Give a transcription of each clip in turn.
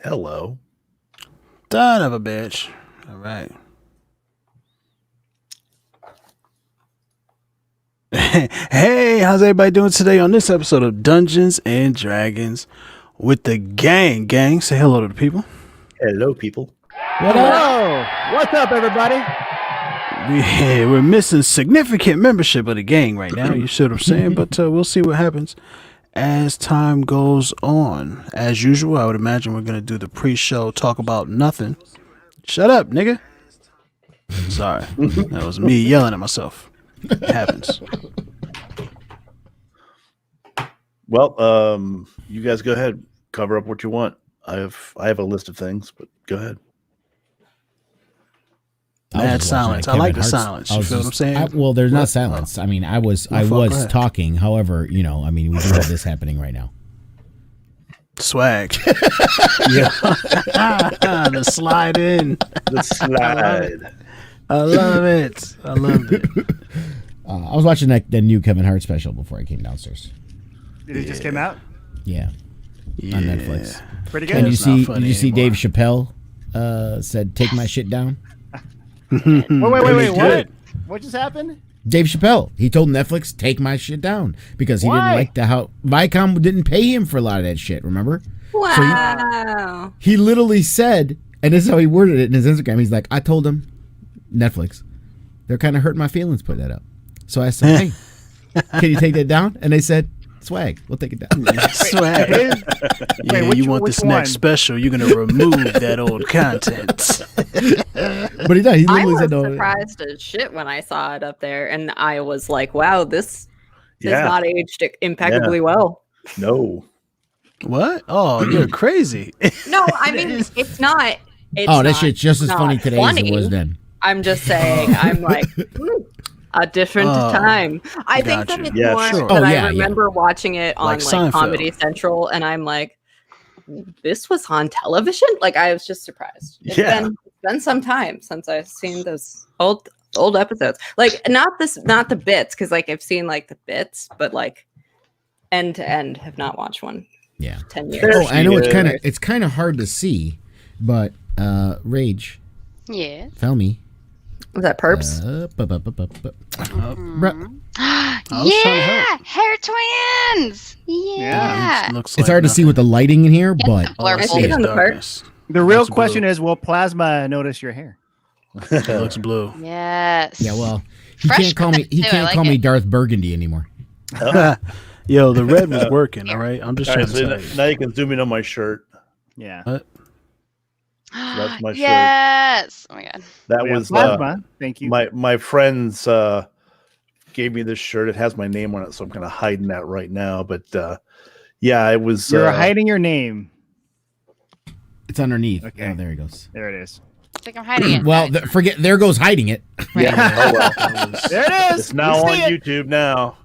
Hello. Son of a bitch. All right. Hey, how's everybody doing today on this episode of Dungeons and Dragons with the gang? Gang, say hello to the people. Hello, people. What up? What's up, everybody? We're missing significant membership of the gang right now. You see what I'm saying? But we'll see what happens as time goes on. As usual, I would imagine we're going to do the pre-show, talk about nothing. Shut up, nigga. Sorry. That was me yelling at myself. It happens. Well, you guys go ahead. Cover up what you want. I have a list of things, but go ahead. Mad silence. I like the silence. You feel what I'm saying? Well, there's not silence. I mean, I was talking. However, we do have this happening right now. Swag. Yeah. The slide in. The slide. I love it. I love it. I was watching the new Kevin Hart special before I came downstairs. Did it just came out? Yeah. On Netflix. Pretty good. And did you see anymore. Dave Chappelle said, "Take my shit down"? Wait, what? Good. What just happened? Dave Chappelle. He told Netflix, "Take my shit down," because he didn't Why? like how Viacom didn't pay him for a lot of that shit. Remember? Wow. He literally said, and this is how he worded it in his Instagram. He's like, "I told him, Netflix, they're kind of hurting my feelings putting that up." So I said, "Hey, can you take that down?" And they said, "Swag, we'll take it down." Swag. Yeah, which- you want which this next one? special, you're going to remove that old content. But he did. He I literally was said, "No." surprised as shit when I saw it up there, and I was like, "Wow, this does Yeah. not aged impeccably well." No. What? Oh, you're crazy. No, I mean it's not. It's Oh, that not- shit's just as not funny today as it was then. I'm just saying. I'm like. A different time. I think that gotcha. it's Yeah, more sure. that Oh, I yeah, remember watching it on Like like Seinfeld. Comedy Central, and I'm like, this was on television. Like I was just surprised. It's been some time since I've seen those old episodes. Like not the bits, because like I've seen like the bits, but like end to end have not watched one. Yeah. 10 years. Oh, I know Yeah. it's kind of hard to see, but Rage, Yeah. Felmy. Was that Perps? Yeah, hair twins. Yeah. Looks It's hard to see with the lighting in here, but the blur I see hole. it on the darkness. The real That's question blue. is, will Plasma notice your hair? It looks blue. Yes. yeah, well, he Fresh can't call me. cuts, He too, I can't like call me it. Darth Burgundy anymore. Yo, the red was working, all right? I'm just All trying right, to so tell you. now you can zoom in on my shirt. Yeah. That's my shirt. Yes. Oh my god. That We have was Plasma. Thank you. my friends gave me this shirt. It has my name on it, so I'm kind of hiding that right now. But yeah, it was. You're hiding your name. It's underneath. Okay. Oh, there he goes. There it is. It's like I'm hiding it. Well, forget. There goes hiding it. Yeah. Oh, well. That was- There it is. It's now We on see it. YouTube now.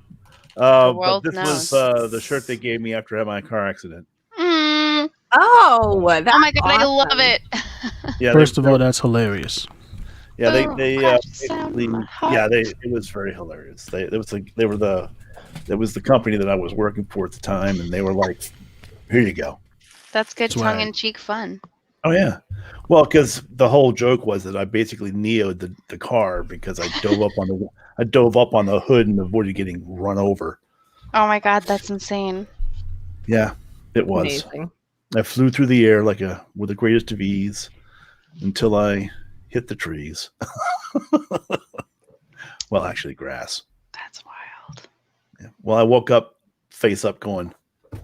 The But world this was the shirt they gave me after I had my car accident. Mm. Oh, that's Oh my god, I love awesome. it. Yeah. First of all, that's hilarious. yeah, Oh, they gosh, it sounds basically, my heart. yeah, it was very hilarious. It was the company that I was working for at the time, and they were like, "Here you go." That's good Swag. tongue-in-cheek fun. Oh yeah, well, because the whole joke was that I basically neoed the car because I dove up on the hood and avoided getting run over. Oh my god, that's insane. Yeah, it was. Amazing. I flew through the air with the greatest of ease until I hit the trees. Well, actually, grass. That's wild. Yeah. Well, I woke up face up going,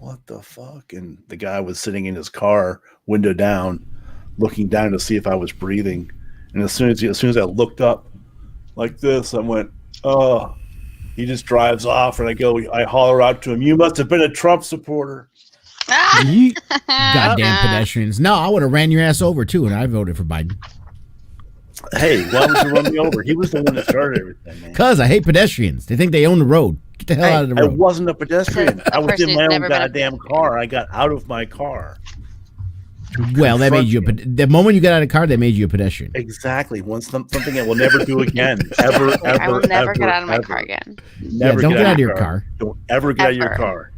"What the fuck?" And the guy was sitting in his car, window down, looking down to see if I was breathing. And as soon as I looked up like this, I went, "Oh." He just drives off, and I holler out to him, "You must have been a Trump supporter." Ah! Yeet. Goddamn pedestrians! No, I would have ran your ass over too, and I voted for Biden. Hey, why would you run me over? He was the one that started everything, man. Cause I hate pedestrians. They think they own the road. Get the hell out of the I road. wasn't a pedestrian. A I was person in who's my own never been a goddamn pedestrian. car. I got out of my car. Well, that made you. Confront The moment you got out of the car, they made you a pedestrian. Exactly. Something I will never do again. Ever, ever, I will never ever, get out of my ever. car again. Yeah, Never don't get out of your your car. Don't ever get out of your Ever. car.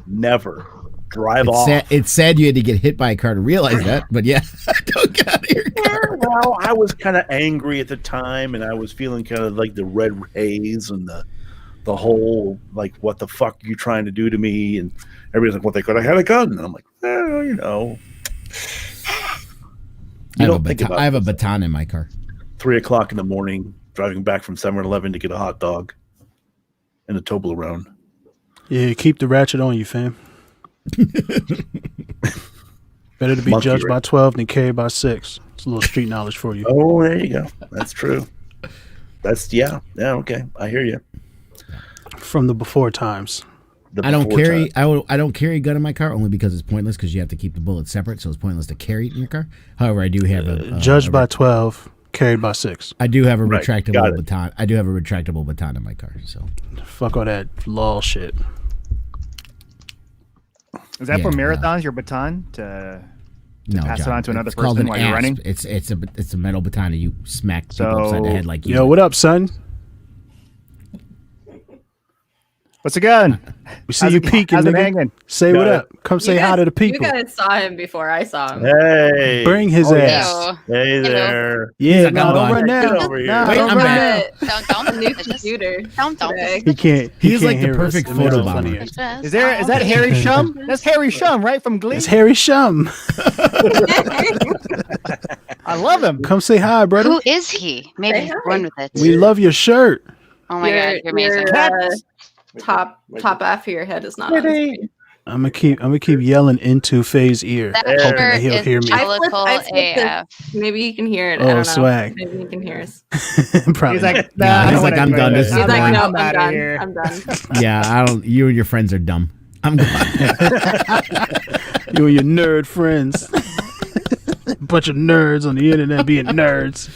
Never. drive off. It's sad you had to get hit by a car to realize that, but yeah, don't get out of your car. Well, I was kind of angry at the time, and I was feeling kind of like the red haze and the whole like, what the fuck are you trying to do to me? And everybody's like, "What they could have had a gun?" And I'm like, you know. I have a baton in my car. 3:00 in the morning, driving back from 7-Eleven to get a hot dog and a Toblerone. Yeah, keep the ratchet on you, fam. Better to be Monkey judged rat. by 12 than carried by 6. It's a little street knowledge for you. Oh, there you go. That's true. Yeah. Okay, I hear you. From the before times. I don't carry a gun in my car only because it's pointless because you have to keep the bullets separate, so it's pointless to carry it in your car. However, I do have a judged by 12, carried by 6. I do have a Right, retractable got it. baton. I do have a retractable baton in my car. So Fuck all that law shit. Is that for Yeah, marathons? Your baton to no, pass it John, on to another it's called person an while you're asp. running? It's a metal baton that you smack people So- upside the head like you. Yo, what up, son? What's a gun? We see you peeking, how's it nigga. hanging? Say Got what it. up. Come say You hi guys- to the You people. guys saw him before I saw him. Hey, Bring his Oh, yeah. ass. Hey there. Yeah, like, no, I'm don't gone. run Get now. over here. Nah, Wait, don't I'm run back. now. Don't A new I just- computer. don't today. He can't. He's like the hear us. perfect It makes it photobomber. funnier. Just Is that Harry Shum? That's Harry Shum, right from Glee. It's Harry Shum. I love him. Come say hi, brother. Who is he? Maybe Say he's hi. born with it. We love your shirt. Oh my god, you're amazing. Top half of your head is not on the screen. I'm gonna keep yelling into Faye's ear, That hoping that shirt he'll is hear me. jellicle I flipped it. AF. Maybe you can hear it. I Oh, don't know. swag. Maybe you can hear us. Probably. He's like, not. nah, Nah, I he's don't like, wanna I'm do done. it. This is He's like, boring. no, I'm I'm outta done. here. I'm done. Yeah, I don't. You and your friends are dumb. I'm gone. You and your nerd friends. Bunch of nerds on the internet being nerds.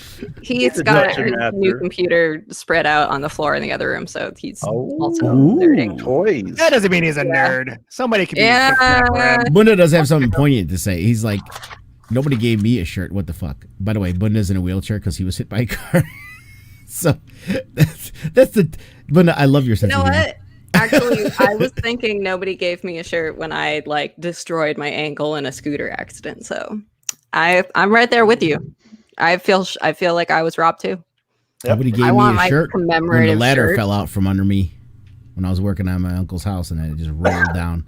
He's a got dungeon a master. new computer spread out on the floor in the other room, so he's also Ooh. nerding. Toys. That doesn't mean he's a Yeah. nerd. Somebody could be. Yeah. Bunda does have something poignant to say. He's like, nobody gave me a shirt. What the fuck? By the way, Bunda's in a wheelchair because he was hit by a car. So that's the Bunda. I love your sense You know of humor. what? Actually, I was thinking nobody gave me a shirt when I like destroyed my ankle in a scooter accident. So I'm right there with you. I feel like I was robbed too. Nobody gave I me want a my shirt when the commemorative ladder shirt. fell out from under me when I was working on my uncle's house, and then it just rolled down.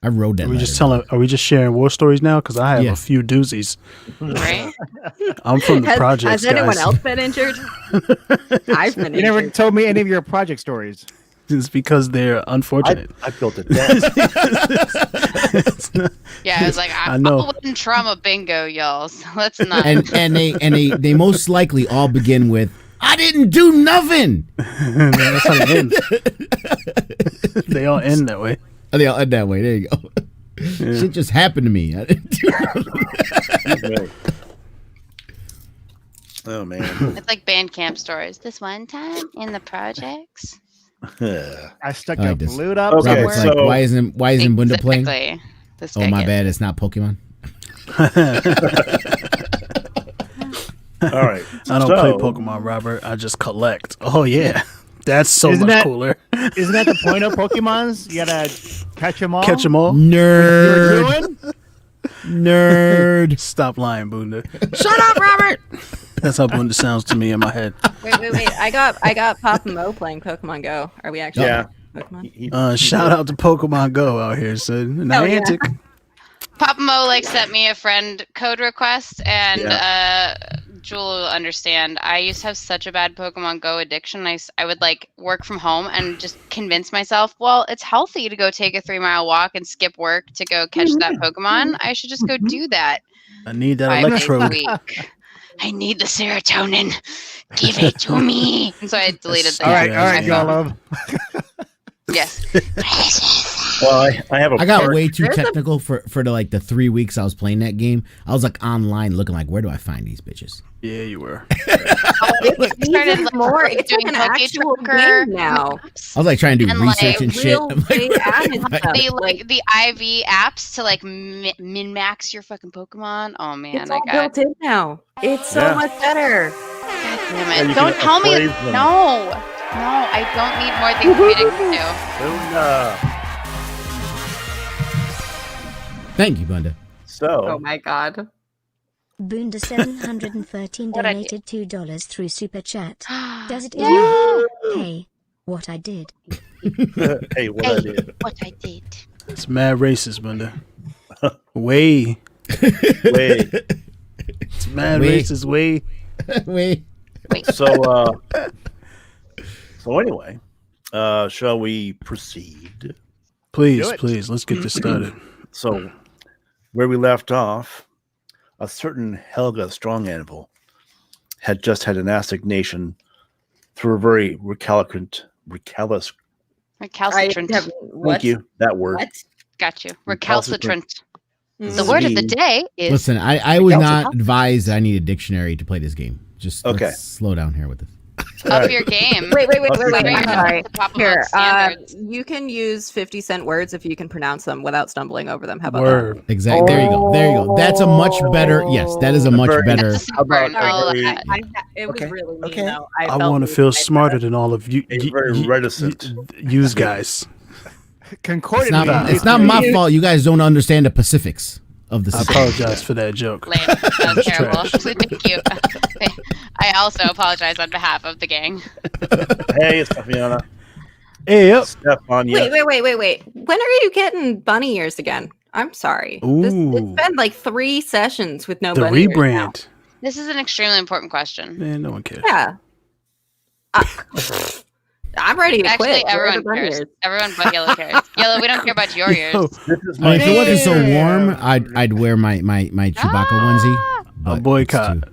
I rode that. Are we just sharing war stories now? Because I have Yeah. a few doozies. Right? I'm from the projects, Has anyone guys. else been injured? I've been You never injured. told me any of your project stories. It's because they're unfortunate. I built a desk. Yeah, I was like, I I'm know. all in trauma bingo, y'all. So let's not. and they most likely all begin with, "I didn't do nothing." That's how they end. They all end that way. Oh, they all end that way. There you go. Shit just happened to me. I didn't do nothing. Oh man. It's like band camp stories. This one time in the projects. I stuck I a like this. flute up Okay, Robert's somewhere. like, why isn't Bunda playing? Exactly. This Oh, guy my gets bad. It's not Pokemon. All right. I don't play Pokemon, Robert. I just collect. Oh yeah, that's so Isn't much that- cooler. Isn't that the point of Pokemons? You gotta catch them all. Catch them all. Nerd. You're doing? Nerd. Stop lying, Bunda. Shut up, Robert. That's how Bunda sounds to me in my head. Wait. I got Papa Mo playing Pokemon Go. Are we actually Yeah. playing Pokemon? Shout out to Pokemon Go out here, son. Hell yeah. Niantic. Papa Mo like sent me a friend code request, and Jewel will understand. I used to have such a bad Pokemon Go addiction. I would like work from home and just convince myself, well, it's healthy to go take a 3-mile walk and skip work to go catch that Pokemon. I should just go do that I need that 5 days a electrode. week. I need the serotonin. Give it to me. And so I deleted the All right, Yeah. y'all love. Yes. Well, I have a I got part- way too There's a- technical for the 3 weeks I was playing that game. I was like online looking like, where do I find these bitches? Yeah, you were. It's started, even more. It's like doing an Poke actual Tracker game now. I was like trying to do And, research like, and shit. Real I'm like, big added stuff. The IV apps to like min max your fucking Pokemon. Oh man, It's I all got. built in now. It's so Yeah. much better. God damn Yeah, it! you Don't can tell me. upgrade them. No, I don't need more things for me to do. Bunda. Thank you, Bunda. So, Oh my god. Boonda 713 What'd I donated $2 through Super Chat. Does it? Yeah. Hey, what I did. hey, what I did. What I did. It's mad racist, Bunda. Way. It's mad Way. racist. Way. Wait. So anyway, shall we proceed? Please, Do it. please, let's get this started. So, where we left off, a certain Helga Strong Anvil had just had an assignation through a very recalcitrant. Recalcitrant. Thank you. That word. What? Got you. Recalcitrant. Recalcitrant. The word of the day is. Listen, I was Recalcitrant. not advised that I need a dictionary to play this game. Just Okay. let's slow down here with this. Up your game. Wait. Bring I'm it up sorry. to the top of Here, our standards. you can use 50-cent words if you can pronounce them without stumbling over them. How about Word. Exactly. There you go. There you go. That's a much better. Yes, that is a much Very- better. That's a How about super no, a- that- It was Okay, really mean, okay. though. I felt want to really feel bad. smarter than all of you. It's very reticent. Use guys. Concordantly. It's not my fault. You guys don't understand the Pacifics of the. I apologize for that joke. Lame. That was terrible. trash. Thank you. I also apologize on behalf of the gang. Hey, Stephaniana. Hey, up. Stefan, yes. Wait. When are you getting bunny ears again? I'm sorry. It's Ooh. been like 3 sessions with no The bunny ears now. rebrand. This is an extremely important question. Man, no one cares. Yeah. I'm ready to Actually, quit. Where are the everyone bunny cares. ears? Everyone but Yellow cares. Yellow, we don't care about your ears. Yo, This is I mean, if it wasn't so Damn. warm, I'd wear my Chewbacca onesie. but boycott. it's too-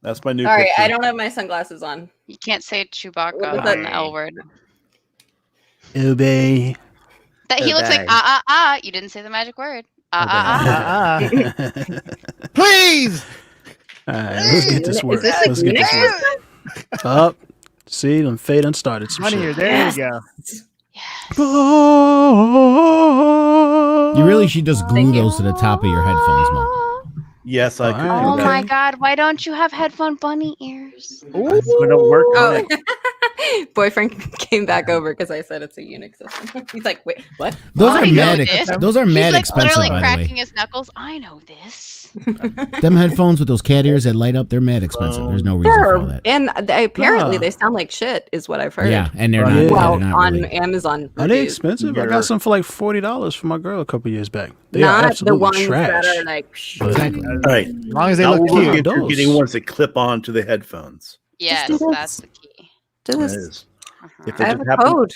That's my new All right, picture. I don't have my sunglasses on. You can't say Chewbacca What was on that? the L word. obey. That he looks like Obey. You didn't say the magic word. Please. All right, let's get this work. Is this Let's get this work. Up. See, them fade and started some Honey, shit. there you go. You really should just glue Thank you. those to the top of your headphones, Mo. Yes, I could Oh Oh do that. my god, why don't you have headphone bunny ears? It's going to work on Oh, it. boyfriend came back over because I said it's a Unix system. He's like, wait, what? Those I are know mad. this. Those are mad He's like expensive, literally by the cracking way. his knuckles. I know this. Them headphones with those cat ears that light up, they're mad expensive. There's no reason for all that. And apparently Nah. they sound like shit, is what I've heard. Yeah, and they're Yeah. not. Well, they're not on really. Amazon. Are they reviews. expensive? I Yeah. got some for like $40 for my girl a couple years back. They are Not the absolutely ones trash. that are like. Exactly. All right. As long as they Now look we'll look cute. if you're Those. getting ones that clip on to the headphones. Yes, do this. that's the key. Do That this. is. Uh-huh. If I it have just a happens- code.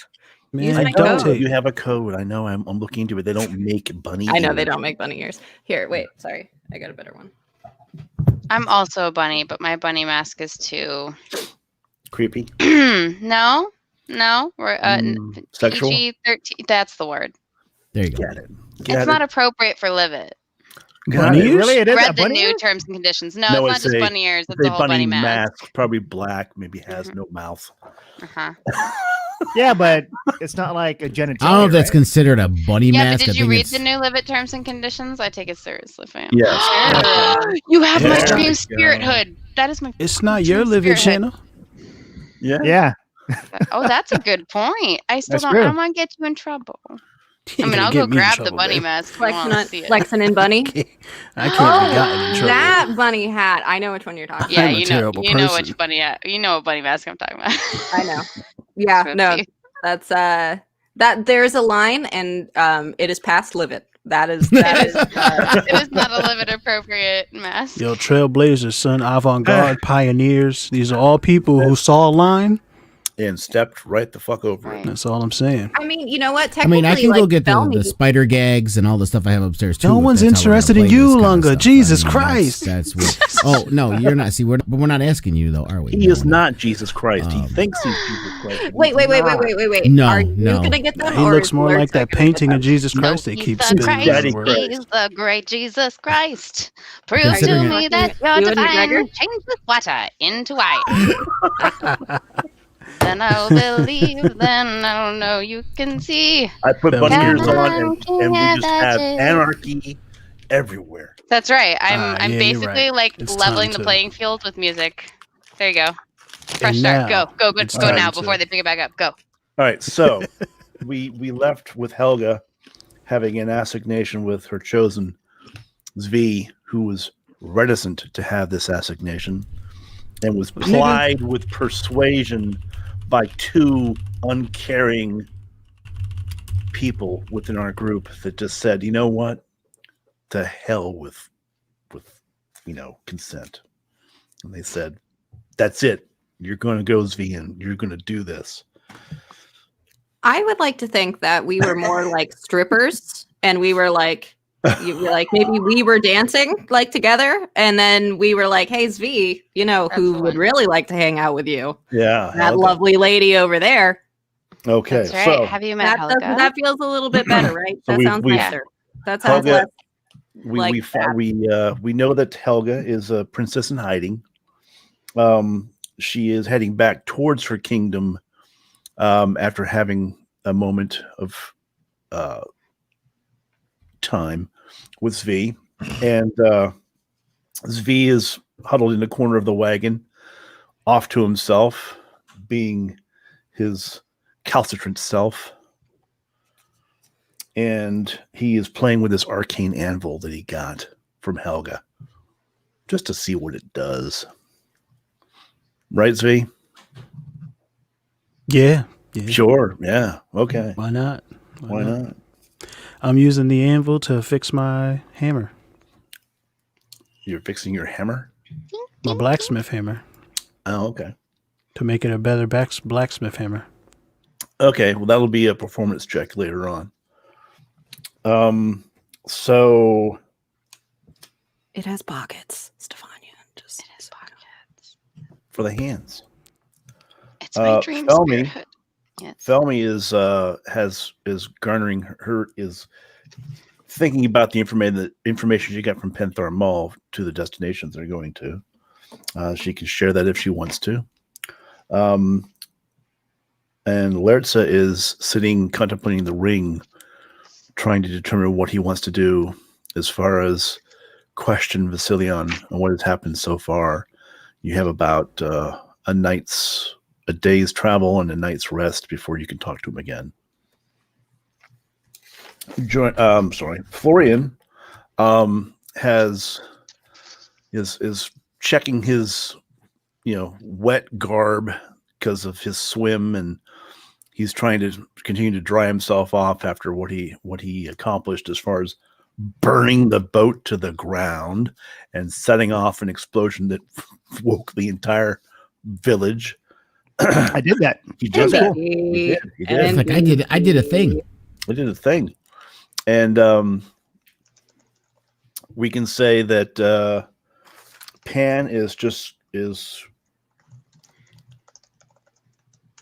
Man, Use I my duct code. know tape. you have a code. I know. I'm looking into it. They don't make bunny. I know they ears. don't make bunny ears. Here, wait. Sorry, I got a better one. I'm also a bunny, but my bunny mask is too. Creepy. No, we're Sexual. PG-13. That's the word. There you go. Get it. It's Get not it. appropriate for Livit. Bunny ears? Really, it is a Read the bunny new ear? terms and conditions. No, No, it's not it's just a- bunny ears. It's It's a whole bunny mask. probably black. Maybe has no mouth. Uh-huh. Yeah, but it's not like a genitalia. I don't know if that's right? considered a bunny Yeah, mask. but did I you think read it's, the new Livit terms and conditions? I take it seriously, fam. Yes. You have my There dream we spirit go. hood. That is my. It's not your living Spirit. channel. Yeah. Yeah. Oh, that's a good point. I still That's don't. true. I might get you in trouble. You I mean, gonna I'll get go me in grab the trouble, bunny babe. mask. If you wanna see it. Flexin' and bunny. I can't be gotten in trouble. That bunny hat. I know which one you're talking Yeah, I'm a about. terrible you know person. which bunny. You know what bunny mask I'm talking about. I know. Yeah, no, Swoopy. that's that there's a line, and it is past Livit. That is It is not a Livit appropriate mask. Yo, trailblazers, son, avant-garde, pioneers. These are all people who saw a line. And stepped right the fuck over it. Right. That's all I'm saying. I mean, you know what? I Technically, mean, I can go like, get Bellamy- the spider gags and all the stuff I have upstairs too. No if one's that's how we're gonna interested in play you, this kind of Lunga. stuff. Jesus that's- Christ. That's weird. Oh no, you're not. See, we're not asking you though, are we? He No, is we're not Jesus Christ. He Um, thinks he's Jesus Christ. Wait. No, Are you no. gonna get them? He or looks is more Lurch like that gonna get painting them? of Jesus No, Christ they he's keep the spinning Christ. Daddy around. Christ. He's the great Jesus Christ. Prove Considering to it- me that you're Ewan divine. McGregor? Change this water into wine. Then I'll believe. Then I'll know you can see. I put That was bunny ears good. on, and we just have anarchy everywhere. That's right. I'm Yeah, I'm you're basically right. like It's leveling time the to- playing field with music. There you go. Fresh And start. now, Go it's go time now to- before they pick it back up. Go. All right, so we left with Helga having an assignation with her chosen Zvi, who was reticent to have this assignation and was plied with persuasion by two uncaring people within our group that just said, you know what? To hell with consent. And they said, that's it. You're going to go Zvi and you're going to do this. I would like to think that we were more like strippers, and we were like, maybe we were dancing like together, and then we were like, hey Zvi, who would really like to hang out with you? Yeah, that lovely lady over there. Okay, That's right. so Have you met Helga? That feels a little bit better, right? So that sounds nicer. That sounds Helga, less. We know that Helga is a princess in hiding. She is heading back towards her kingdom after having a moment of time with Zvi, and Zvi is huddled in the corner of the wagon, off to himself, being his calcitrant self, and he is playing with this arcane anvil that he got from Helga, just to see what it does. Right, Zvi? Yeah. Sure. Yeah. Okay. Why not? Why not? I'm using the anvil to fix my hammer. You're fixing your hammer? My blacksmith hammer. Oh, okay. To make it a better blacksmith hammer. Okay, well, that'll be a performance check later on. So it has pockets, Stefania. It has pockets for the hands. It's my dream spirit. Yes. Felmy is thinking about the information she got from Penthar Mall to the destinations they're going to. She can share that if she wants to. And Lertza is sitting contemplating the ring, trying to determine what he wants to do as far as question Vasilion and what has happened so far. You have about a day's travel and a night's rest before you can talk to him again. Florian is checking his wet garb because of his swim, and he's trying to continue to dry himself off after what he accomplished as far as burning the boat to the ground and setting off an explosion that woke the entire village. I did that. He did that. He did. It's like I did a thing. I did a thing. And we can say that Pan is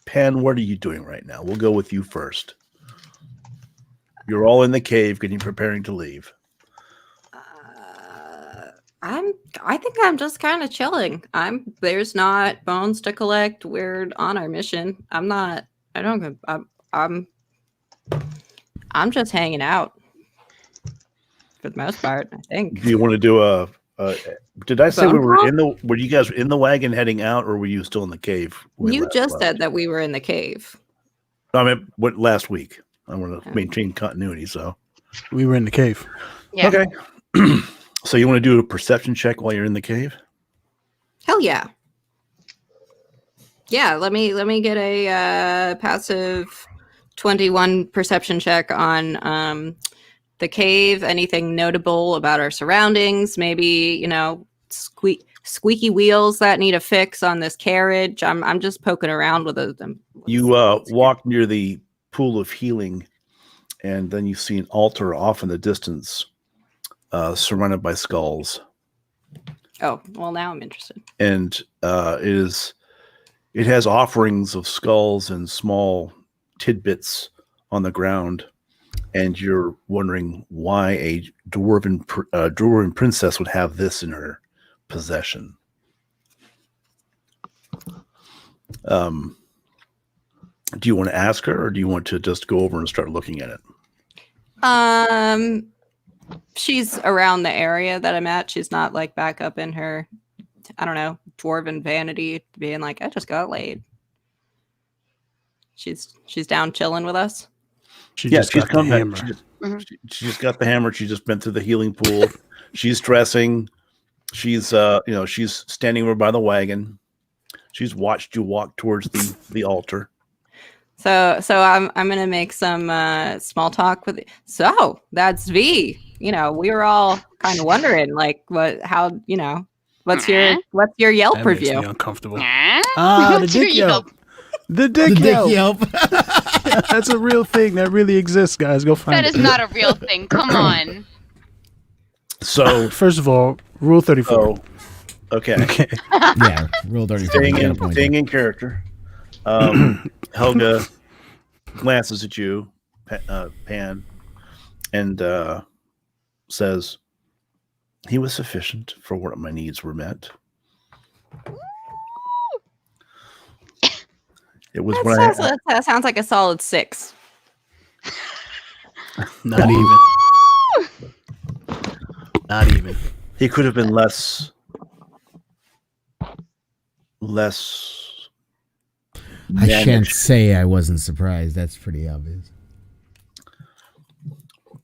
Pan, what are you doing right now? We'll go with you first. You're all in the cave preparing to leave. I think I'm just kind of chilling. There's not bones to collect. We're on our mission. I'm just hanging out for the most part, I think. Do you want to do did I say were you guys in the wagon heading out, or were you still in the cave? You just said that we were in the cave. I mean, what last week? I want to maintain continuity, so we were in the cave. Yeah. Okay. So you want to do a perception check while you're in the cave? Hell yeah. Yeah, let me get a passive 21 perception check on the cave. Anything notable about our surroundings? Maybe, squeaky wheels that need a fix on this carriage. I'm just poking around with them. You walk near the pool of healing, and then you see an altar off in the distance, surrounded by skulls. Oh, well, now I'm interested. And it has offerings of skulls and small tidbits on the ground, and you're wondering why a dwarven princess would have this in her possession. Do you want to ask her, or do you want to just go over and start looking at it? She's around the area that I'm at. She's not like back up in her, I don't know, dwarven vanity, being like, I just got laid. She's down chilling with us. She Yeah, just she's got the come back. hammer. She just got the hammer. She just been through the healing pool. She's dressing. She's she's standing over by the wagon. She's watched you walk towards the altar. So I'm gonna make some small talk with. So that's V. You know, we were all kind of wondering, like, what's your Yelp That makes review? me uncomfortable. Ah, The dick Yelp. The The dick dick Yelp. Yelp. That's a real thing. That really exists, guys. Go find That it. is not a real thing. Come on. So, First of all, Rule 34. oh, okay. Okay. Yeah, real dirty. Staying in character. Helga glances at you, Pan, and says, "He was sufficient for what my needs were met." It was when That sounds like a solid 6. Not even. Not even. he could have been less. I shan't managed. say I wasn't surprised. That's pretty obvious.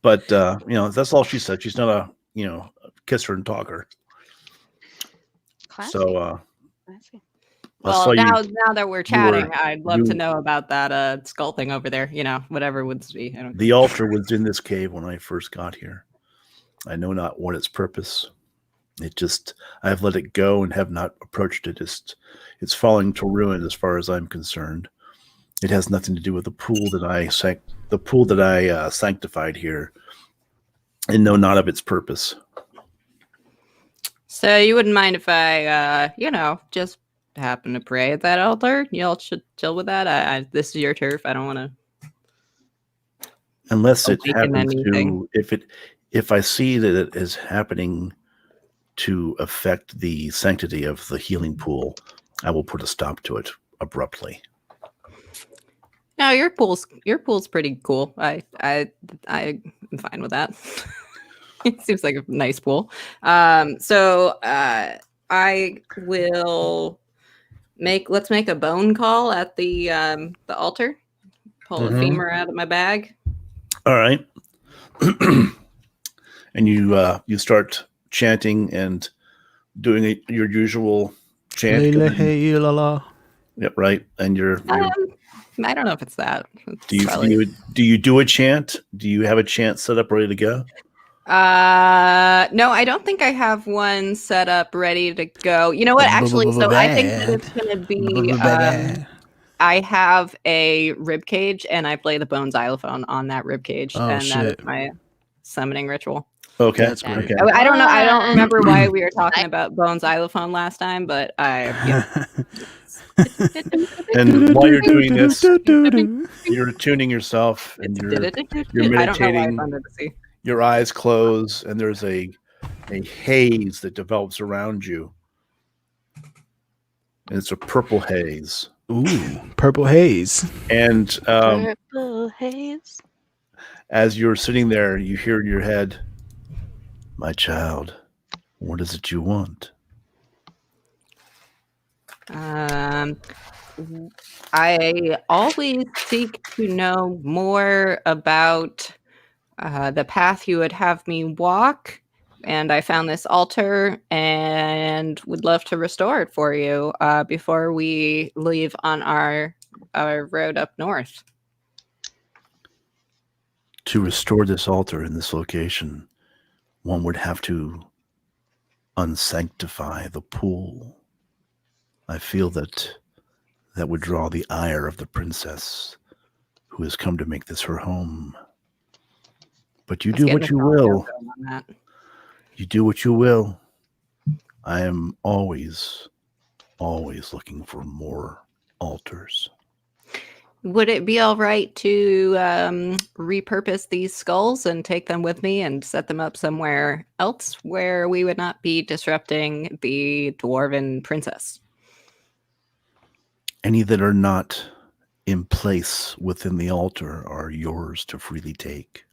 But that's all she said. She's not a kisser and talker. Classy. So Classy. Well, now that we're chatting, I'd love you- to know about that skull thing over there. You know, whatever would be. I don't. the altar was in this cave when I first got here. I know not what its purpose. I have let it go and have not approached it. It's falling to ruin as far as I'm concerned. It has nothing to do with the pool that I sanctified here, and know not of its purpose. So you wouldn't mind if I, just happen to pray at that altar? Y'all should chill with that. This is your turf. I don't want to. Unless it Awaken happens anything. if I see that it is happening to affect the sanctity of the healing pool, I will put a stop to it abruptly. No, your pool's pretty cool. I'm fine with that. It seems like a nice pool. So I will let's make a bone call at the altar. Pull a femur out of my bag. All right. And you start chanting and doing your usual chant. Yep, right. And you're I don't know if it's that. do you do a chant? Do you have a chant set up ready to go? No, I don't think I have one set up ready to go. You know what? Actually, so I think that it's going to be. I have a rib cage, and I play the bone xylophone on that rib cage, and that is my summoning ritual. Okay, That's great. Okay. I don't know. I don't remember why we were talking about bone xylophone last time, but And while you're doing this, you're attuning yourself, and you're meditating. I don't know why it's under the sea. Your eyes close, and there's a haze that develops around you, and it's a purple haze. Ooh, purple haze. And Purple haze. as you're sitting there, you hear in your head, "My child, what is it you want?" I always seek to know more about the path you would have me walk, and I found this altar and would love to restore it for you before we leave on our road up north. To restore this altar in this location, one would have to unsanctify the pool. I feel that would draw the ire of the princess who has come to make this her home. But you do what you will. You do what you will. I am always looking for more altars. Would it be all right to repurpose these skulls and take them with me and set them up somewhere else where we would not be disrupting the dwarven princess? Any that are not in place within the altar are yours to freely take.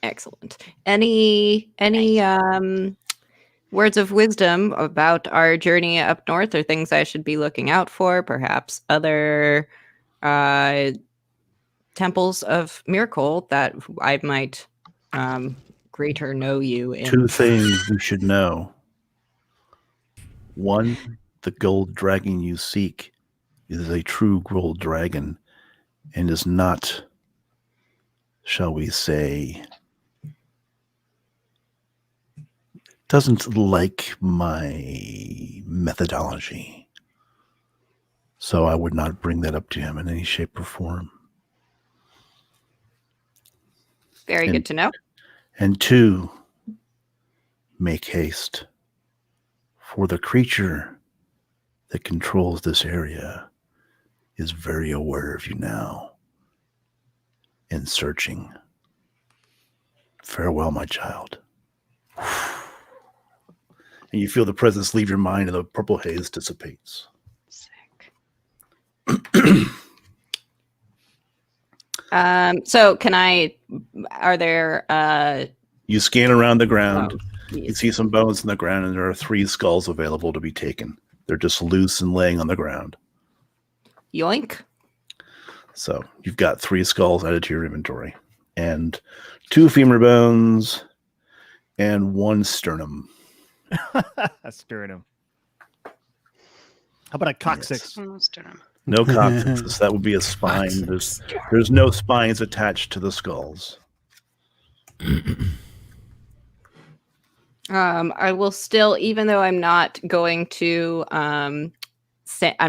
Excellent. Any words of wisdom about our journey up north, or things I should be looking out for? Perhaps other temples of miracle that I might greater know you in. 2 things you should know. 1, the gold dragon you seek is a true gold dragon and is not, shall we say, doesn't like my methodology. So I would not bring that up to him in any shape or form. Very good to know. And 2, make haste. For the creature that controls this area is very aware of you now and searching. Farewell, my child. And you feel the presence leave your mind and the purple haze dissipates. Sick. So are there You scan around the ground. You yes. see some bones in the ground, and there are 3 skulls available to be taken. They're just loose and laying on the ground. Yoink. So you've got 3 skulls added to your inventory, and 2 femur bones, and 1 sternum. Sternum. How about a coccyx? No coccyx. That would be a spine. There's no spines attached to the skulls. I will still, even though I'm not going to I'm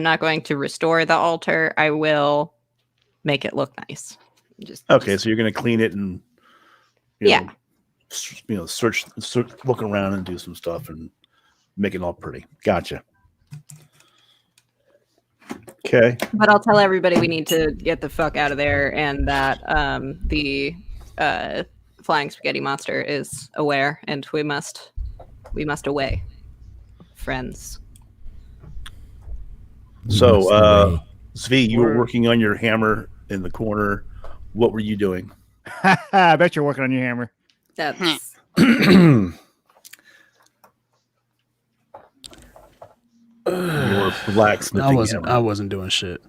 not going to restore the altar, I will make it look nice. So you're going to clean it and search, look around and do some stuff and make it all pretty. Gotcha. Okay. But I'll tell everybody we need to get the fuck out of there, and that the flying spaghetti monster is aware, and we must away, friends. So, Zvi, you were working on your hammer in the corner. What were you doing? I bet you're working on your hammer. That's Your blacksmithing I wasn't doing shit.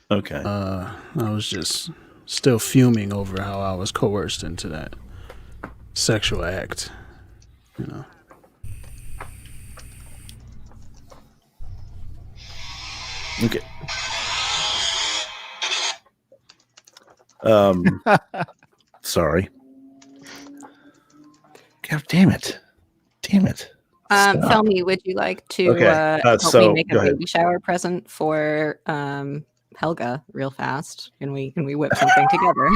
Okay. I was just still fuming over how I was coerced into that sexual act. You know. Okay. Sorry. God damn it. Felmy, would you like to help me make a baby shower present for Helga real fast? Can we whip something together?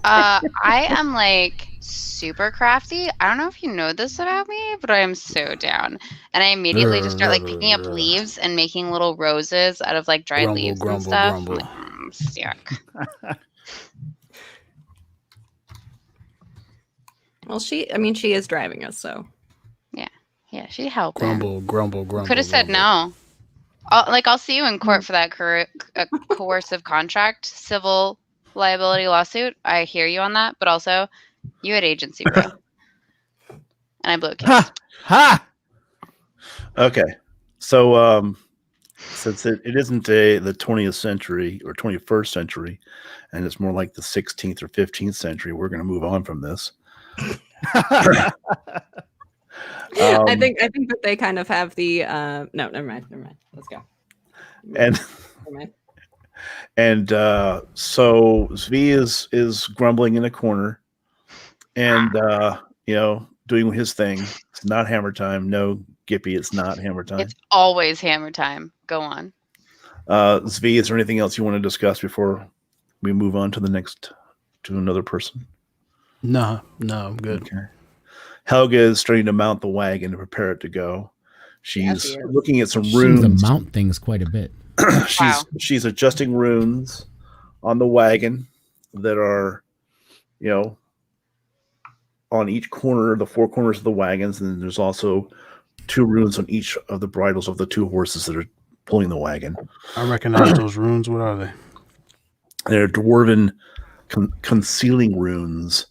I am like super crafty. I don't know if you know this about me, but I am so down. And I immediately just start like picking up leaves and making little roses out of like dried leaves and stuff. Grumble. Like, yuck. Well, she is driving us, so Yeah, she'd help. Grumble. Could have said no. I'll see you in court for that coercive contract, civil liability lawsuit. I hear you on that, but also you had agency, bro. And I blew a kiss. Ha! Okay. So since it isn't the 20th century or 21st century, and it's more like the 16th or 15th century, we're going to move on from this. I think that they kind of have the no, never mind. Let's go. And so Zvi is grumbling in a corner and doing his thing. It's not hammer time. No, Gippy, it's not hammer time. It's always hammer time. Go on. Zvi, is there anything else you want to discuss before we move on to another person? No, I'm good. Okay. Helga is starting to mount the wagon to prepare it to go. She's looking at some runes. She seems to mount things quite a bit. She's adjusting runes on the wagon that are, on each corner, the 4 corners of the wagons, and then there's also 2 runes on each of the bridles of the 2 horses that are pulling the wagon. I recognize those runes. What are they? They're dwarven concealing runes,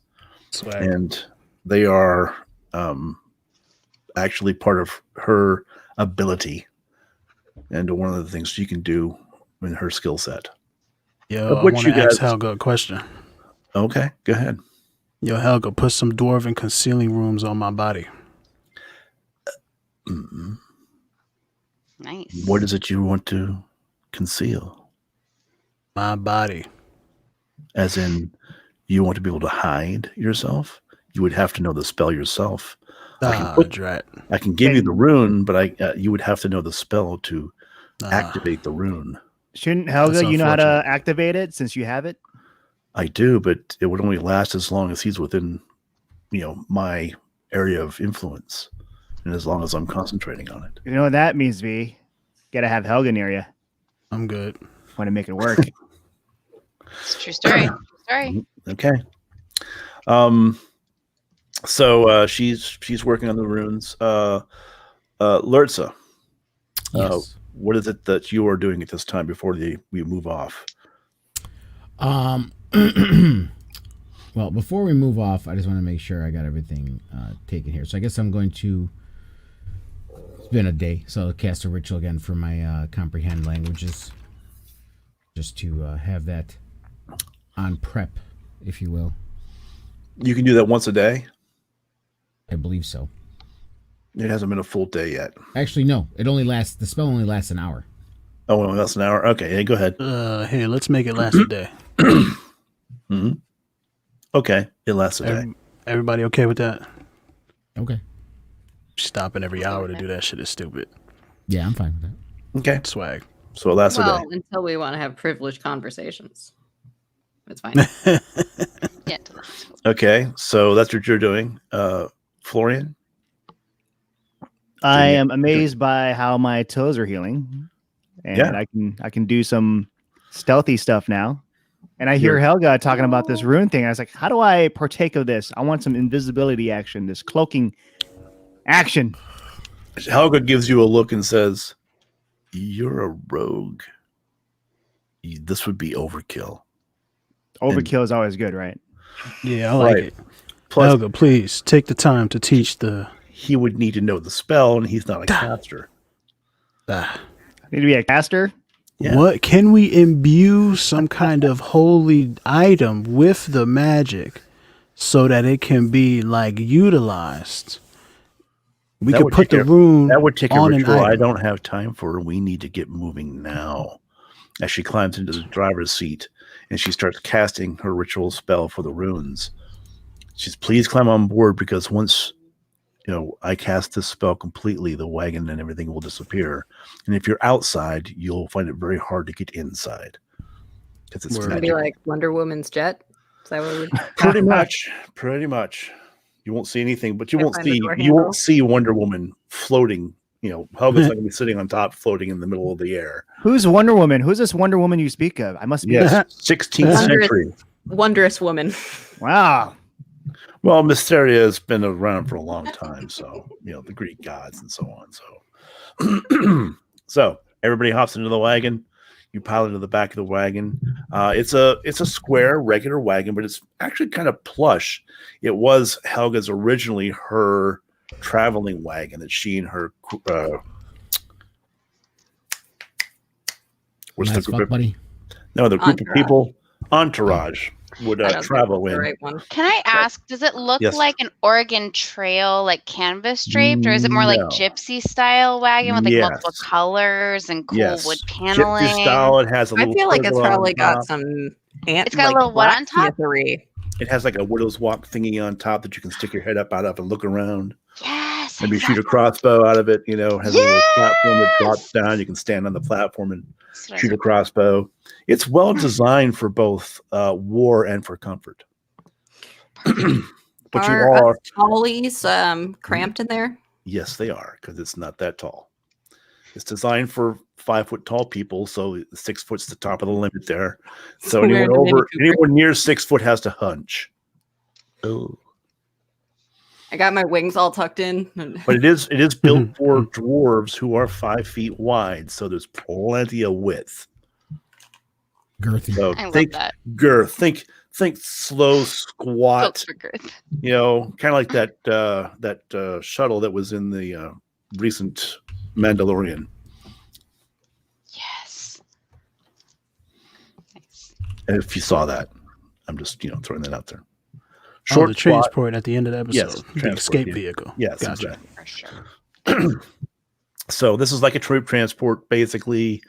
and they are actually part of her ability and one of the things she can do in her skill set. Yo, Of I which want you to ask guys- Helga a question. Okay, go ahead. Yo, Helga, put some dwarven concealing rooms on my body. Nice. What is it you want to conceal? My body. As in, you want to be able to hide yourself? You would have to know the spell yourself. Drat. I can give you the rune, but you would have to know the spell to activate the rune. Shouldn't Helga, That's you know how to unfortunate. activate it since you have it? I do, but it would only last as long as he's within, my area of influence, and as long as I'm concentrating on it. You know what that means, V? Gotta have Helga near you. I'm good. Want to make it work. It's a true story. Sorry. Okay. So she's working on the runes. Lurza, Yes. what is it that you are doing at this time before we move off? Well, before we move off, I just want to make sure I got everything taken here. So I guess I'm going to. It's been a day, so I'll cast a ritual again for my comprehend languages, just to have that on prep, if you will. You can do that once a day. I believe so. It hasn't been a full day yet. Actually, no. It only lasts. The spell only lasts an hour. Oh, well, that's an hour. Okay, hey, go ahead. Here, let's make it last a day. Mm-hmm. Okay, it lasts a day. Everybody okay with that? Okay. Stopping every hour to do that shit is stupid. Yeah, I'm fine with that. Okay, Swag. so it lasts a Well, day. until we want to have privileged conversations. It's fine. Yeah. Okay, so that's what you're doing. Florian? I am amazed by how my toes are healing, and Yeah. I can do some stealthy stuff now. And I hear Helga talking about this rune thing. I was like, how do I partake of this? I want some invisibility action, this cloaking action. Helga gives you a look and says, "You're a rogue. This would be overkill." Overkill is always good, right? Yeah, I like Right. it. Plus, Helga, please take the time to teach the. he would need to know the spell, and he's not a caster. Ah. Need to be a caster. Yeah. What can we imbue some kind of holy item with the magic so that it can be like utilized? We That could would put take the rune That would take a on an ritual I item. don't have time for. We need to get moving now. As she climbs into the driver's seat and she starts casting her ritual spell for the runes. She's, please climb on board, because once I cast this spell completely, the wagon and everything will disappear. And if you're outside, you'll find it very hard to get inside. Because it's Word. It'd be magic. like Wonder Woman's jet. Is that what it would Pretty much. You won't see anything, but you Can't won't find the see door you handle. won't see Wonder Woman floating. Helga's not gonna be sitting on top, floating in the middle of the air. Who's Wonder Woman? Who's this Wonder Woman you speak of? I must be. Yes, 16th Wondrous. century. Wondrous woman. Wow. Well, Mysteria has been around for a long time, so the Greek gods and so on. So, so everybody hops into the wagon. You pile into the back of the wagon. It's a square, regular wagon, but it's actually kind of plush. It was Helga's originally her traveling wagon that she and her what's the Nice group fuck, of, buddy. no, the group of Entourage. people, entourage, would I don't think travel that's in. the right one. Can I ask, does it look Yes. like an Oregon Trail, like canvas draped, or is it more like No. gypsy style wagon with like multiple Yes. colors and cool Yes, wood paneling? gypsy style. It has a I little. feel like it's pergola on probably got top. some It's got a little what on top? blacksmithery. It has like a widow's walk thingy on top that you can stick your head up out of and look around. Yes. Maybe shoot a exactly. crossbow out of it. It has a little platform that drops down. You can stand on the platform and That's what I shoot a meant. crossbow. It's well designed for both war and for comfort. But you Are are, us tallies cramped in there? yes, they are, because it's not that tall. It's designed for 5 foot tall people, so 6 foot's the top of the limit there. So We're in the Mini Cooper. anyone near 6 foot has to hunch. Oh. I got my wings all tucked in. But it is built for dwarves who are 5 feet wide, so there's plenty of width. Girthy. So I love think that. girth, think slow Built squat. for girth. Kind of like that shuttle that was in the recent Mandalorian. Yes. Nice. if you saw that, I'm just throwing that out there. Short the plot. transport at the end of the episode. Yes, The escape vehicle. Yes, Gotcha. exactly. For sure. So this is like a troop transport, basically,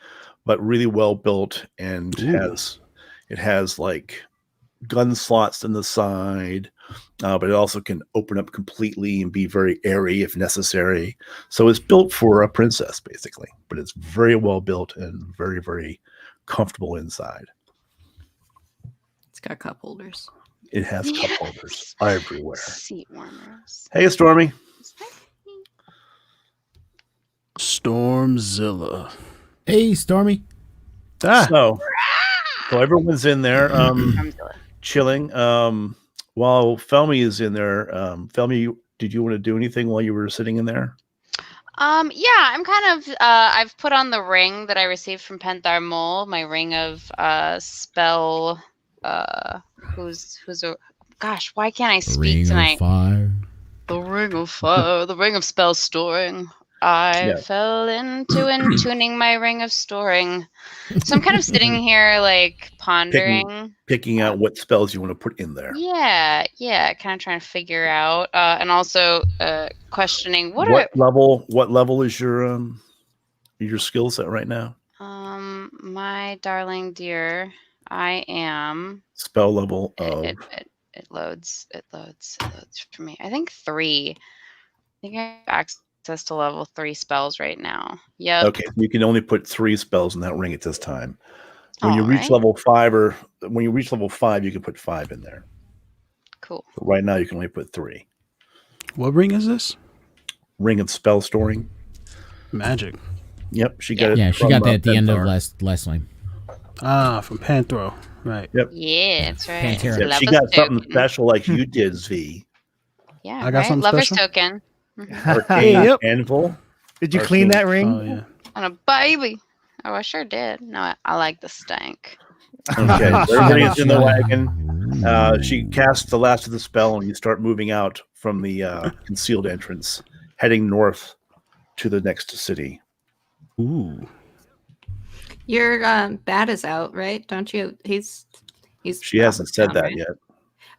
but really well built, and it has like gun slots in the side, but it also can open up completely and be very airy if necessary. So it's built for a princess, basically, but it's very well built and very, very comfortable inside. It's got cup holders. It has cup holders everywhere. Seat warmers. Hey, Stormy. Stormzilla. Hey, Stormy. So everyone's in there chilling. While Felmy is in there, Felmy, did you want to do anything while you were sitting in there? Yeah, I'm kind of I've put on the ring that I received from Penthar Mole, my ring of spell who's a gosh, why can't I speak Ring tonight? of fire. The ring of fire, the ring of spell storing. I fell into tuning my ring of storing. So I'm kind of sitting here like pondering. Picking out what spells you want to put in there. Yeah, kind of trying to figure out. And also questioning what level is your skill set right now? My darling dear, I am spell level of it loads for me. I think 3. I think I have access to level 3 spells right now. Yeah. Okay, you can only put 3 spells in that ring at this time. When you reach level 5, you can put 5 in there. Cool. But right now, you can only put 3. What ring is this? Ring of spell storing. Magic. Yep, she got it. Yeah, she got that at the end of last time. From Panthro. Right. Yep. Yeah, that's right. Yep, she got something special like you did, Z. Yeah, I got something Lover's special? token. Arcane Anvil. Did you clean that ring? Oh, yeah. And a baby. Oh, I sure did. No, I like the stank. Okay, everybody's in the wagon. She casts the last of the spell, and you start moving out from the concealed entrance, heading north to the next city. Ooh. Your bat is out, right? Don't you? He's. She hasn't said that right? yet.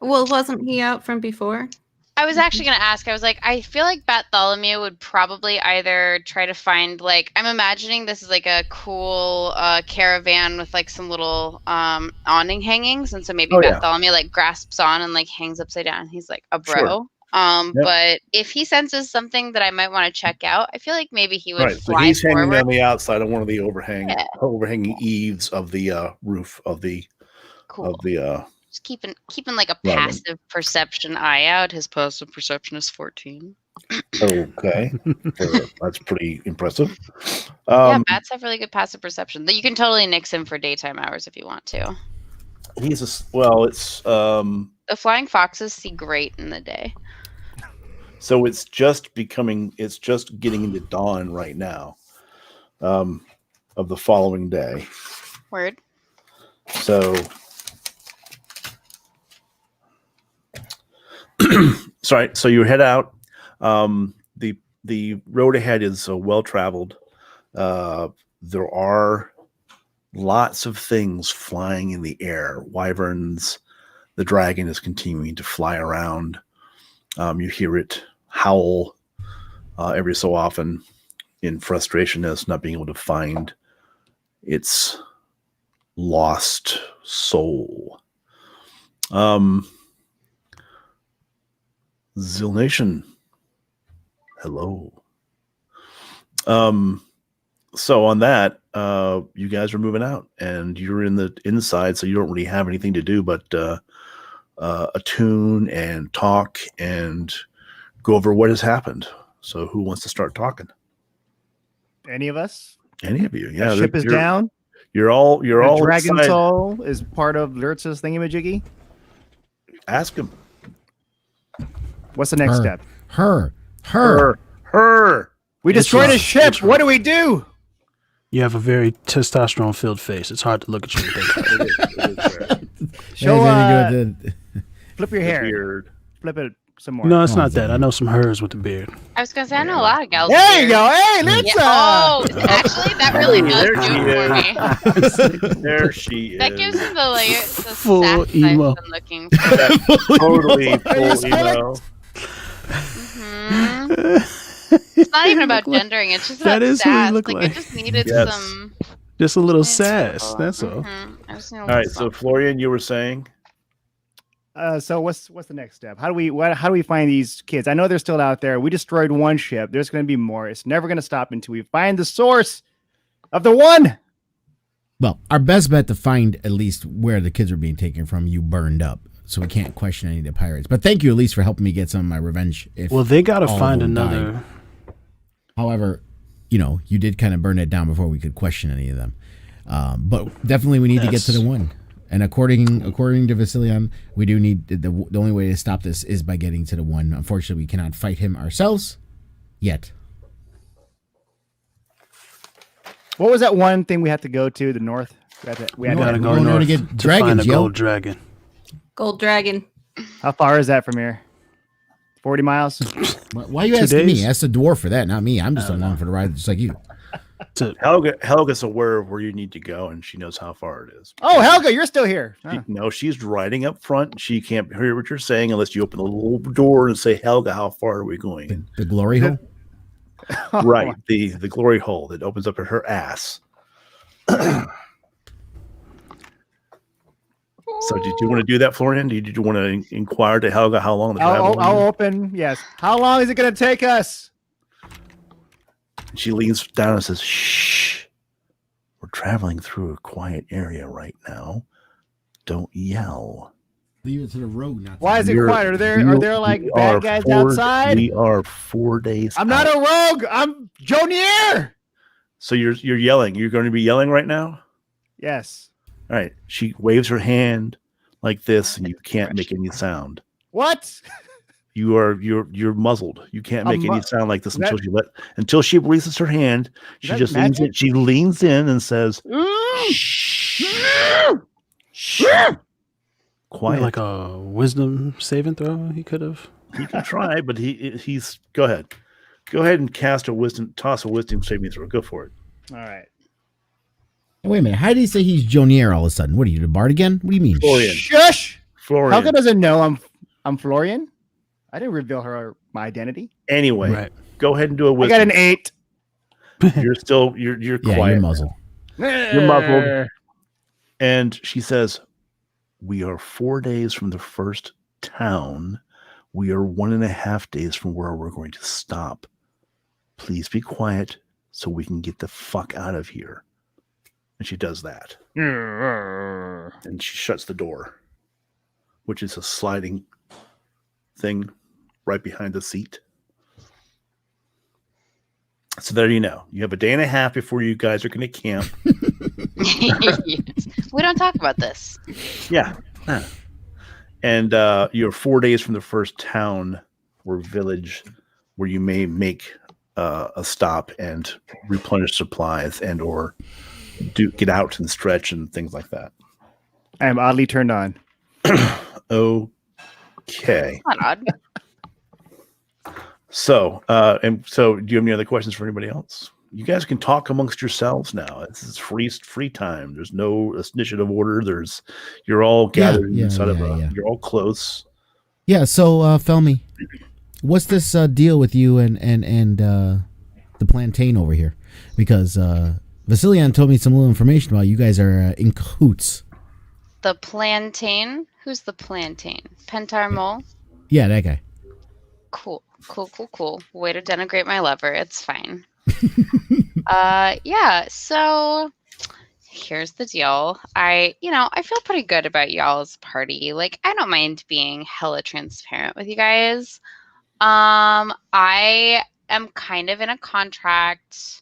Well, wasn't he out from before? I was actually going to ask. I was like, I feel like Bartholomew would probably either try to find, like, I'm imagining this is like a cool caravan with like some little awning hangings, and so maybe Bartholomew like grasps on and like hangs upside down. He's like a bro. Sure. But if he senses something that I might want to check out, I feel like maybe he would fly so he's forward. hanging on the outside of one of the overhanging eaves of the roof of the Just keeping like a passive perception eye out. His passive perception is 14. Okay, that's pretty impressive. Yeah, bats have really good passive perception. You can totally nix him for daytime hours if you want to. It's the flying foxes see great in the day. So it's just getting into dawn right now, of the following day. Word. So, sorry. So you head out. The road ahead is well traveled. There are lots of things flying in the air. Wyverns. The dragon is continuing to fly around. You hear it howl every so often in frustration as not being able to find its lost soul. Zill Nation, hello. So on that, you guys are moving out, and you're in the inside, so you don't really have anything to do but attune and talk and go over what has happened. So who wants to start talking? Any of us? Any of you? Yeah. The ship is down. You're all Dragon excited. Soul is part of Lurtz's thingamajiggy. Ask him. What's the next step? Her. We destroyed a ship. What do we do? You have a very testosterone-filled face. It's hard to look at you and think. Show Hey, flip your hair. Beard. Flip it. some more. No, it's not that. I know some hers with the beard. I was gonna say I know a lot of gals. There you here. go. Hey, Yeah. Litsa. Oh, actually, that really does There do she it for me. There she is. That gives me the Full sass emo. I've been looking for. Totally full emo. It's not even about gendering. It's just about That is who you sass. look I like. just needed Yes. some. Just a little sass. That's all. I just need a All right, little so something. Florian, you were saying? So what's the next step? How do we find these kids? I know they're still out there. We destroyed one ship. There's going to be more. It's never going to stop until we find the source of the one. Well, our best bet to find at least where the kids are being taken from, you burned up. So we can't question any of the pirates. But thank you at least for helping me get some of my revenge. Well, they got to all of find them another. died. However, you did kind of burn it down before we could question any of them. But definitely we need to get to the one. And according to Vasilian, we do need the only way to stop this is by getting to the one. Unfortunately, we cannot fight him ourselves yet. What was that one thing we had to go to the north? We had Gotta to, go We're going north to get to find dragons, a yo. gold dragon. Gold dragon. how far is that from here? 40 miles? Why are you 2 asking days? me? Ask the dwarf for that, not me. I'm just along for the ride, just like you. Helga's aware of where you need to go, and she knows how far it is. Oh, Helga, you're still here. Huh. No, she's riding up front. She can't hear what you're saying unless you open the little door and say, Helga, how far are we going? The glory hole? Right, the glory hole that opens up at her ass. So did you want to do that, Florian? Did you want to inquire to Helga how long the travel I'll open. Yes. How long is it going to take us? She leans down and says, shh. We're traveling through a quiet area right now. Don't yell. Leave it to the road. Not Why is it quiet? Are there like We bad are guys 4 outside? We are 4 days I'm not out. a rogue. I'm Jonier. So you're yelling. You're going to be yelling right now? Yes. All right. She waves her hand like this, and you can't make any sound. What? You're muzzled. You can't make any sound like this that- until she releases her hand. She that just leans in. magic? She leans in and says, "Quiet." Like a wisdom saving throw, he could have. He can try, but he's. Go ahead and toss a wisdom saving throw. Go for it. All right. Wait a minute. How did he say he's Jonier all of a sudden? What are you, the bard again? What do you mean? Florian. Shush. Florian. Helga doesn't know I'm Florian. I didn't reveal my identity. Anyway, Right. go ahead and do a I wisdom. got an 8. You're Yeah, quiet. you're muzzled. You're muffled. And she says, "We are 4 days from the first town. We are 1.5 days from where we're going to stop. Please be quiet so we can get the fuck out of here." And she does that. And she shuts the door, which is a sliding thing right behind the seat. So there you know. You have a day and a half before you guys are going to camp. We don't talk about this. Yeah. And you're 4 days from the first town or village where you may make a stop and replenish supplies and or get out and stretch and things like that. I am oddly turned on. Okay. Not odd. So, do you have any other questions for anybody else? You guys can talk amongst yourselves now. This is free time. There's no initiative order. You're all gathered inside of you're all close. Yeah, so Felmy, what's this deal with you and the plantain over here? Because Vasilian told me some little information about you guys are in cahoots. The plantain? Who's the plantain? Pentar Mole? Yeah, that guy. Cool. Way to denigrate my lover. It's fine. Yeah, so here's the deal. I feel pretty good about y'all's party. Like, I don't mind being hella transparent with you guys. I am kind of in a contract.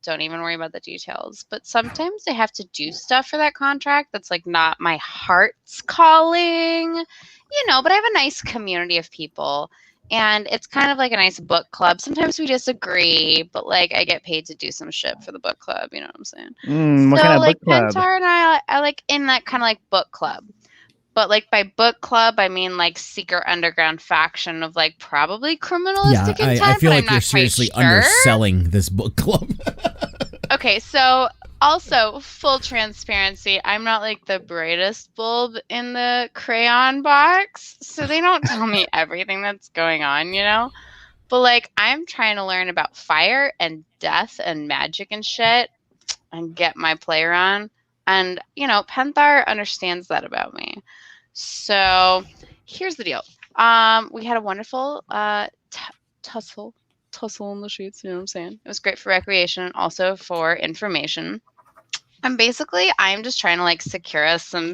Don't even worry about the details. But sometimes I have to do stuff for that contract that's like not my heart's calling, but I have a nice community of people. And it's kind of like a nice book club. Sometimes we disagree, but like I get paid to do some shit for the book club. You know what I'm saying? What kind of like book club? Pentar and I like in that kind of like book club. But like by book club, I mean like secret underground faction of like probably criminalistic intent. I feel but like I'm you're not seriously quite sure. underselling this book club. Okay, so also full transparency, I'm not like the brightest bulb in the crayon box, so they don't tell me everything that's going on, you know? But like I'm trying to learn about fire and death and magic and shit and get my player on. And, you know, Penthar understands that about me. So here's the deal. We had a wonderful tussle in the sheets, you know what I'm saying? It was great for recreation and also for information. And basically, I'm just trying to like secure us some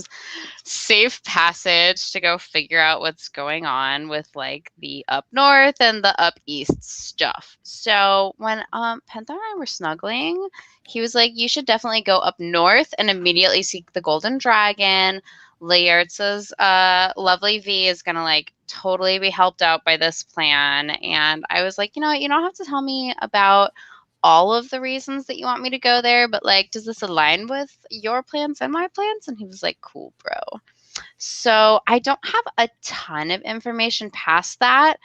safe passage to go figure out what's going on with like the up north and the up east stuff. So when Penthar and I were snuggling, he was like, "You should definitely go up north and immediately seek the Golden Dragon." Layertz's lovely V is gonna like totally be helped out by this plan. And I was like, you know what, you don't have to tell me about all of the reasons that you want me to go there, but like, does this align with your plans and my plans? And he was like, cool, bro. So I don't have a ton of information past that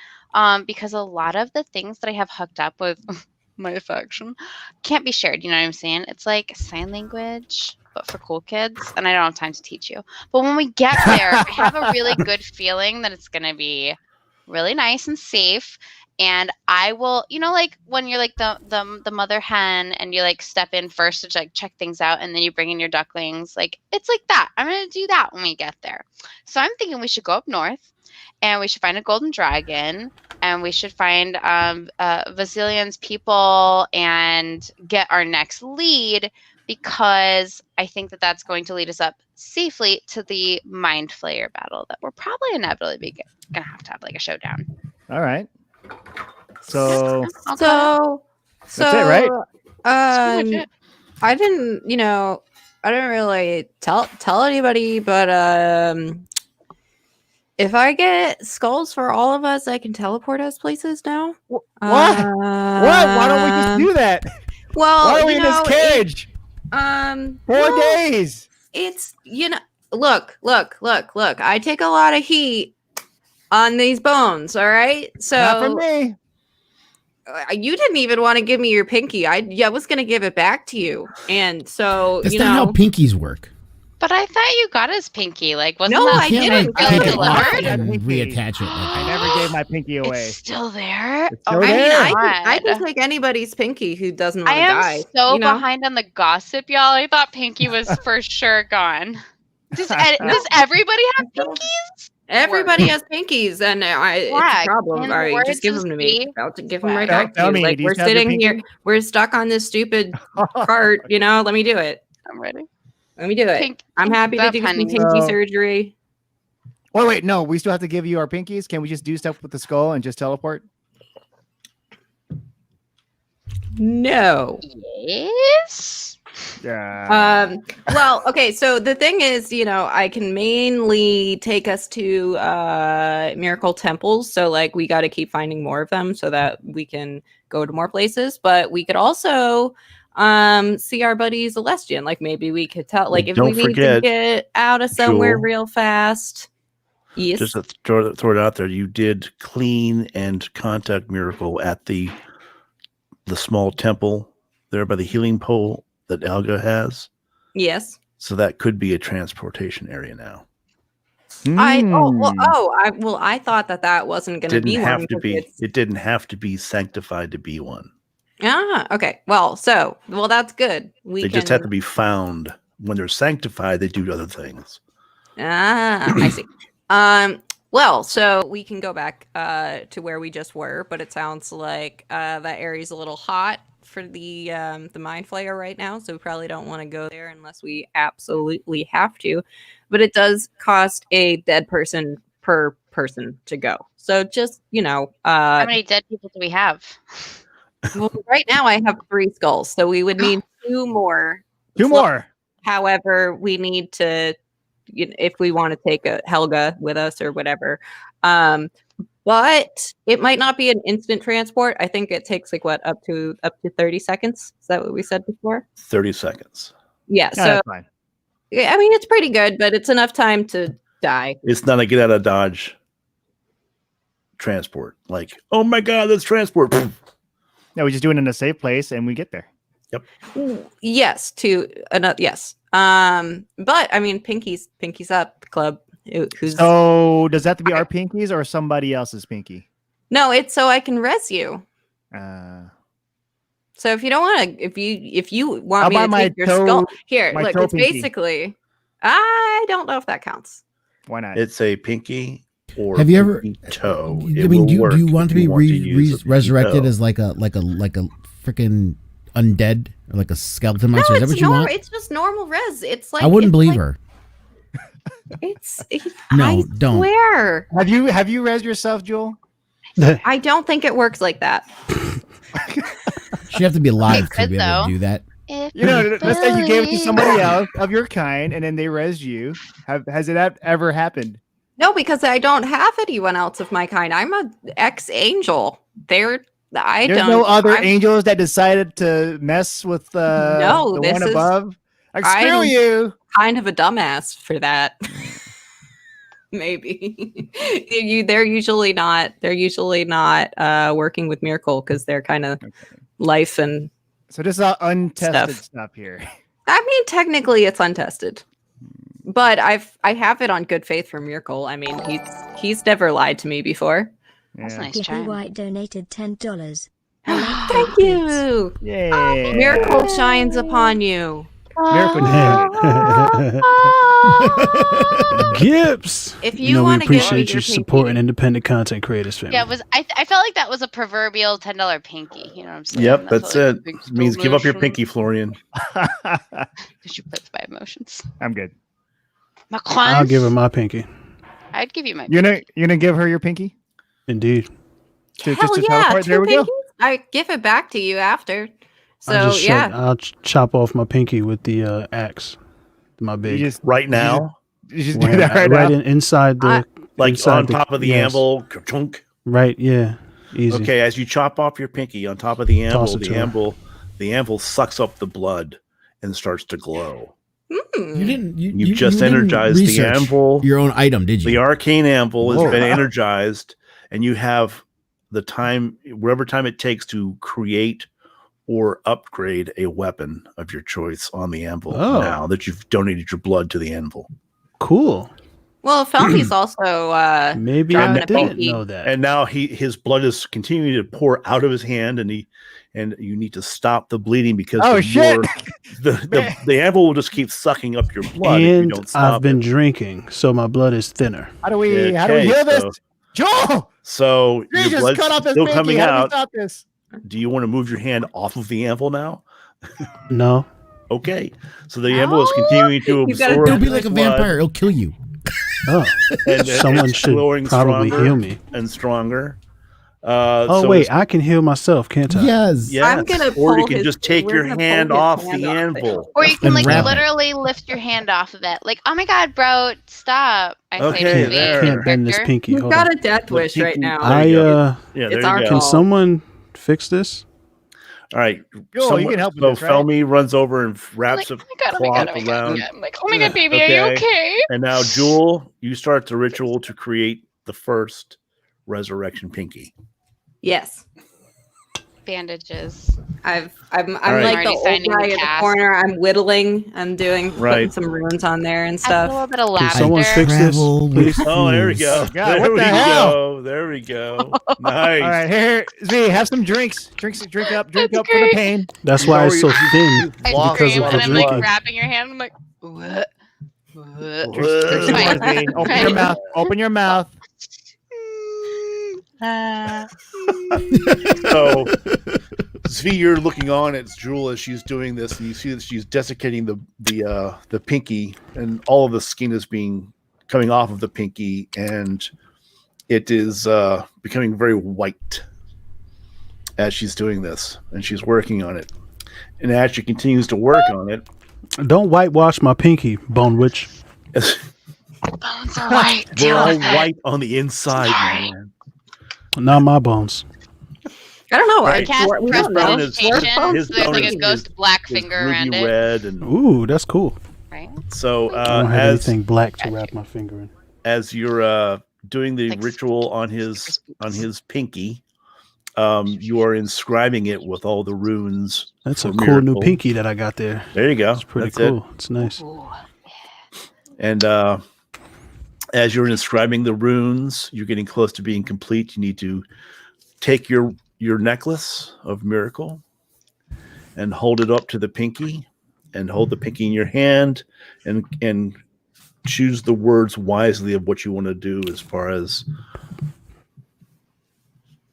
because a lot of the things that I have hooked up with my faction can't be shared. You know what I'm saying? It's like sign language, but for cool kids, and I don't have time to teach you. But when we get there, I have a really good feeling that it's going to be really nice and safe. And I will, you know, like when you're like the mother hen and you like step in first to like check things out and then you bring in your ducklings, like it's like that. I'm going to do that when we get there. So I'm thinking we should go up north and we should find a golden dragon and we should find Vasilian's people and get our next lead, because I think that that's going to lead us up safely to the Mind Flayer battle that we're probably inevitably going to have like a showdown. All right. So that's it, right? I didn't really tell anybody, but if I get skulls for all of us, I can teleport us places now. What? What? Why don't we just do that? Well, why are we in this cage? 4 days. It's look. I take a lot of heat on these bones. All right, so not from me. You didn't even want to give me your pinky. I was going to give it back to you, and so that's not how pinkies work. But I thought you got his pinky. Like, wasn't no, that I didn't. Take it off delivered? and reattach it. I never gave my pinky away. It's still there. It's still there. I can take anybody's pinky who doesn't want to die. I am so behind on the gossip, y'all. I thought pinky was for sure gone. Does everybody have pinkies? Everybody has pinkies, and it's a problem. All right, just give them to me. About to give them right back to you. Like, we're sitting here, we're stuck on this stupid cart. Let me do it. I'm ready. Let me do it. I'm happy to do some pinky surgery. Wait, no, we still have to give you our pinkies. Can we just do stuff with the skull and just teleport? No. Yes. Well, okay. So the thing is, I can mainly take us to miracle temples. So like, we got to keep finding more of them so that we can go to more places. But we could also see our buddy Celestian. Like, maybe we could tell. Like, if we need to get out of somewhere Jewel, real fast. Yes. Just to throw it out there, you did clean and contact Miracle at the small temple there by the healing pole that Alga has. Yes. So that could be a transportation area now. I thought that wasn't going to be one. It didn't have to be sanctified to be one. Okay. Well, that's good. They just have to be found. When they're sanctified, they do other things. I see. Well, so we can go back to where we just were, but it sounds like that area's a little hot for the Mind Flayer right now, so we probably don't want to go there unless we absolutely have to. But it does cost a dead person per person to go. So just, how many dead people do we have? Well, right now I have 3 skulls, so we would need 2 more. 2 more. However, we need to, if we want to take a Helga with us or whatever. But it might not be an instant transport. I think it takes like up to 30 seconds. Is that what we said before? 30 seconds. Yeah. No, so that's fine. I mean, it's pretty good, but it's enough time to die. It's not a get out of Dodge transport. Like, oh my God, that's transport. No, we just do it in a safe place and we get there. Yes, to another. Yes. But I mean, pinkies up club. Who's So does that have to be our pinkies or somebody else's pinky? no? It's so I can res you. So if you don't want to, if you want How me to about my take your toe- skull here, my look, toe it's pinky? basically. I don't know if that counts. Why not? It's a pinky or Have you ever- pinky toe. I It mean, will do work you want to if be you want to use a pinky resurrected toe. as like a freaking undead or like a skeleton No, monster? Is that it's what you normal. want? It's just normal res. It's like I wouldn't it's believe like- her. It's No, I don't. swear. Have you res yourself, Joel? I don't think it works like that. She'd have to be alive It to could, be able though. to do that. If You know, let's say you gave it to somebody believe- else of your kind, and then they res you. Has it ever happened? No, because I don't have anyone else of my kind. I'm a ex-angel. There's No other I'm- angels that decided to mess with No, the this one is- above. Like, screw I'm- you. kind of a dumbass for that. Maybe they're usually not. They're usually not working with Miracle because they're kind of life and. So this is all untested Stuff. stuff here. I mean, technically, it's untested, but I have it on good faith from Miracle. I mean, he's never lied to me before. That's Yeah. nice. Skippy Chime. White donated $10. Thank you. Yay. Miracle shines upon you. Miracle Gibbs. If You you know, we want to give me appreciate your you supporting pinky, independent content creators, family. Yeah, I felt like that was a proverbial $10 pinky. You know what I'm saying? Yep, that's like it. a big It means give up your donation. pinky, Florian. Because you play by emotions. I'm good. I'll give her my pinky. I'd give you my. You're gonna give her your pinky? Indeed. hell to yeah, teleport? There we go. pinkies? I give it back to you after. So I'll chop off my pinky with the axe. My You big. just Right now, you just do that right now. Inside the. like inside on top of the yes. anvil. Ka-chunk. Right, yeah. Easy. Okay, as you chop off your pinky on top of the Toss anvil, it to her. the anvil sucks up the blood and starts to glow. You didn't. You just energized the research anvil. your own item, did you? The arcane anvil has Whoa. been energized, and you have the time, whatever time it takes to create or upgrade a weapon of your choice on the anvil. Oh. Now that you've donated your blood to the anvil, Cool. Well, Felmy's also Maybe Dropping I a didn't pinky. know that. and now his blood is continuing to pour out of his hand, and you need to stop the bleeding because Oh, the shit. more- the anvil will just keep sucking up your blood if you And don't stop I've been it. drinking, so my blood is thinner. How do we Okay, heal this? so- Joel! So You your just blood's cut off his still pinky. coming How do we out. stop this? Do you want to move your hand off of the anvil now? No. Okay. So the anvil is continuing to You gotta absorb Don't be like a blood, vampire. It'll kill you. Oh. and Someone it's should glowing probably stronger heal me. and stronger. Oh, So wait. it's- I can heal myself, can't I? Yes. yes. I'm gonna or you pull can his- just take we're your gonna pull hand his off hand the off the anvil. Or you can And like wrap it. literally lift your hand off of it. Like, oh my god, bro, stop. I Okay, say to there. the Can't bend this character. pinky. You've Hold got on. a death wish pinky- right now. There you go. Yeah, It's there our you go. Can fault. someone fix this? All right. Joel, you can help with so this, right? Felmy runs over and I'm wraps like, a oh my god, oh my god, cloth oh my god, oh around. my god. I'm like, oh my god, baby, are you Okay. okay? And now, Jewel, you start the ritual to create the first resurrection pinky. Yes. Bandages. I'm right. like Already the old signing guy the in the cast. corner. I'm whittling. I'm doing putting Right. some runes on there and Add a stuff. little bit of Can lavender. someone fix this, Travel please? with Oh, there we fools. go. God, there what we the hell? go. There we go. Nice. All right, here, Z, have some drinks. Drink up That's for the great. pain. That's You why know it's so you- thin. I Lost because scream of and the I'm like drinking. wrapping your hand. I'm like, what? Drink some more, Fine. Z. Open your mouth. Open your mouth. So, Zvi, you're looking on at Jewel as she's doing this, and you see that she's desiccating the pinky, and all of the skin is coming off of the pinky, and it is becoming very white as she's doing this, and she's working on it. And as she continues to work on it, Don't whitewash my pinky, Bone Witch. Bones are white. we're Deal all with it. white on the inside, Sorry. man. Not my bones. I don't know. Right. Cast We don't know. bone is- prestidigitation. his So there's bone like is- a ghost black It's finger around ruby it. red, and Ooh, that's cool. Right? so I don't have as anything black to wrap my finger in. as you're doing the Like ritual on his pinky, you are inscribing it with all the runes. That's for a cool new miracle. pinky that I got there. There you go. It's pretty That's cool. it. It's nice. And as you're inscribing the runes, you're getting close to being complete. You need to take your necklace of miracle and hold it up to the pinky, and hold the pinky in your hand, and choose the words wisely of what you want to do as far as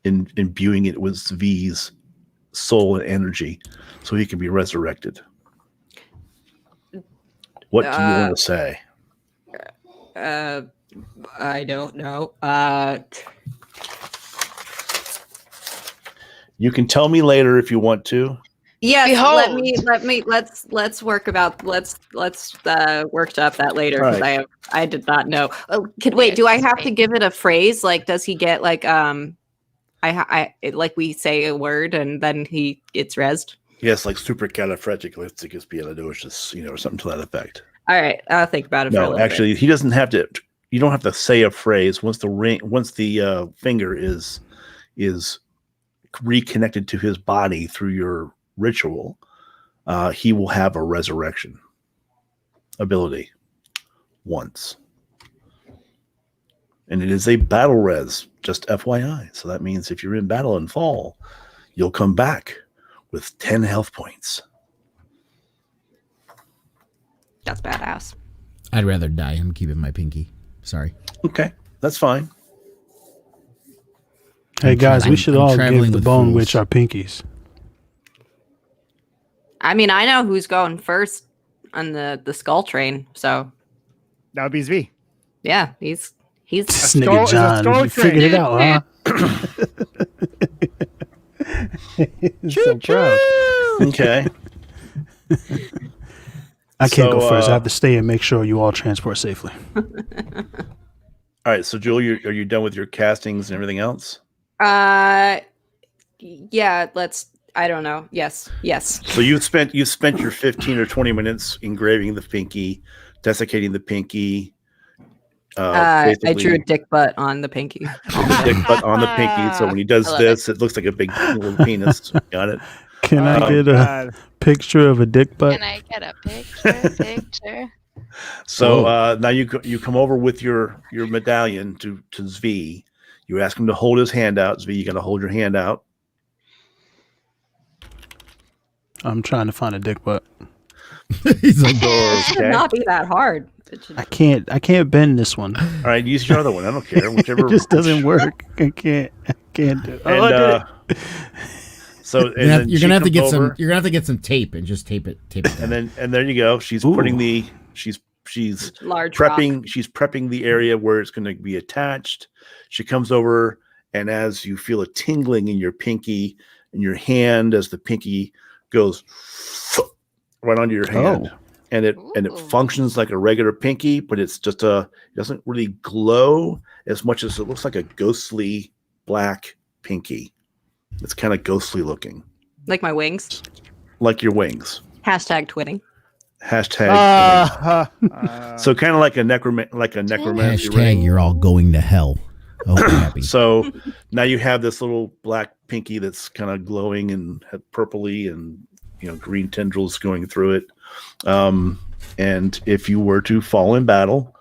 imbuing it with V's soul and energy, so he can be resurrected. What do you want to say? I don't know. You can tell me later if you want to. Yes, Behold. let's workshop that later, because Right. I did not know. Wait, do I have to give it a phrase? Like, does he get like like we say a word and then he gets rezzed? Yes, like supercalifragilisticexpialidocious, or something to that effect. All right, I'll think about it. For a No, little actually, he doesn't have to. You don't have to say a phrase. Once the finger is reconnected to his body through your ritual, he will have a resurrection ability once, and it is a battle res. Just FYI. So that means if you're in battle and fall, you'll come back with 10 health points. That's badass. I'd rather die. I'm keeping my pinky. Sorry. Okay, that's fine. Hey guys, we should I'm all traveling give the with Bone fools. Witch our pinkies. I mean, I know who's going first on the skull train. So That would be Zvi. yeah, he's This skull- nigga it's a John, skull you figured it train. out, huh? He's so proud. Okay. I can't So, go first. I have to stay and make sure you all transport safely. All right. So, Jewel, are you done with your castings and everything else? yeah. I don't know. Yes. So you spent your 15 or 20 minutes engraving the pinky, desiccating the pinky. I drew a dick butt on the pinky. dick butt on the pinky. So when he does I love this, it looks like a big little penis. Got it. Can I get a God. picture of a dick butt? Can I get a picture? So now you come over with your medallion to Zvi. You ask him to hold his hand out. Zvi, you got to hold your hand out. I'm trying to find a dick butt. He's like, It should Okay. not be that hard. It should- I can't bend this one. All right, use your other one. I don't care. Whichever It just doesn't work. I can't do it. And, Oh, I did it. So and then you're she gonna have to comes get over, some. You're gonna have to get some tape and just tape it. and then there you go. She's Ooh. putting she's large rock. prepping the area where it's going to be attached. She comes over, and as you feel a tingling in your pinky, in your hand, as the pinky goes right onto your hand, and it Ooh. functions like a regular pinky, but it's just it doesn't really glow as much as it looks like a ghostly black pinky. It's kind of ghostly looking, Like my wings. like your wings. Hashtag twitting. Hashtag. So kind of like a necromancy Hashtag ring. you're all going to hell. Oh, happy. So now you have this little black pinky that's kind of glowing and purpley and green tendrils going through it. And if you were to fall in battle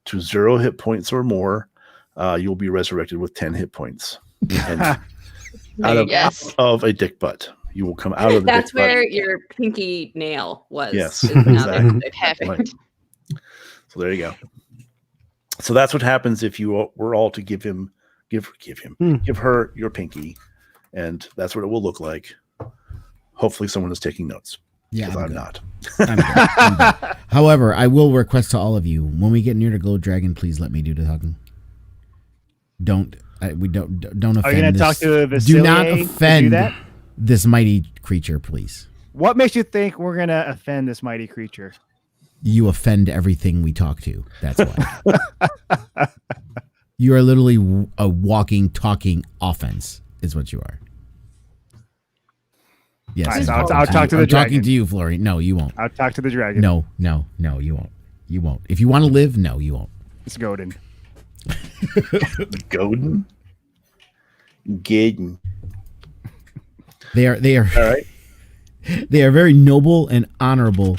to 0 hit points or more, you'll be resurrected with 10 hit points. And Yes. of a dick butt. You will come out of the That's dick butt. where your pinky nail was. Yes, is now exactly. the dick butt. Perfect. So there you go. So that's what happens if you were all to give her your pinky, and that's what it will look like. Hopefully, someone is taking notes. Yeah, because I'm good. not. I'm good. I'm good. However, I will request to all of you when we get near to Gold Dragon, please let me do the talking. Don't offend. Are you going to talk to Do not Vasilier to do offend that? this mighty creature, please. What makes you think we're going to offend this mighty creature? You offend everything we talk to. That's why. You are literally a walking, talking offense. Is what you are. Yes, All right, so I'm I'll talk to the I'm talking dragon. to you, Flory. No, you won't. I'll talk to the dragon. No, you won't. You won't. If you want to live, no, you won't. It's Godin. Godin. Gaiden. They are All right. they are very noble and honorable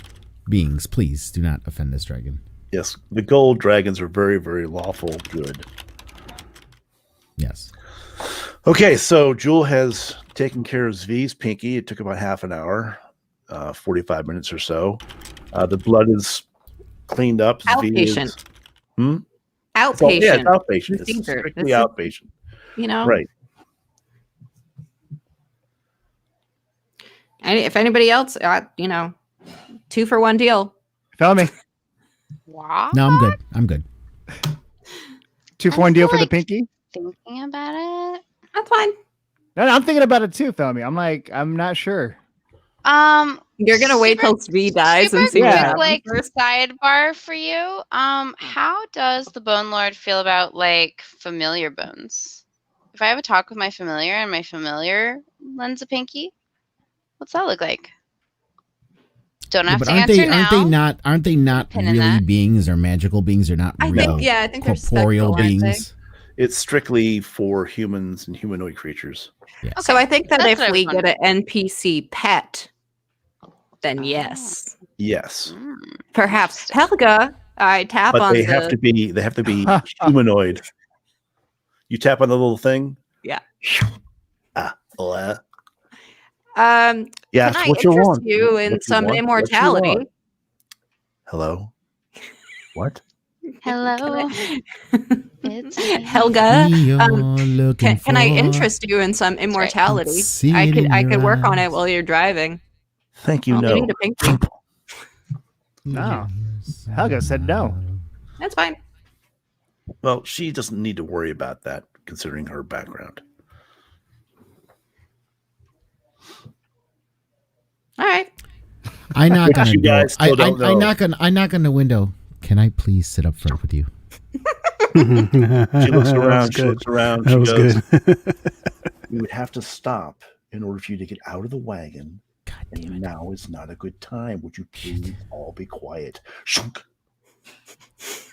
beings. Please do not offend this dragon. Yes, the gold dragons are very, very lawful good. Yes. Okay, so Jewel has taken care of Zvi's pinky. It took about half an hour, 45 minutes or so. The blood is cleaned up. Outpatient. Is, hmm? Outpatient. Yeah, it's outpatient. It's procedure. strictly This is- outpatient. You know, Right. If anybody else, 2-for-1 deal. Feel me? Wow. No, I'm good. I'm good. 2-for-1 deal for the like- pinky. Thinking about it. That's fine. No, I'm thinking about it too. Feel me? I'm like, I'm not sure. You're gonna wait till Svi dies and super see what quick, happens like first. sidebar for you. How does the Bone Lord feel about like familiar bones? If I have a talk with my familiar and my familiar lends a pinky, what's that look like? Don't have But to aren't answer they now. aren't they not Pin in really that. beings or magical beings? They're not I real think they're corporeal spectral, aren't they? beings. It's strictly for humans and humanoid creatures. So I think that That's if what I we was get an NPC pet, then yes, Yes, Mm. perhaps Helga. I tap but on they the. have to be humanoid. You tap on the little thing. Yeah. Blah. Can Yes, I what you interest want? you in What you some want? What you immortality? want? Hello. What? Hello. It's me. Helga, We are can looking I for- interest you in some immortality? See I it could in I your could work on it eyes. while you're driving. Thank you. You No. need a pinky. No. Helga said no. That's fine. Well, she doesn't need to worry about that, considering her background. All right. I knock on you the door. guys still don't know. I knock on the window. Can I please sit up front with you? She looks around. She good. looks around. That She was goes, good. "We would have to stop in order for you to get out of the wagon. God damn And it. now is not a good time. Would you please all be quiet?" Shunk.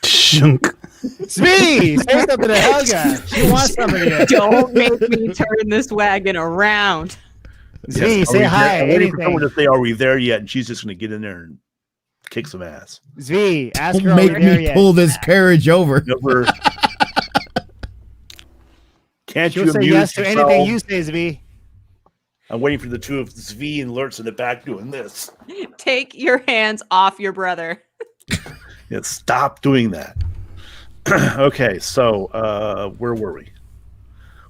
Shunk. Zvi, say something to Helga. She wants somebody to. Don't make me turn this wagon around. Zvi, Yes, say hi. I'm waiting for someone Anything. to say, "Are we there yet?" And she's just going to get in there and kick some ass. Zvi, ask her. Don't Are we make there me yet? pull this carriage over. Never. Can't She'll you say amuse yes to yourself? anything you say, Zvi. I'm waiting for the two of Zvi and Lurtz in the back doing this. Take your hands off your brother. Yeah, stop doing that. Okay, so where were we?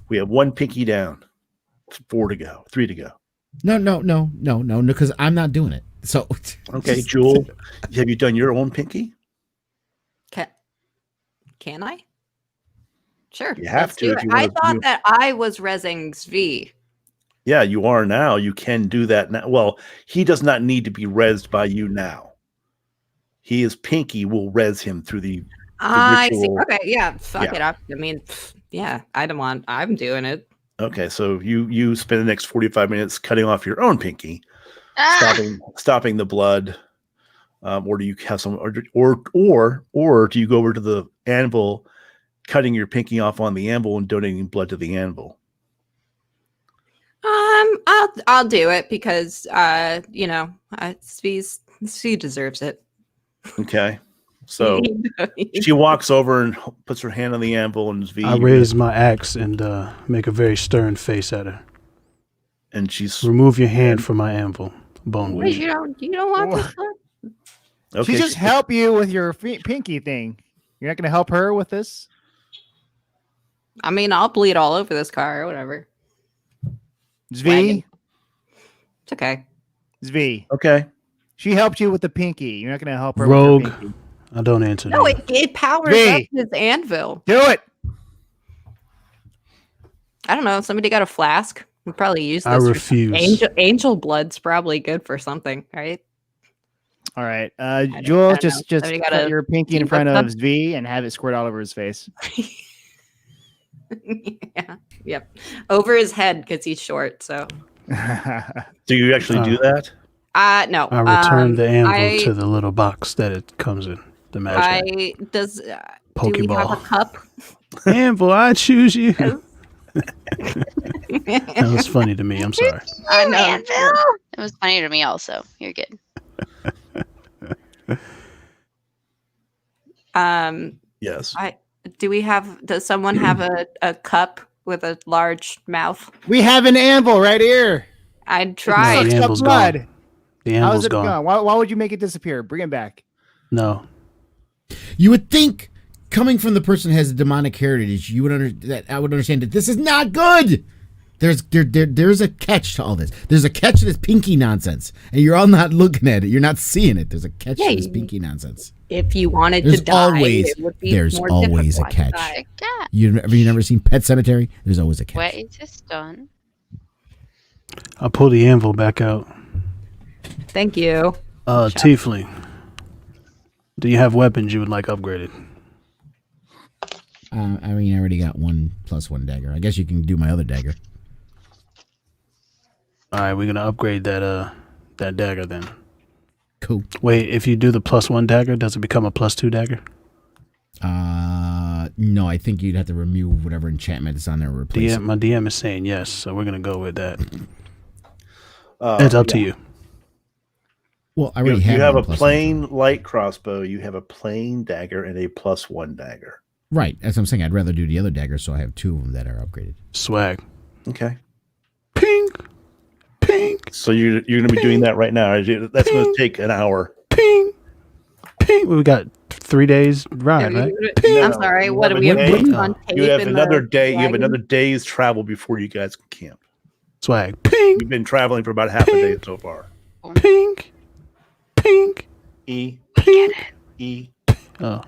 We have one pinky down, 4 to go, 3 to go. No, because I'm not doing it. So Okay, Jewel, have you done your own pinky? Can I? Sure. You have let's to do if it. you I wanna thought do- that I was resing Svi. Yeah, you are now. You can do that now. Well, he does not need to be rezzed by you now. His pinky will res him through the I see. ritual. Okay, yeah. Fuck Yeah. it up. I mean, yeah. I'm doing it. Okay, so you spend the next 45 minutes cutting off your own pinky, Ah! stopping the blood, or do you have some, or do you go over to the anvil, cutting your pinky off on the anvil and donating blood to the anvil? I'll do it because Svi deserves it. Okay, so she walks over and puts her hand on the anvil, and I raise my axe and make a very stern face at her. and she's Remove your hand from my anvil, bone Wait, weed. you don't want this blood? okay. She just help you with your pinky thing. You're not going to help her with this? I mean, I'll bleed all over this car or whatever. Zvi? Wagon. It's okay. Zvi. Okay. She helped you with the pinky. You're not going to help her Rogue. with her pinky. I don't answer No, that. it powers Svi. up his anvil. Do it. I don't know. Somebody got a flask. We probably use this. I for- refuse. Angel blood's probably good for something, right? All right. don't Jewel, know. just Somebody got put a your pinky in team front of butt Zvi and have it squirt all over his face. Yeah. Yep. Over his head because he's short. So. Do you actually do that? No. I return the anvil I- to the little box that it comes in. The magic. Do we have a Pokeball. cup? Anvil, I choose you. That was funny to me. I'm sorry. I know. Anvil. It was funny to me also. You're good. Yes. Does someone have a cup with a large mouth? We have an anvil right here. I'd No, try. the Sucks up anvil's blood. gone. The How's anvil's it gone. gone? Why would you make it disappear? Bring it back. No. You would think, coming from the person who has a demonic heritage, you would that I would understand that this is not good. There's a catch to all this. There's a catch to this pinky nonsense, and you're all not looking at it. You're not seeing it. There's a catch to this pinky nonsense. If you wanted There's to die, always- it would be there's more always a difficult to catch. die. Yeah. You never seen Pet Cemetery? There's always a catch. What is this done? I'll pull the anvil back out. Thank you. Tiefling. Do you have weapons you would like upgraded? I mean, I already got 1+1 dagger. I guess you can do my other dagger. All right, we're gonna upgrade that dagger then. Cool. Wait, if you do the +1 dagger, does it become a +2 dagger? No, I think you'd have to remove whatever enchantment is on there. Replace it. My DM is saying yes, so we're gonna go with that. It's up to you. Well, I You, already you have a 1+1. plain light crossbow, you have a plain dagger, and a +1 dagger. Right, that's what I'm saying. I'd rather do the other dagger, so I have 2 of them that are upgraded. Swag. Okay. Ping, ping, So you're going to be doing that right now. That's going to take an hour. ping, ping. We got 3 days ride, right? I'm sorry. What do we have? Day. Put on tape You have in another the day. You have wagon? another day's travel before you guys can camp. Swag. Ping, You've been traveling for about half a day so far. ping, ping, E. ping. E. Oh.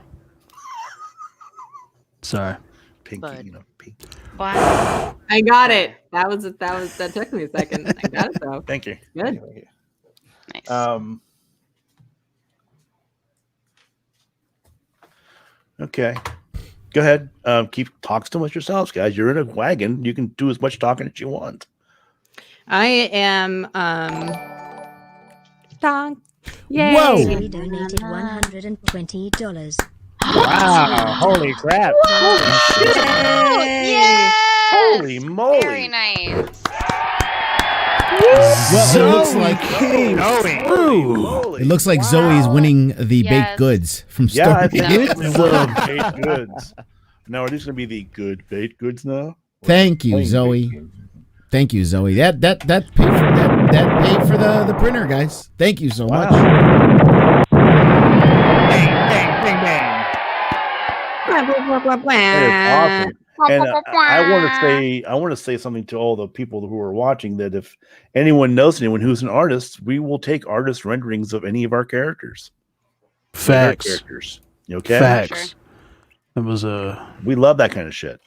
Sorry. Pinky. Bud. You know, pinky. Wow. I got it. That took me a second. I got it though. Thank you. Good. Thank you. Nice. Okay. Go ahead. Keep talking amongst yourselves, guys. You're in a wagon. You can do as much talking as you want. I am Dong. Yay. Whoa. Zoe donated $120. Wow. Holy crap. Yeah. Holy moly. Very nice. Well, it looks like Holy it looks like Zoe's winning the Yes. baked goods from Yeah, I Stormy. think it's the baked goods. Now, are these going to be the good baked goods now? Thank you, Plain Zoe. baked goods? Thank you, Zoe. That paid for the printer, guys. Thank you so much. Wow. Bang, bang, bang, bang. Blah, blah, blah, blah, blah. That is awesome. And I want to say something to all the people who are watching, that if anyone knows anyone who's an artist, we will take artist renderings of any of our characters. Facts. Characters. You okay? Facts. It was We love that kind of shit.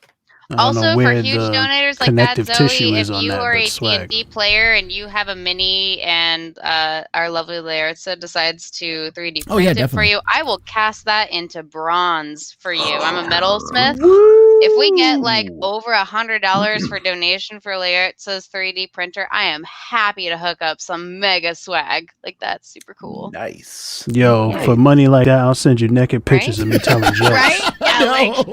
I don't know Also, for where huge the donators like that, connective tissue Zoe, is if on you that, are but a swag. D&D player and you have a mini and our lovely Larissa decides to 3D print Oh, yeah, it for definitely. you, I will cast that into bronze for you. I'm a metalsmith. If we get like over $100 for donation for Laritza's 3D printer, I am happy to hook up some mega swag. Like, that's super cool. Nice. Yo, Yeah. for money like that, I'll send you naked pictures Right? of me telling jokes. Right? Yeah, like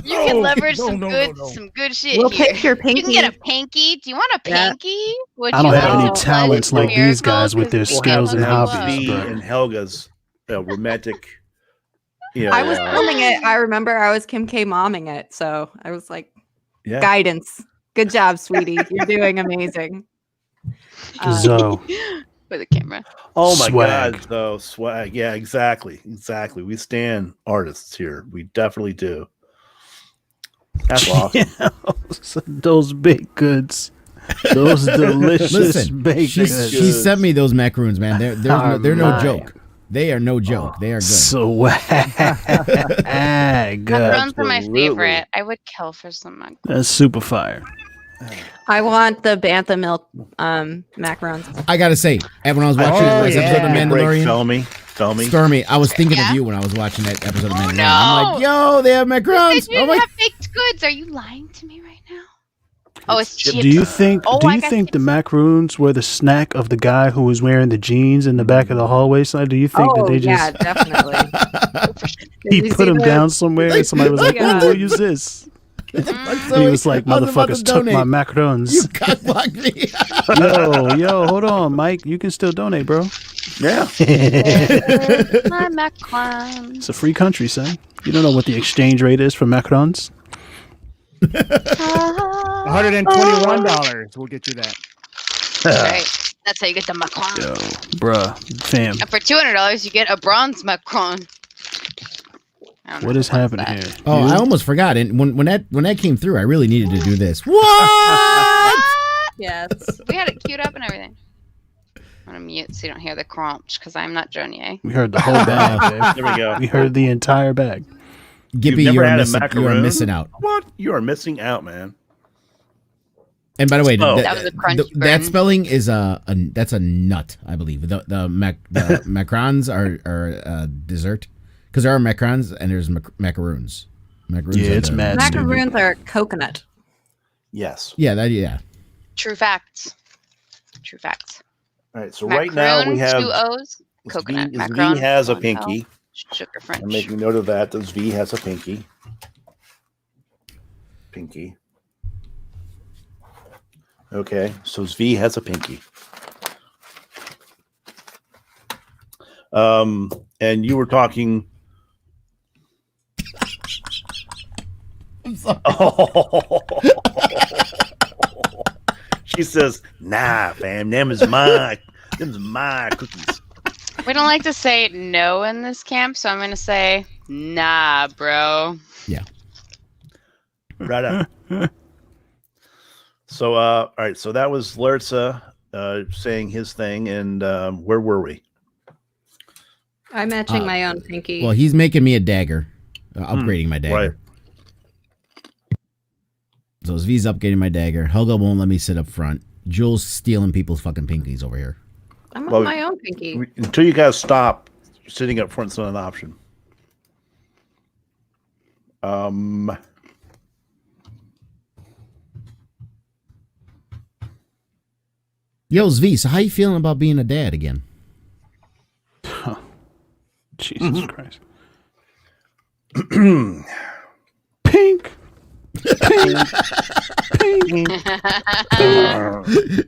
you can leverage no, some no, good no. some good shit We'll here. pick your You can pinky. get a pinky. Do you want a Yeah. pinky? Would I don't you have like any to talents pledge like a these guys miracle? with their 'Cause we skills can't and let them hobbies, love. but- And Helga's romantic. You know, I was filming it. I remember I was Kim K momming it, so I was like, yeah. guidance. Good job, sweetie. You're doing amazing. So, For the camera. Oh my Swag. God, though swag. Yeah, exactly. We stand artists here. We definitely do. That's awesome. yeah, those baked goods, those delicious Listen, baked she goods. sent me those macaroons, man. They're no Alright. joke. They are no joke. They are good. Swag. Good. Macarons are my absolutely. favorite. I would kill for some macarons. That's super fire. I want the Bantha milk macarons. I gotta say, when I was watching that last episode of Mandalorian, Tell me. Stormy, I was thinking Yeah? of you when I was watching that episode of Oh, Mandalorian. I'm like, yo, they have You macarons. said you Oh didn't my! have baked goods. Are you lying to me right now? Oh, it's chips. Do you think? Oh, do I you got think the chips. macaroons were the snack of the guy who was wearing the jeans in the back of the hallway? So do you think that Oh they yeah, just definitely. he Did you put see him the- down somewhere and somebody was like, Yeah. "Oh, we'll use this." And he was like, I was about to "Motherfuckers took my donate. macarons." You cockblocked me. Yo, hold on, Mike. You can still donate, bro. Yeah. My macarons. It's a free country, son. You don't know what the exchange rate is for macarons. $121 will get you that. Right. That's how you get the macaron. Yo, bruh, fam, And for $200, you get a bronze macaron. I don't know what is what's happening that. here? Oh, You? I almost forgot. And when that came through, I really needed to do this. What? Yes. We had it queued up and everything. I'm gonna mute so you don't hear the crunch because I'm not Jonier. We heard the whole bag, babe. There we go. We heard the entire bag. Gippy, never you're had a missing, macaroon? out. What? You are missing out, man. And by the way, Oh. That was a crunchy that burn. spelling is that's a nut, I believe. The macarons are dessert because there are macarons and there's macaroons. Macaroons Yeah, are it's mad stupid. Macaroons are coconut. Yes. Yeah. True facts. True facts. All right. So right now we Macaroon, have 2 O's. Coconut. V Macaron. has a 1 L. pinky. Sugar French. I'm making note of that. This V has a pinky. Pinky. Okay, so V has a pinky. And you were talking. I'm sorry. She says, "Nah, fam, them's my cookies." We don't like to say no in this camp, so I'm going to say, nah, bro. Right up. So, all right. So that was Lertza saying his thing, and where were we? I'm matching my own pinky. Well, he's making me a dagger, upgrading my dagger. Right. So V's upgrading my dagger. Helga won't let me sit up front. Jules stealing people's fucking pinkies over here. I'm Well, on my own pinky. Until you guys stop, sitting up front's not an option. Yo, Zvi, so how you feeling about being a dad again? Jesus Christ. Pink. Pink.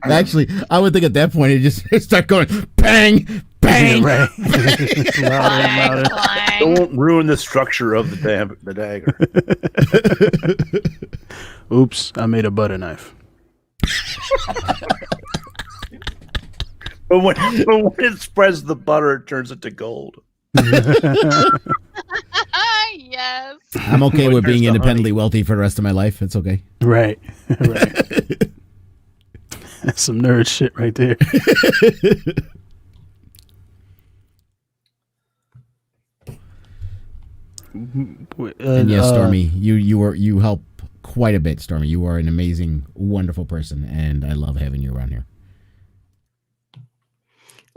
Actually, I would think at that point it just start going bang, bang. Right. Louder and louder. Clang. Don't ruin the structure of the dagger. Oops, I made a butter knife. But when it spreads the butter, it turns into gold. Yes. I'm okay When with being there's the independently wealthy for the rest of my life. It's okay. Right. Right. That's some nerd shit right there. And yes, Stormy, you help quite a bit, Stormy. You are an amazing, wonderful person, and I love having you around here.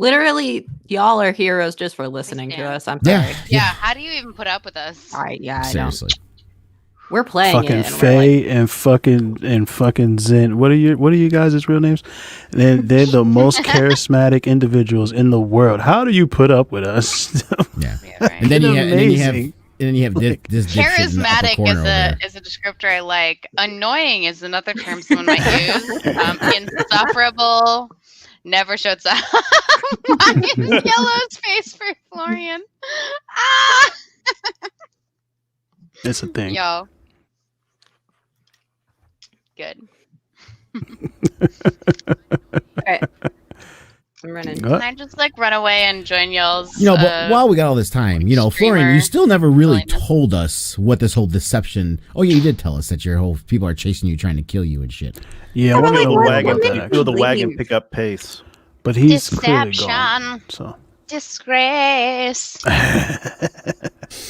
Literally, y'all are heroes just for listening to Yeah. us. I'm Yeah. sorry. Yeah. How do you even put up with us? All right, yeah, I know. Seriously. We're playing Fucking it. And we're Faye like, and fucking Zen. What are you guys' real names? They're the most charismatic individuals in the world. How do you put up with us? Yeah. Yeah, right. And then you have Amazing. this dipshit in the upper Charismatic corner is over there. a descriptor I like. Annoying is another term someone might use. Insufferable. Never shuts up. Why is Yellow's face for Florian? Ah! It's a thing. Yo. Good. all right. I'm running. What? Can I just like run away and join y'all's? But while we got all this time, Florian, you streamer still never really silliness. told us what this whole deception. Oh yeah, you did tell us that your whole people are chasing you, trying to kill you and shit. Yeah, I But want to like, know what- more Wagon, about what that. made feel Actually. the wagon leave? pick up pace. But he's clearly Deception. gone. So Disgrace.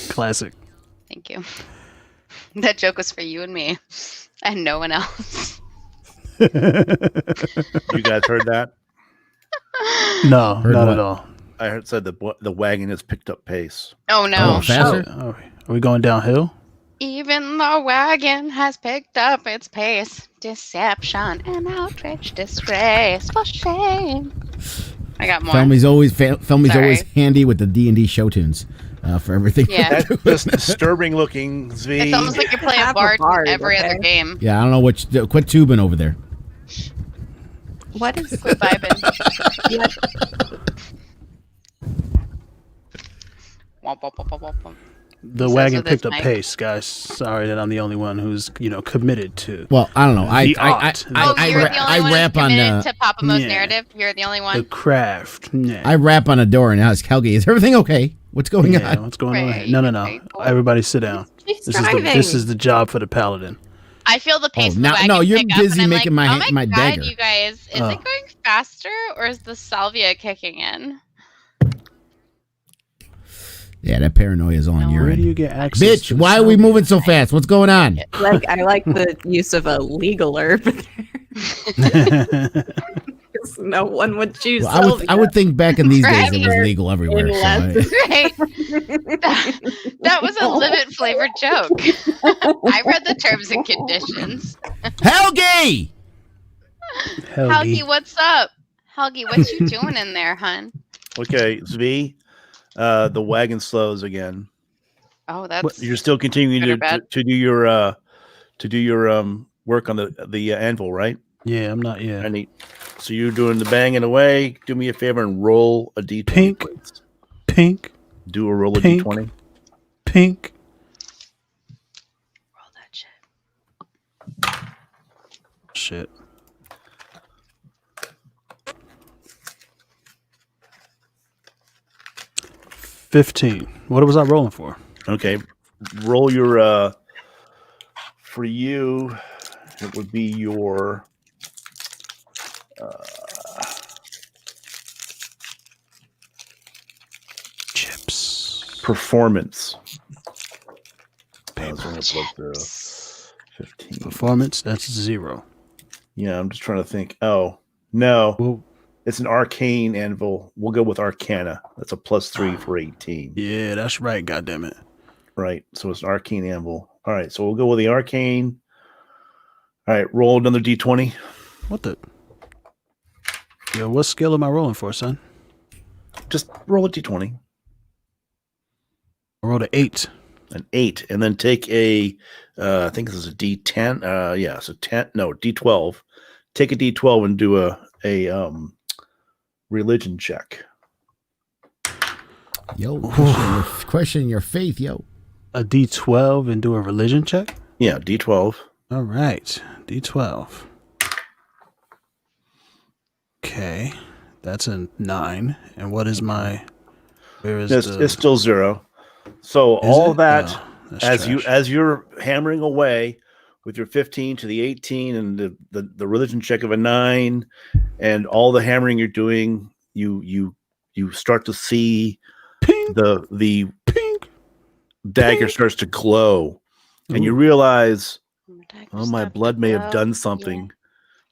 classic. Thank you. That joke was for you and me, and no one else. You guys heard that? No, Heard not what? at all. I heard said the wagon has picked up pace. Oh no! Oh, faster? Are we going downhill? Even the wagon has picked up its pace. Deception and outrage, disgrace, for shame. I got more. Felmy's always Sorry. handy with the D&D show tunes for everything. Yeah. That's just disturbing looking, Zv. It's almost like you play a Have a bard, bard, in every other okay? game. Yeah, I don't know quit tubing over there. What is Quit vibing. Womp, womp, womp, womp, womp. The Says wagon with his picked up mic. pace, guys. Sorry that I'm the only one who's committed to Well, I don't know. The art. Oh, you're the only one rap who's on committed to Papa Mo's yeah. narrative? You're the only the one? craft. Yeah. I rap on a door and ask Helgi, is everything okay? What's going Yeah, on? what's going on? Right, here? No. right. Everybody sit down. She's This is the job for the paladin. I feel the pace of the now- wagon no, you're pick up, busy and I'm making like, my oh my God, dagger. you guys, is it going faster or is the salvia kicking in? Yeah, that paranoia is all on your Where do end. you get access? Bitch, to the why are we salvia? moving so fast? What's going on? I like the use of a legal herb. 'Cause no one would choose. Well, I would think back in these days it was Right. legal everywhere. So Unless- Right. That was a Livit flavored joke. I read the terms and conditions. Helgi! Helgi, what's up? Helgi, what you doing in there, hun? Okay, Zv. The wagon slows again. Oh, that's You're still continuing Good or bad? to do your work on the anvil, right? Yeah, I'm not. Yeah. I need. So you're doing the banging away. Do me a favor and roll a d20. Pink. please. Pink. Do a roll a Pink. d20. Pink. roll that shit. Shit. $15. What was I rolling for? Okay. Roll your for you. It would be your Chips. performance. Paper. I was gonna put, 15. Performance. That's 0. Yeah, I'm just trying to think. Oh no, Well, it's an arcane anvil. We'll go with Arcana. That's a +3 for 18. yeah, that's right. God damn it. Right. So it's an arcane anvil. All right. So we'll go with the arcane. All right. Roll another d20. What the? Yo, what skill am I rolling for, son? Just roll a d20. I rolled an 8. An 8, and then take a. I think this is a d10. Yeah. So 10. No, d12. Take a d12 and do a religion check. Yo, question your faith, yo. A D12 and do a religion check? Yeah, d12. All right. D12. Okay. That's a 9. And what is my... Where is It's still 0. So all that Oh, that's as you're hammering away with your 15 to the 18 and the religion check of a 9 and all the hammering you're doing, you start to see Pink. the Pink. dagger Pink. starts to glow, and you Ooh. realize, Dagger oh, my stuff blood to may have glow. done something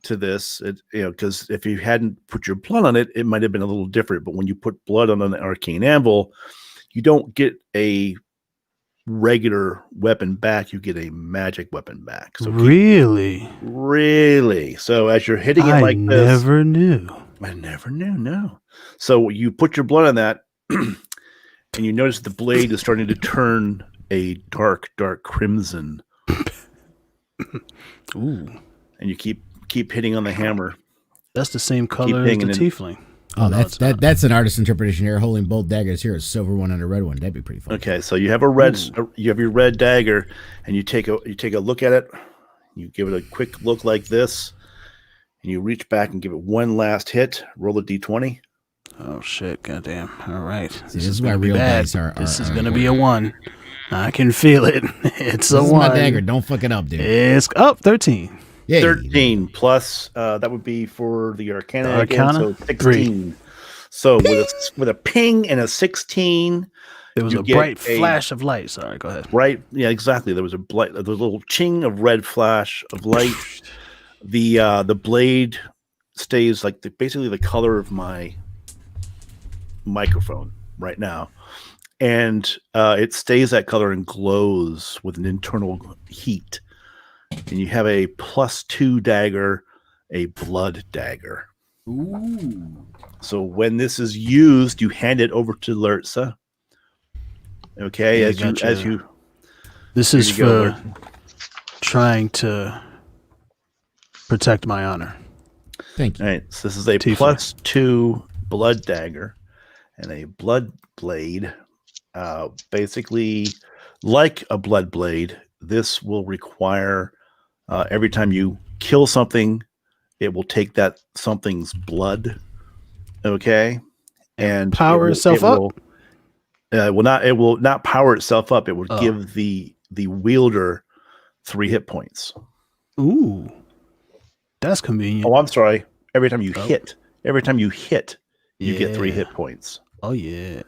to this. It, because if you hadn't put your blood on it, it might have been a little different. But when you put blood on an arcane anvil, you don't get a regular weapon back. You get a magic weapon back. So Really? really, so as you're hitting it I like this, never knew. I never knew. No. So you put your blood on that, and you notice the blade is starting to turn a dark crimson, Ooh. and you keep hitting on the hammer. That's the same color as the hanging in. tiefling. Oh, no, it's not. that's an artist's interpretation here. Holding both daggers here, a silver one and a red one. That'd be pretty fun. Okay, so you have a red, you have your red dagger, and you take a look at it. You give it a quick look like this, and you reach back and give it one last hit. Roll a d20. Oh shit! Goddamn! All right, See, this is why gonna be real bad. dice are. This is are- gonna be a 1. I can feel it. It's a This is 1. my dagger. Don't fuck it up, dude. It's up 13. Yeah, 13 plus that would be for the Arcana, The again, Arcana? so 16. So with a ping and a 16, There was You a get bright a- flash of light. Sorry, go ahead. right? Yeah, exactly. There was a little ching of red flash of light. The blade stays basically the color of my microphone right now, and it stays that color and glows with an internal heat. And you have a +2 dagger, a blood dagger. Ooh. So when this is used, you hand it over to Lurtza. Okay, Yeah, as you. This is for trying to protect my honor. Thank you. All right, so this is a Tifa. +2 blood dagger and a blood blade. Basically, like a blood blade, this will require every time you kill something, it will take that something's blood. Okay, and Power itself up? It will not power itself up. It will give the wielder 3 hit points. Ooh, that's convenient. Oh, I'm sorry. Every time you hit, you get 3 Yeah. hit points. Oh yeah,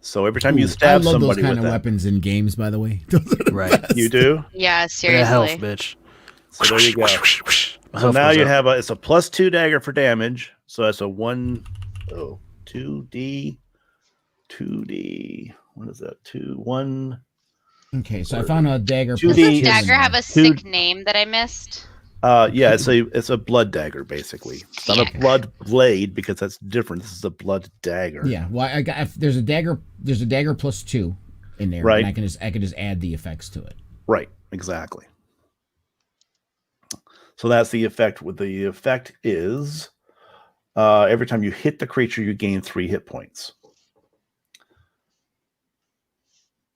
So every time you I stab love those somebody kind with of that, weapons in games, by the way. Those are the right. best. you do. Yeah, That seriously. health, bitch. So there you go. My So health now goes you up. have it's a +2 dagger for damage. So that's a 2d. What is that? 2, 1. Okay, so I found a dagger. Two Does D this is- dagger have a Two- sick name that I missed? Yeah, it's a blood dagger basically. It's not a Yeah. blood blade because that's different. This is a blood dagger. Yeah, well, I got there's a dagger +2 in there, Right. and I can just add the effects to it. Right, exactly. So that's the effect. The effect is every time you hit the creature, you gain 3 hit points.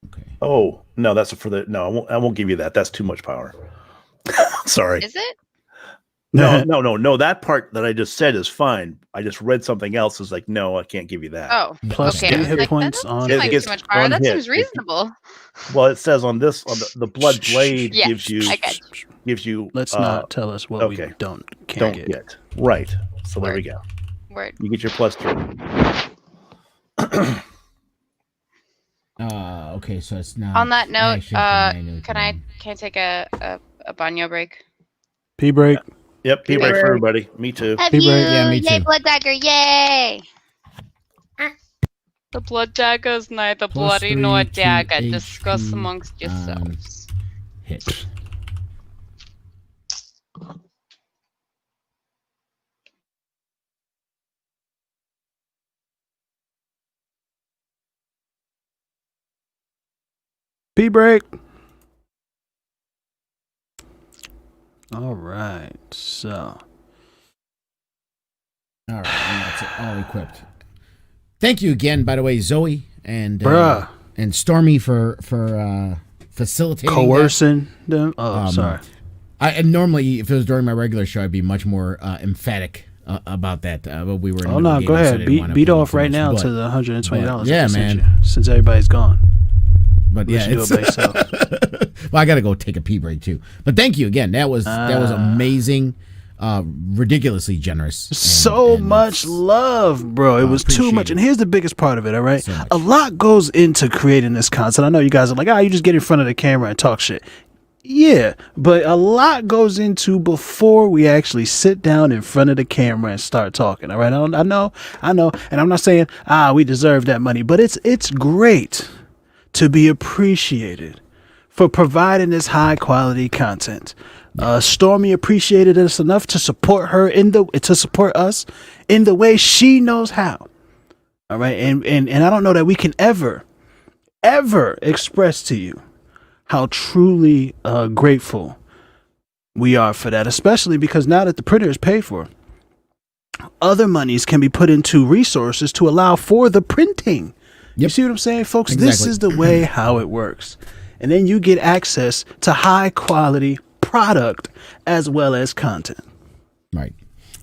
Okay. Oh no, that's for the no. I won't give you that. That's too much power. Sorry. Is it? No. That part that I just said is fine. I just read something else. Is like, no, I can't give you that. Oh, Plus okay. I 2 was hit like, points that on. doesn't seem like It's too much power. one That hit. seems reasonable. Well, it says on this the blood blade Yeah, gives you I got Let's not tell us what we okay. can't don't get. get. Right. So there we Word. go. Word. You get your +3. Okay, so it's not. On that note, actually, can I take a banyo break? P break. Yep, P break for everybody. Me too. Love Hey, you! Brett. Yeah, me Yay, too. blood dagger! Yay! The blood dagger is neither bloody nor +3 to dagger. Discuss HP amongst yourselves. hit. P break. All right. So All right, and that's it. All equipped. Thank you again, by the way, Zoe and Bruh. and Stormy for facilitating that. coercing them. Oh, sorry. And normally, if it was during my regular show, I'd be much more emphatic about that. But we were. In Oh the no, middle go of the game, so I ahead. didn't wanna Beat put off too right much, now but- to the $120. yeah, I sent man. you, since everybody's gone. But yeah, Let you do it's, it by yourself. well, I got to go take a pee break too. But thank you again. That was amazing, ridiculously generous. So much love, bro. It was too appreciate much. it. And here's the biggest part of it, all right? So much. A lot goes into creating this content. I know you guys are like, you just get in front of the camera and talk shit. Yeah, but a lot goes into before we actually sit down in front of the camera and start talking, all right? I know. And I'm not saying, we deserve that money, but it's great to be appreciated for providing this high quality content. Stormy appreciated us enough to support us in the way she knows how. All right, and I don't know that we can ever express to you how truly grateful we are for that, especially because now that the printer is paid for, other monies can be put into resources to allow for the printing. You Yep. see what I'm saying, folks? Exactly. This is the way how it works. And then you get access to high quality product as well as content. Right.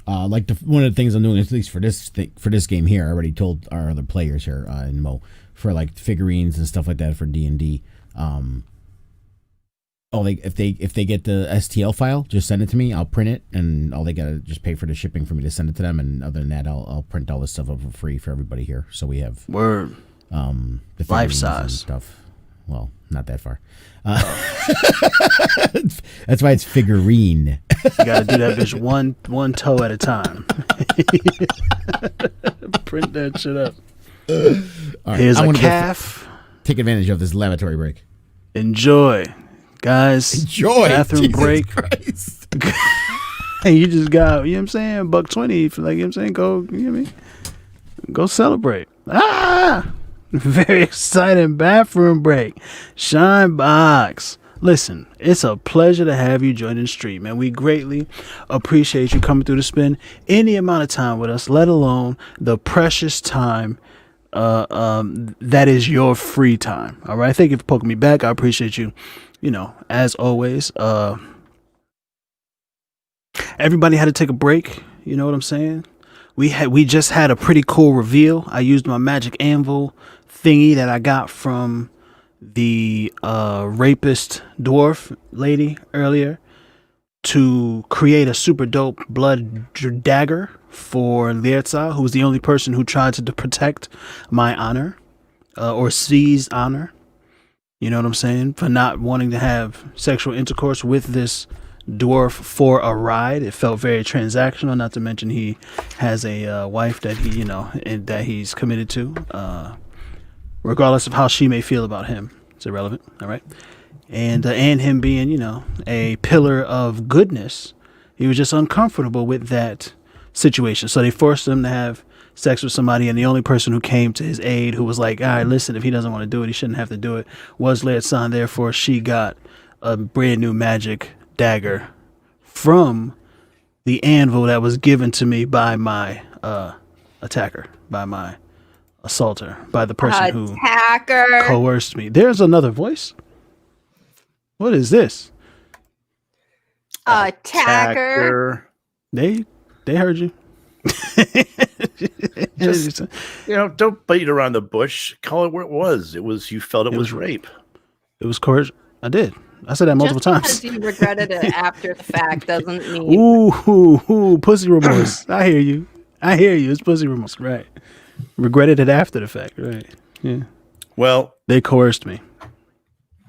Like one of the things I'm doing, at least for this game here, I already told our other players here in Mo, for like figurines and stuff like that for D&D. If they get the STL file, just send it to me. I'll print it, and all they gotta just pay for the shipping for me to send it to them. And other than that, I'll print all this stuff up for free for everybody here. So we have Word. the Life figurines size and stuff. Well, not that far. That's why it's figurine. You gotta do that bitch one toe at a time. Print that shit up. All right, Here's I a wanna go calf. take advantage of this lavatory break. Enjoy, guys. Enjoy. Bathroom Jesus break. Christ. And you just got, you know what I'm saying, $1.20 for, like, you know what I'm saying, go, you know what I mean? Go celebrate. Very exciting bathroom break. Shine Box. Listen, it's a pleasure to have you join the stream, man. We greatly appreciate you coming through to spend any amount of time with us, let alone the precious time that is your free time. All right. Thank you for poking me back. I appreciate you. You know, as always, everybody had to take a break. You know what I'm saying? We just had a pretty cool reveal. I used my magic anvil thingy that I got from the rapist dwarf lady earlier to create a super dope blood dagger for Letsplay, who was the only person who tried to protect my honor or seize honor. You know what I'm saying? For not wanting to have sexual intercourse with this dwarf for a ride. It felt very transactional, not to mention he has a wife that he, you know, and that he's committed to. Regardless of how she may feel about him, it's irrelevant. All right. And him being, you know, a pillar of goodness, he was just uncomfortable with that situation. So they forced him to have sex with somebody, and the only person who came to his aid, who was like, all right, listen, if he doesn't want to do it, he shouldn't have to do it, was Letsplay. Therefore, she got a brand new magic dagger from the anvil that was given to me by my attacker, by my assaulter, by the person who coerced me. There's another voice. What is this? Attacker. They heard you. Just, you know, don't beat around the bush. Call it where it was. It was, you felt it was rape. It was coercion. I did. I said that multiple times. Just because you regretted it after the fact doesn't mean. Ooh, pussy remorse. I hear you. It's pussy remorse, right? Regretted it after the fact, right? Yeah. Well, they coerced me.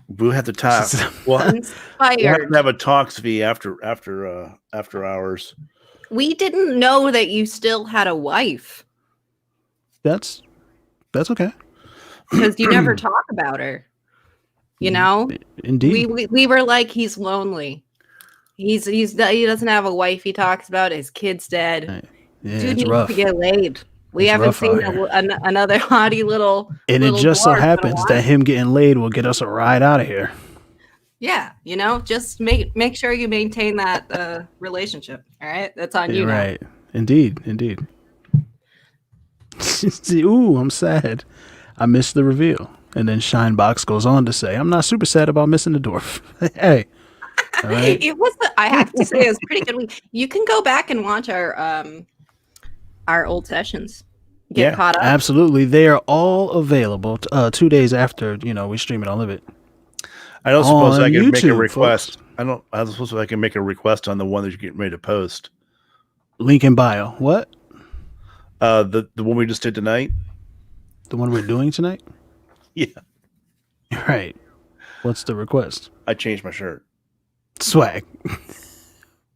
We'll have to talk. We'll have to have a talks fee after hours. We didn't know that you still had a wife. That's okay. Because you never talk about her. You know? Indeed. We were like, he's lonely. He doesn't have a wife he talks about. His kid's dead. Yeah, Dude needs rough. to get laid. We haven't seen another haughty little. And it just so happens that him getting laid will get us a ride out of here. Yeah, you know, just make sure you maintain that relationship. All right, that's on you. Right. Now. Indeed. Ooh, I'm sad. I missed the reveal. And then Shinebox goes on to say, I'm not super sad about missing the dwarf. Hey. All right. It was. I have to say, it was pretty good. You can go back and watch our old sessions. Get caught up. Absolutely. They are all available 2 days after, you know, we stream it on Livit. I don't suppose I can YouTube, make a request. Folks. I don't suppose I can make a request on the one that you're getting ready to post. Link in bio. What? The one we just did tonight. The one we're doing tonight? Yeah. Right. What's the request? I changed my shirt. Swag.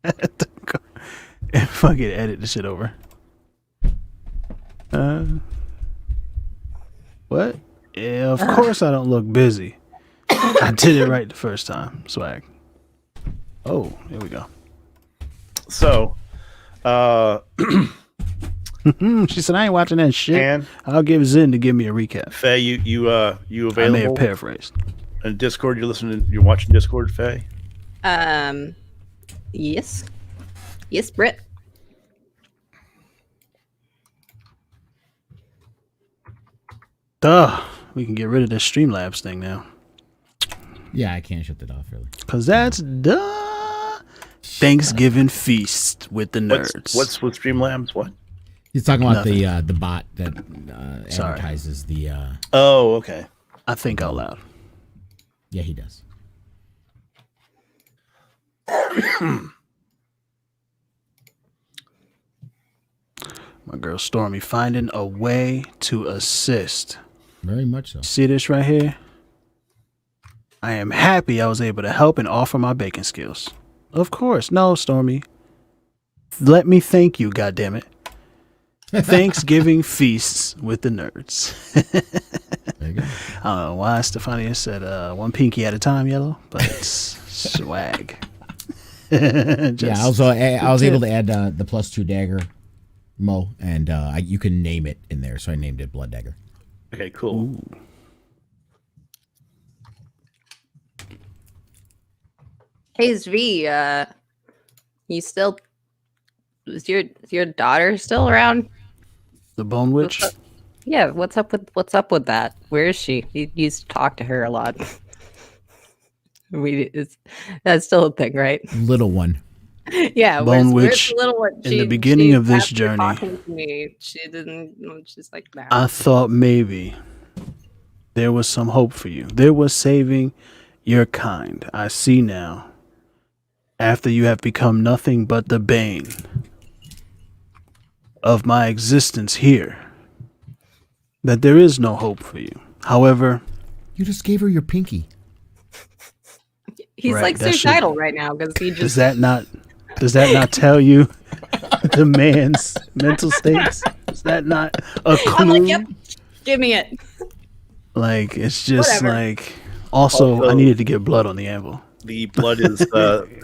And fucking edit the shit over. What? Yeah, of course I don't look busy. I did it right the first time. Swag. Oh, here we go. So, she said, I ain't watching that shit. And I'll give Zen to give me a recap. Faye, you available? I may have paraphrased. In Discord, you're watching Discord, Faye? Yes. Yes, Britt. Duh. We can get rid of this Streamlabs thing now. Yeah, I can't shut that off, really. Because that's duh. Thanksgiving feast with the nerds. What's with Streamlabs? What? He's talking about the bot that advertises the... Oh, okay. I think out loud. Yeah, he does. My girl Stormy finding a way to assist. Very much so. See this right here? I am happy I was able to help and offer my baking skills. Of course. No, Stormy. Let me thank you, goddammit. Thanksgiving feasts with the nerds. There you go. I don't know why Stefania said one pinky at a time, Yellow, but it's swag. Yeah, also I was able to add the +2 dagger, Mo, and you can name it in there, so I named it Blood Dagger. Okay, cool. Ooh. Hey Zvi, you still is your daughter still around? The Bone Witch. Yeah, what's up with that? Where is she? You used to talk to her a lot. That's still a thing, right? Little one. Yeah, Bone where's Witch, the little one? in the beginning of this after journey, talking to me, she didn't. She's like, nah. I thought maybe there was some hope for you. There was saving your kind. I see now. After you have become nothing but the bane of my existence here, that there is no hope for you. However, You just gave her your pinky. He's right, like that suicidal right now because he does just. that not tell you the man's mental states? Is that not a clue? I'm like, yep, give me it. Like, it's just Whatever. like. Also, I needed to get blood on the anvil. The blood is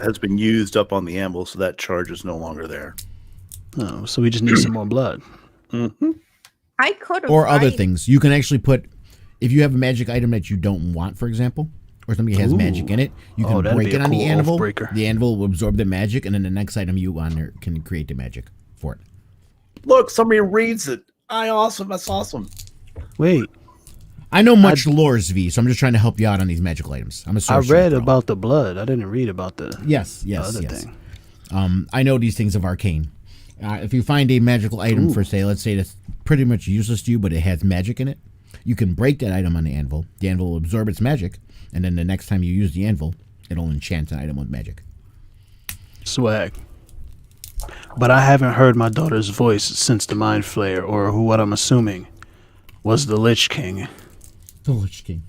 has been used up on the anvil, so that charge is no longer there. Oh, so we just need some more blood. Mm-hmm. I could have. Or other things. You can actually put, if you have a magic item that you don't want, for example, or something has magic in it, you can that'd break be it a on the cool anvil. off-breaker. The anvil will absorb the magic, and then the next item you on there can create the magic for it. Look, somebody reads it. Awesome. That's awesome. Wait, I know much lore, Zvi, so I'm just trying to help you out on these magical items. I'm a I sorcerer. read bro. about the blood. I didn't read about the Yes, other yes. thing. I know these things of arcane. If you find a magical item for, say, let's say that's pretty much useless to you, but it has magic in it, you can break that item on the anvil. The anvil will absorb its magic, and then the next time you use the anvil, it'll enchant an item with magic. Swag. But I haven't heard my daughter's voice since the Mind Flayer, or who what I'm assuming was the Lich King, The Lich King.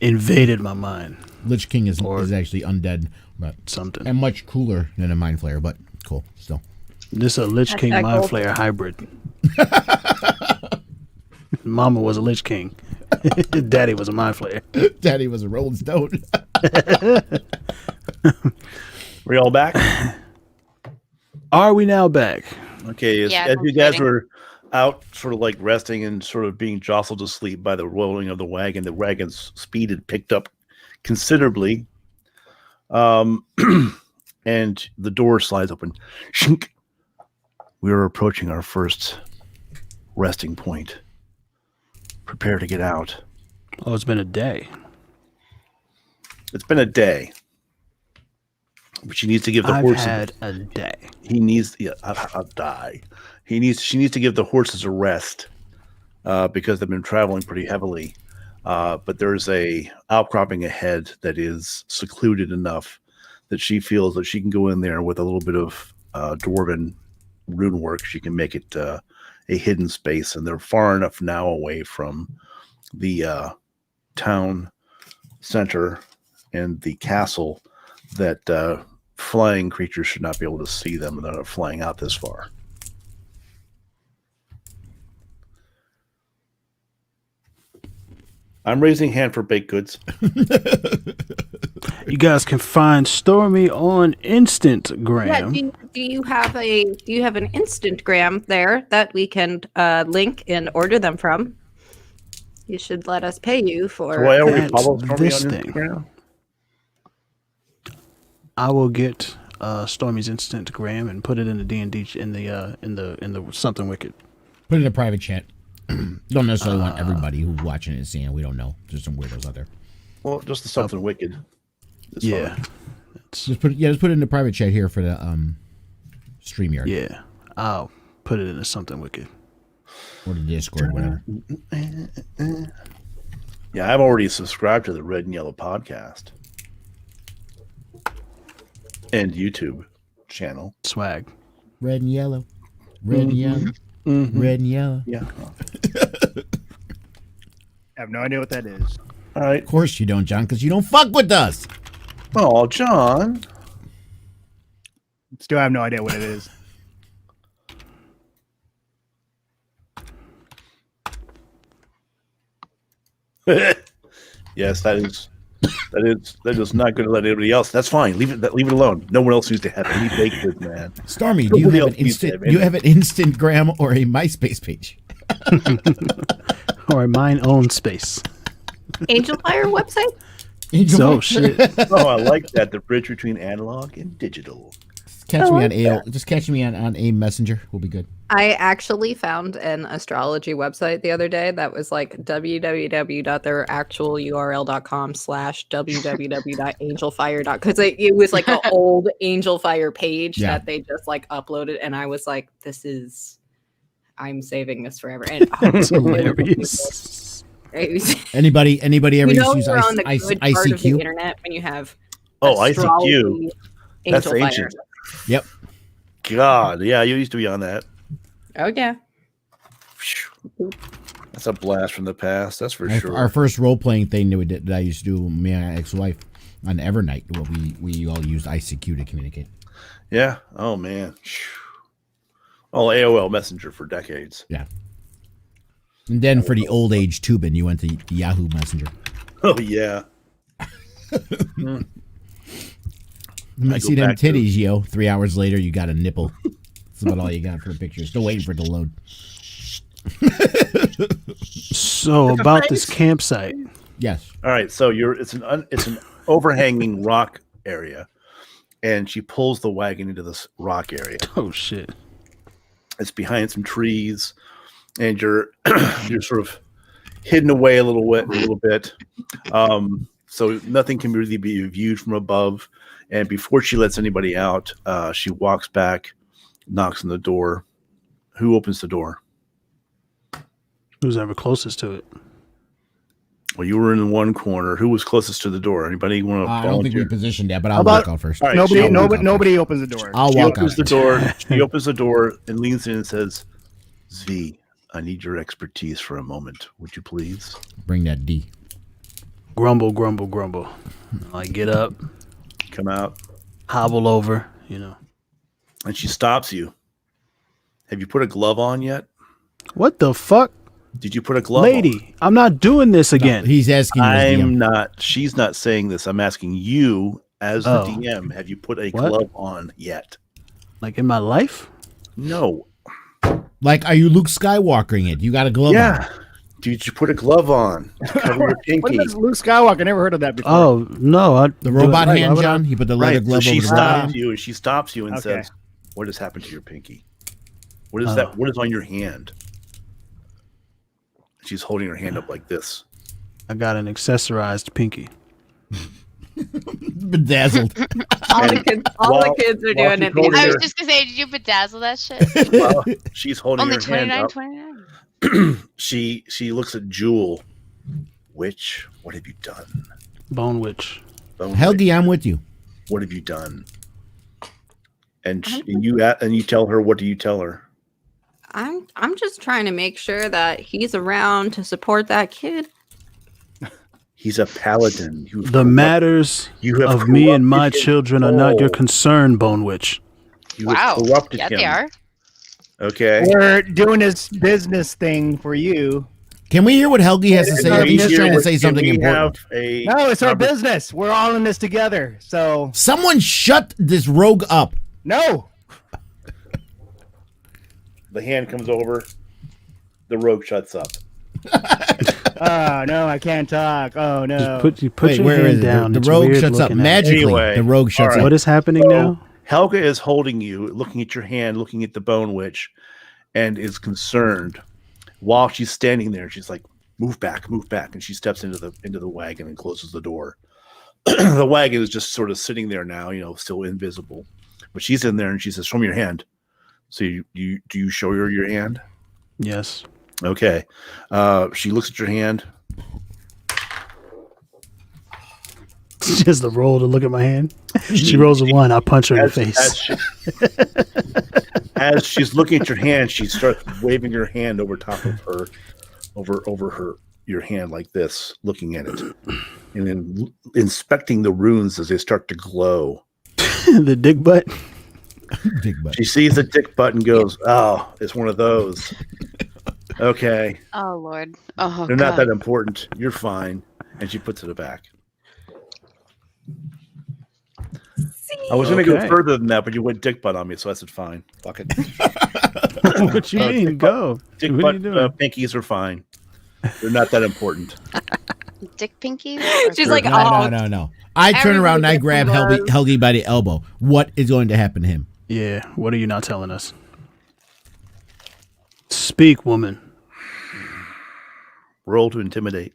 invaded my mind. Lich King is actually undead, but Something. and much cooler than a Mind Flayer, but cool still. This a Lich King Mind cool. Flayer hybrid. Mama was a Lich King. Daddy was a Mind Flayer. Daddy was a Rolling Stone. We all back? Are we now back? Okay, as Yeah, you guys kidding. were out sort of like resting and sort of being jostled to sleep by the rolling of the wagon's speed had picked up considerably. And the door slides open. Shink. We are approaching our first resting point. Prepare to get out. Oh, it's been a day. It's been a day. But she needs to give the I've horses. had a day. He needs. Yeah, I'll die. She needs to give the horses a rest because they've been traveling pretty heavily. But there's a outcropping ahead that is secluded enough that she feels that she can go in there with a little bit of dwarven rune work. She can make it a hidden space, and they're far enough now away from the town center and the castle that flying creatures should not be able to see them, and they're not flying out this far. I'm raising hand for baked goods. You guys can find Stormy on Instagram. Yeah, do you have an Instagram there that we can link and order them from? You should let us pay you for. Do I already That's follow Stormy this on thing. Instagram? I will get Stormy's Instagram and put it in the D&D in the something wicked. Put it in a private chat. Don't necessarily want everybody who's watching it seeing it. We don't know. There's some weirdos out there. Well, just the something wicked. It's Yeah, fine. Just put it in the private chat here for the StreamYard yeah. I'll put it in the something wicked. or the Discord, whatever. Yeah, I've already subscribed to the Red and Yellow podcast and YouTube channel. Swag. Red and yellow, red and yellow, red and yellow. Yeah. I have no idea what that is. All right. Of course you don't, John, because you don't fuck with us. Oh, John. Still have no idea what it is. Yes, that is not going to let anybody else. That's fine. Leave it alone. No one else needs to have any baked goods, man. Stormy, do you Nobody have else an needs to instant? have Do you have an Instagram or a MySpace page? Or mine own space. Angel Fire website? So shit. Oh, I like that. The bridge between analog and digital. Catch me on AOL. Just catch me on a messenger. We'll be good. I actually found an astrology website the other day that was like www.theiractualurl.com/www.angelfire.com because it was like an old Angel Fire page that they just like uploaded, and I was like, I'm saving this forever. And It's hilarious. Anybody ever use you're on the good part of the ICQ? internet when you have ICQ. That's Angel ancient. Fire. Yep. God, yeah, you used to be on that. Oh yeah. That's a blast from the past. That's for sure. Our first role playing thing that I used to do with me and my ex-wife on Evernight. Well, we all used ICQ to communicate. Yeah. Oh man. Oh, AOL Messenger for decades. Yeah. And then for the old age tubing, you went to Yahoo Messenger. Oh yeah. I see them titties, yo. 3 hours later, you got a nipple. That's about all you got for a picture. Still waiting for it to load. So about this campsite. Yes. All right. So it's an overhanging rock area, and she pulls the wagon into this rock area. Oh shit. It's behind some trees, and you're sort of hidden away a little bit. So nothing can really be viewed from above. And before she lets anybody out, she walks back, knocks on the door. Who opens the door? Who's ever closest to it? Well, you were in one corner. Who was closest to the door? Anybody want to I don't think we positioned that, but I'll about- walk out first. All right, Nobody opens the door. I'll She walk opens out. the door. She opens the door and leans in and says, "Z, I need your expertise for a moment. Would you please?" Bring that D. Grumble, grumble, grumble. Like get up, Come out. hobble over, And she stops you. Have you put a glove on yet? What the fuck? Did you put a glove on? Lady, I'm not doing this again. He's asking you. as I'm DM. not. She's not saying this. I'm asking you as the Oh. DM. Have you put a What? glove on yet? Like in my life? No. Like, are you Luke Skywalkering it? You got a glove on. Yeah. Did you put a glove on to cover your What pinky? is Luke Skywalker? Never heard of that before. Oh no, The robot Why hand, would I- John? He put the leather Right. So glove she over the robot stops hand? you, and she stops you and Okay. says, "What has happened to your pinky? What is that? What is on your hand?" She's holding her hand up like this. I got an accessorized pinky. Bedazzled. All the kids are doing it. holding I was her- just gonna say, did you bedazzle that shit? Well, she's holding Only her hand up. 29. She looks at Jewel. Witch, what have you done? Bone witch. Bone Helgi, Witch, I'm with you. what have you done? And you tell her. What do you tell her? I'm just trying to make sure that he's around to support that kid. He's a paladin. The matters you have of me and my corrupted his children are not your soul. concern, Bone Witch. You have Wow. corrupted Yeah, him. they are. Okay. We're doing this business thing for you. Can we hear what Helgi has to say? Can If he's we just trying to hear- say can something we important. have a No, it's our conver- business. We're all in this together. So Someone shut this rogue up. no. The hand comes over. The rogue shuts up. Oh no, I can't talk. Oh no. You put Wait, your where hand is it? down. The It's rogue weird shuts up looking at it. magically. Anyway, The rogue shuts all right. up. What is happening now? Helga is holding you, looking at your hand, looking at the bone witch, and is concerned. While she's standing there, she's like, move back. And she steps into the wagon and closes the door. The wagon is just sort of sitting there now, still invisible. But she's in there and she says, show me your hand. So do you show her your hand? Yes. Okay. She looks at your hand. She has the roll to look at my hand. She rolls a 1. I punch her in the face. As she's looking at your hand, she starts waving her hand over top of her, over your hand like this, looking at it, and then inspecting the runes as they start to glow. The dick butt. Big butt. She sees the dick button, goes, "Oh, it's one of those." Okay. Oh Lord. Oh They're God. not that important. You're fine. And she puts it back. I was going to Okay. go further than that, but you went dick butt on me, so I said fine. Fuck it. What you mean? Go. Dick What are butt you doing? pinkies are fine. They're not that important. Dick pinkies? She's Okay. like, No, oh, no, no. I turn around and I grab Helgi by the elbow. What is going to happen to him? Yeah. What are you not telling us? Speak, woman. Roll to intimidate.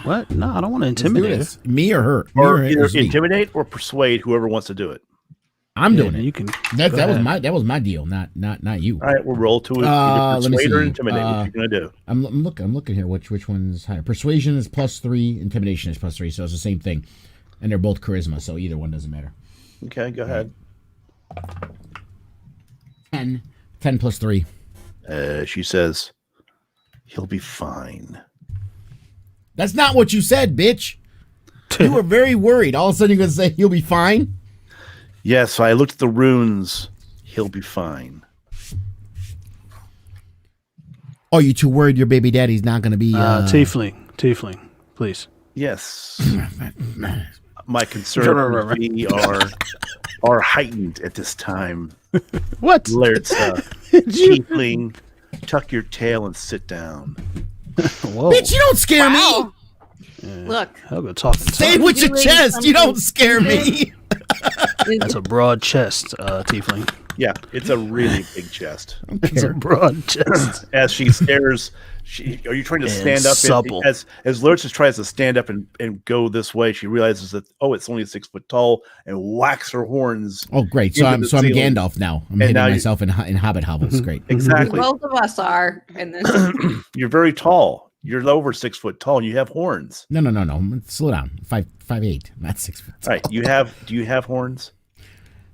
What? No, I don't want to Let's do intimidate her. this. Me or her? Me Or or either me? intimidate or persuade whoever wants to do it. I'm Yeah, doing it. you can. That go was ahead. my deal, not you. All right, we'll roll to Let either me persuade or see. intimidate. What you going to do? I'm looking here. Which one's higher? Persuasion is +3. Intimidation is +3. So it's the same thing, and they're both charisma. So either one doesn't matter. Okay, go ahead. 10 +3. She says, he'll be fine. That's not what you said, bitch. You were very worried. All of a sudden, you're going to say he'll be fine. Yes, I looked at the runes. He'll be fine. Oh, you too worried your baby daddy's not going to be... Tiefling, please. Yes. My concerns with me are heightened at this time. What? Lertza, Tiefling, tuck your tail and sit down. Whoa. Bitch, you don't scare Wow. look. Helga talking. Say it with your Doing chest. You don't something scare me. That's a broad chest, Tiefling. Yeah, it's a really big chest. It's a broad chest. As she stares, are you trying to stand up? supple. As Lertza tries to stand up and go this way, she realizes that, it's only 6 foot tall, and whacks her horns. Oh, great. So into I'm the so I'm ceiling. Gandalf now. I'm And hitting now myself in Hobbit hovels. Great. Exactly. Both of us are in this. You're very tall. You're over 6 foot tall, and you have horns. No. Slow down. 5'8", not 6 foot. All right. Do you have horns?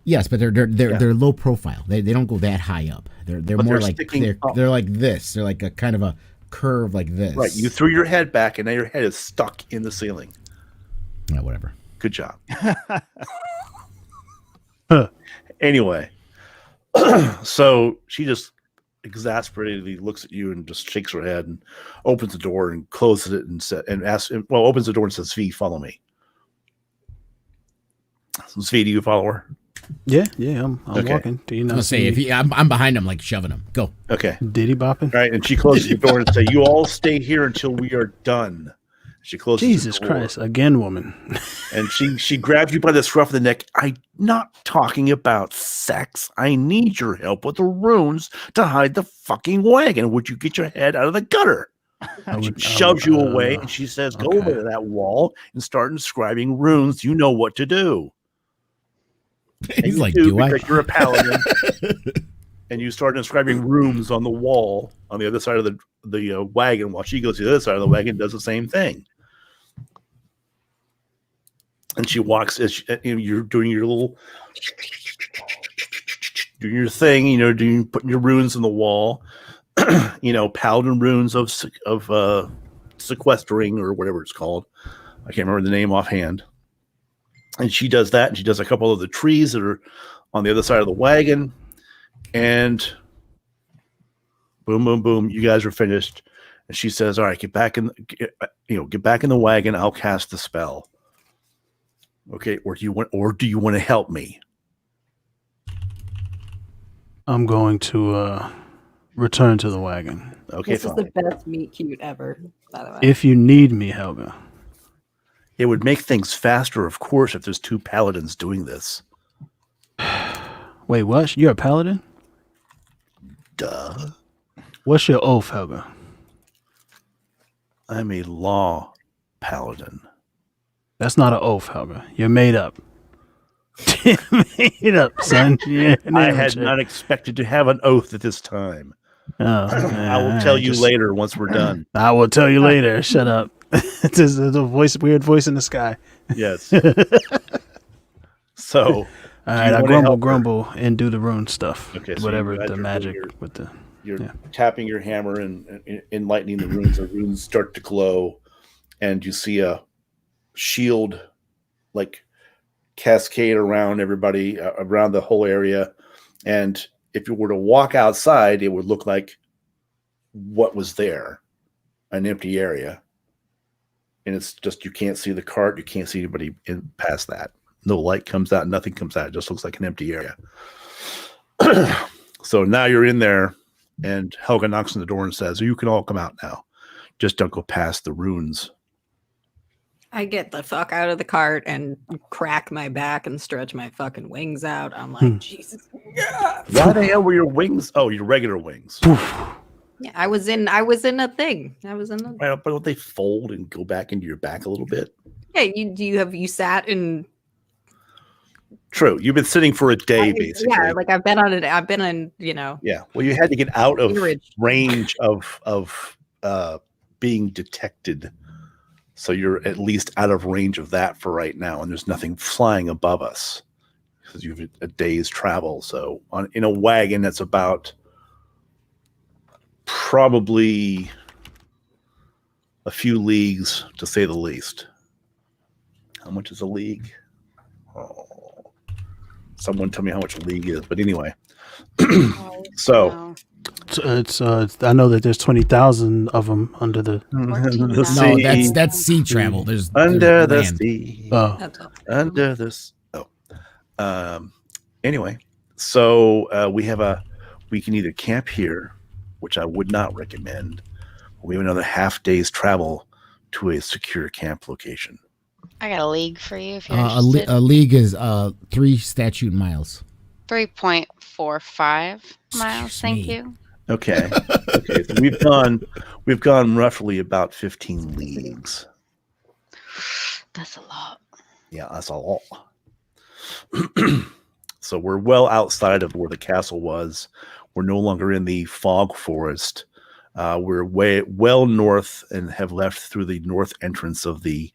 Yes, but they're low profile. They don't go that high up. They're But more they're like sticking up. they're like this. They're like a kind of a curve like this. Right. You threw your head back, and now your head is stuck in the ceiling. Yeah, whatever. Good job. Anyway, so she just exasperatedly looks at you and just shakes her head and opens the door and closes it and opens the door and says, "V, follow me." So, V, do you follow her? Yeah, I'm Okay. walking. Do you I'm not gonna say see I'm behind him like shoving him. Go. Okay. Diddy bopping? All right. And she closes the door and says, "You all stay here until we are done." She closes Jesus the door. Christ, again, woman. And she grabs you by the scruff of the neck. I'm not talking about sex. I need your help with the runes to hide the fucking wagon. Would you get your head out of the gutter? She shoves you away and she says, "Go over to that wall and start inscribing runes. You know what to do." And He's you like, do "Do I?" because you're a paladin. And you start inscribing runes on the wall on the other side of the wagon, while she goes to the other side of the wagon and does the same thing. And she walks as you're doing your little, doing your thing, putting your runes in the wall, paladin runes of sequestering or whatever it's called. I can't remember the name offhand. And she does that, and she does a couple of the trees that are on the other side of the wagon, and boom, boom, boom, you guys are finished. And she says, "All right, get back in the wagon. I'll cast the spell." Okay, or do you want to help me? I'm going to return to the wagon. Okay, This is fine. the best meet cute ever, by the way. If you need me, Helga. It would make things faster, of course, if there's 2 paladins doing this. Wait, what? You're a paladin? Duh. What's your oath, Helga? I'm a law paladin. That's not an oath, Helga. You're made up. Made up, son. Yeah, I had not expected to have an oath at this time. I will tell you later once we're done. I will tell you later. Shut up. It's a weird voice in the sky. Yes. So, all right, I grumble, and do the rune stuff. Okay, so whatever you guys the are magic doing with the. You're Yeah. tapping your hammer and enlightening the runes. The runes start to glow, and you see a shield like cascade around everybody, around the whole area. And if you were to walk outside, it would look like what was there, an empty area. And it's just, you can't see the cart. You can't see anybody in past that. No light comes out. Nothing comes out. It just looks like an empty area. So now you're in there, and Helga knocks on the door and says, you can all come out now. Just don't go past the ruins. I get the fuck out of the cart and crack my back and stretch my fucking wings out. I'm like, Jesus. Why the hell were your wings? Oh, your regular wings. Yeah, I was in a thing. I was in the. Right, but don't they fold and go back into your back a little bit? Yeah, you sat in. True, you've been sitting for a day, basically. Yeah, like I've been on it. I've been in, Yeah, well, you had to get out of range of being detected, so you're at least out of range of that for right now, and there's nothing flying above us because you've a day's travel. So in a wagon, that's about probably a few leagues, to say the least. How much is a league? Oh, someone tell me how much a league is. But anyway, so it's I know that there's 20,000 of them under the sea. No, that's sea travel. There's under the land. sea. Oh. Under this. Oh, anyway, so we can either camp here, which I would not recommend. We have another half day's travel to a secure camp location. I got a league for you if you're interested. A league is 3 statute miles. 3.45 miles. Excuse Thank me. you. Okay. Okay. So we've gone roughly about 15 leagues. That's a lot. Yeah, that's a lot. So we're well outside of where the castle was. We're no longer in the fog forest. We're well north and have left through the north entrance of the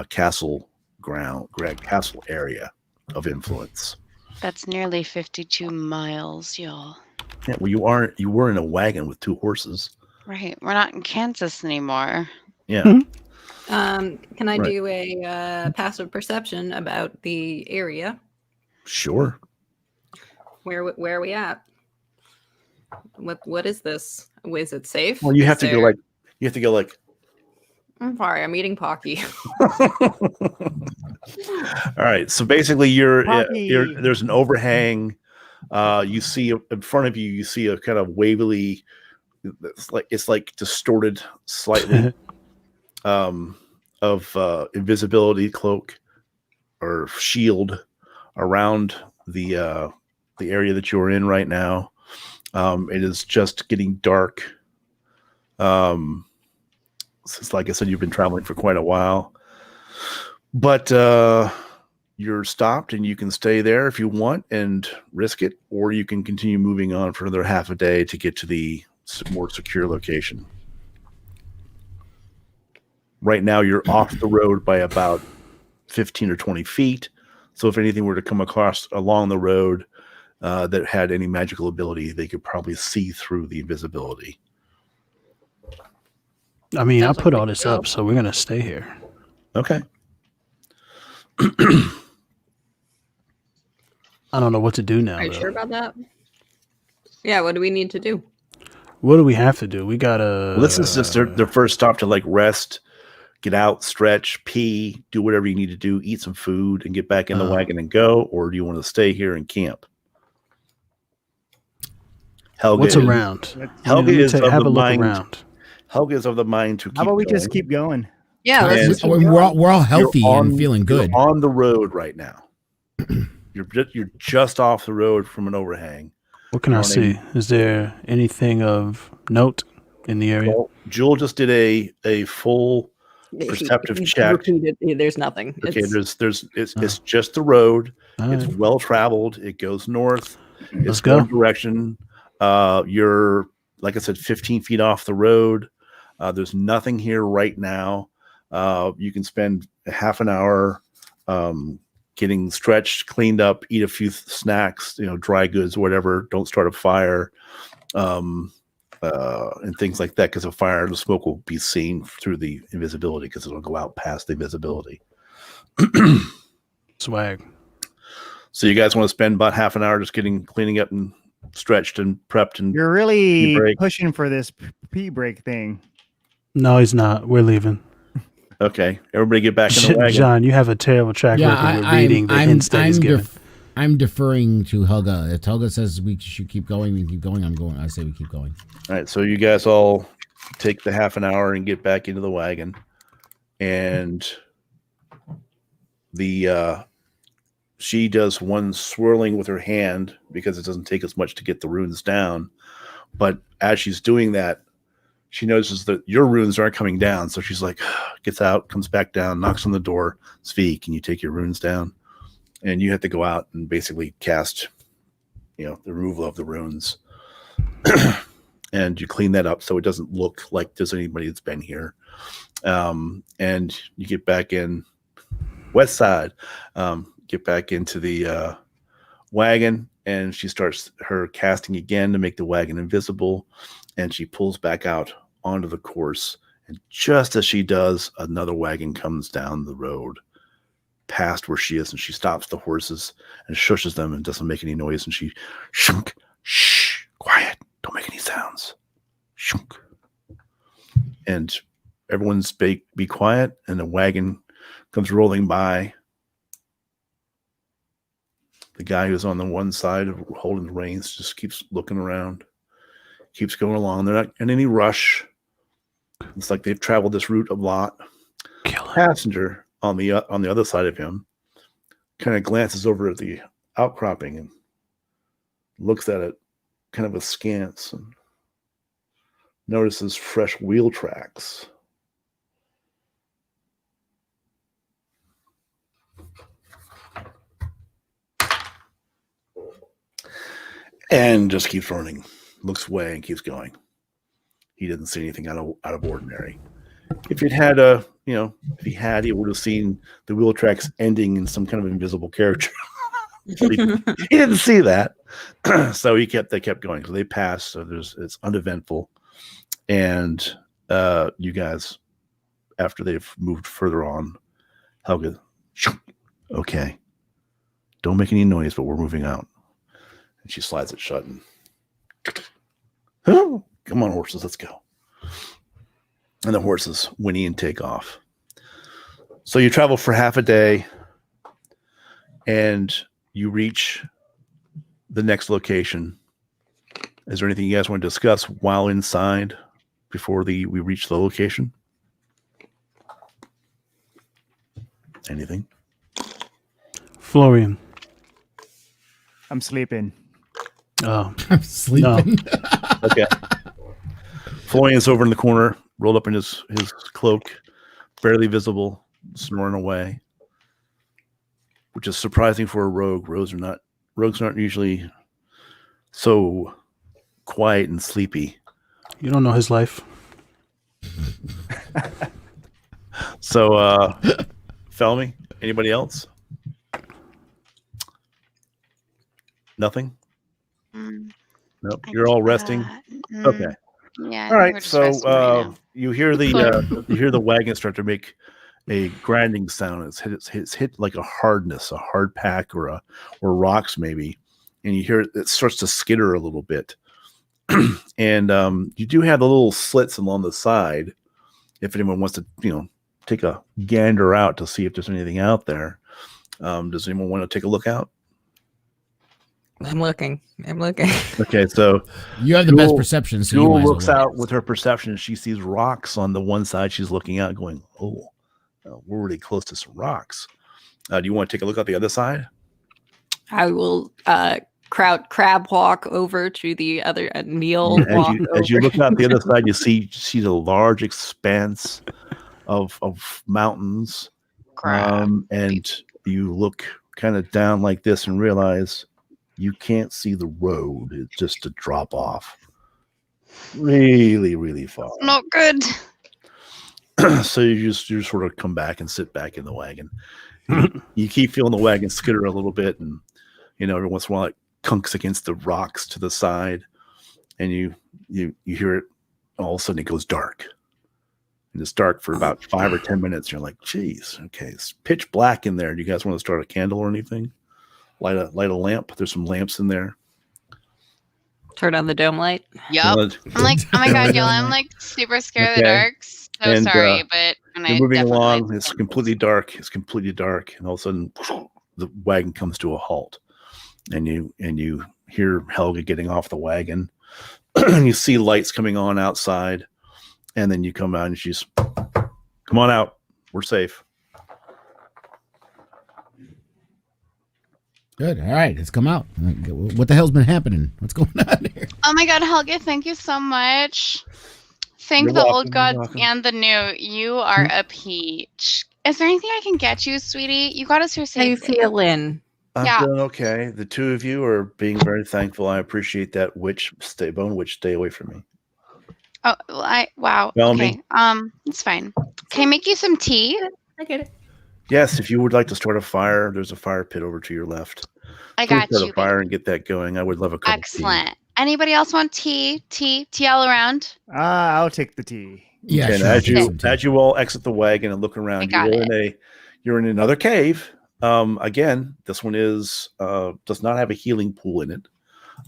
castle castle area of influence. That's nearly 52 miles, y'all. Yeah, well, you were in a wagon with 2 horses. Right. We're not in Kansas anymore. Yeah. Can I do a passive perception about the area? Sure. Where are we at? What is this? Is it safe? Well, you have to go like. I'm sorry, I'm eating Pocky. All right. So basically, there's an overhang. You see in front of you. You see a kind of wavily. It's like distorted slightly. Of invisibility cloak or shield around the area that you're in right now. It is just getting dark. Since, like I said, you've been traveling for quite a while, but you're stopped and you can stay there if you want and risk it, or you can continue moving on for another half a day to get to the more secure location. Right now, you're off the road by about 15 or 20 feet. So if anything were to come across along the road that had any magical ability, they could probably see through the invisibility. I mean, I put all this up, so we're going to stay here. Okay. I don't know what to do now. Are you sure about that? Yeah, what do we need to do? What do we have to do? We got to... Well, this is just their first stop to like rest, get out, stretch, pee, do whatever you need to do, eat some food, and get back in the wagon and go, or do you want to stay here and camp? Helga What's around? Helga is of have the a look mind. around. Helga is of the mind to keep How about we going. just keep going? Yeah, let's And We're all healthy and feeling good. You're on the road right now. You're just off the road from an overhang. What can I see? Is there anything of note in the area? Well, Jewel just did a full perceptive check. There's nothing. Okay, it's just the road. All It's right. well traveled. It goes north. Let's It's go. one direction. You're, like I said, 15 feet off the road. There's nothing here right now. You can spend half an hour getting stretched, cleaned up, eat a few snacks, dry goods, whatever. Don't start a fire, and things like that, because a fire, the smoke will be seen through the invisibility because it'll go out past the visibility. Swag. So you guys want to spend about half an hour just cleaning up and stretched and prepped, and You're really break. pushing for this pee break thing. No, he's not. We're leaving. Okay, everybody get back in the wagon. John, you have a terrible track record with reading the hints that he's given. I'm deferring to Helga. If Helga says we should keep going, we keep going. I say we keep going. All right, so you guys all take the half an hour and get back into the wagon, and she does one swirling with her hand because it doesn't take as much to get the runes down. But as she's doing that, she notices that your runes aren't coming down. So she's like, gets out, comes back down, knocks on the door. Svi, can you take your runes down? And you have to go out and basically cast, the removal of the runes. And you clean that up so it doesn't look like there's anybody that's been here. And you get back in west side, get back into the wagon, and she starts her casting again to make the wagon invisible. And she pulls back out onto the course. And just as she does, another wagon comes down the road past where she is, and she stops the horses and shushes them and doesn't make any noise. And she, shunk, shh, quiet, don't make any sounds. Shunk. And everyone's be quiet, and the wagon comes rolling by. The guy who's on the one side of holding the reins just keeps looking around. Keeps going along. They're not in any rush. It's like they've traveled this route a lot. Passenger on the other side of him kind of glances over at the outcropping and looks at it kind of askance and notices fresh wheel tracks. And just keeps running. Looks away and keeps going. He doesn't see anything out of ordinary. If he would have seen the wheel tracks ending in some kind of invisible character. he didn't see that. So they kept going. So they passed. So it's uneventful. And you guys, after they've moved further on, Helga, okay, don't make any noise, but we're moving out. And she slides it shut and, oh, come on, horses, let's go. And the horses whinny and take off. So you travel for half a day, and you reach the next location. Is there anything you guys want to discuss while inside before we reach the location? Anything? Florian. I'm sleeping. Oh, I'm sleeping. No. Okay. Florian's over in the corner, rolled up in his cloak, barely visible, snoring away, which is surprising for a rogue. Rogues aren't usually so quiet and sleepy. You don't know his life. So, Felmy, anybody else? Nothing? Nope. You're all resting. Okay. Yeah. All right. We're just So resting right now. you hear the wagon start to make a grinding sound. It's hit like a hard pack or rocks maybe, and you hear it starts to skitter a little bit. And you do have the little slits along the side if anyone wants to take a gander out to see if there's anything out there. Does anyone want to take a look out? I'm looking. Okay, so You have the best perception. So Jewel you might looks as well. out with her perception, and she sees rocks on the one side. She's looking out, going, "Oh, we're really close to some rocks." Do you want to take a look at the other side? I will crab walk over to the other kneel. As you look out the other side, you see the large expanse of mountains, and you look kind of down like this and realize you can't see the road. It's just a drop off, really, really far. Not good. So you sort of come back and sit back in the wagon. You keep feeling the wagon skitter a little bit, and every once in a while it kunks against the rocks to the side, and you hear it. All of a sudden, it goes dark, and it's dark for about 5 or 10 minutes. You're like, "Geez, okay, it's pitch black in there." Do you guys want to start a candle or anything? Light a lamp. There's some lamps in there. Turn on the dome light. Yep. I'm like, oh my god, y'all, I'm like super scared of the dark. So And, sorry, but you're moving along. It's completely dark. It's completely dark, and all of a sudden, the wagon comes to a halt, and you hear Helga getting off the wagon. You see lights coming on outside, and then you come out, and she's, "Come on out. We're safe." Good. All right, let's come out. What the hell's been happening? What's going on here? Oh my god, Helga, thank you so much. Thank the old gods and the new. You are a peach. Is there anything I can get you, sweetie? You got us here safely. How you feeling? Yeah. I'm doing okay. The two of you are being very thankful. I appreciate that. Bone witch, stay away from me. Oh, well, wow. Bellamy. Okay. It's fine. Can I make you some tea? I get it. Yes, if you would like to start a fire, there's a fire pit over to your left. I Please got start you. a fire and get that going. I would love a cup of tea. Excellent. Anybody else want tea? Tea all around? I'll take the tea. Yeah, And sure. as you all exit the wagon and look around, you're in another cave. Again, this one does not have a healing pool in it.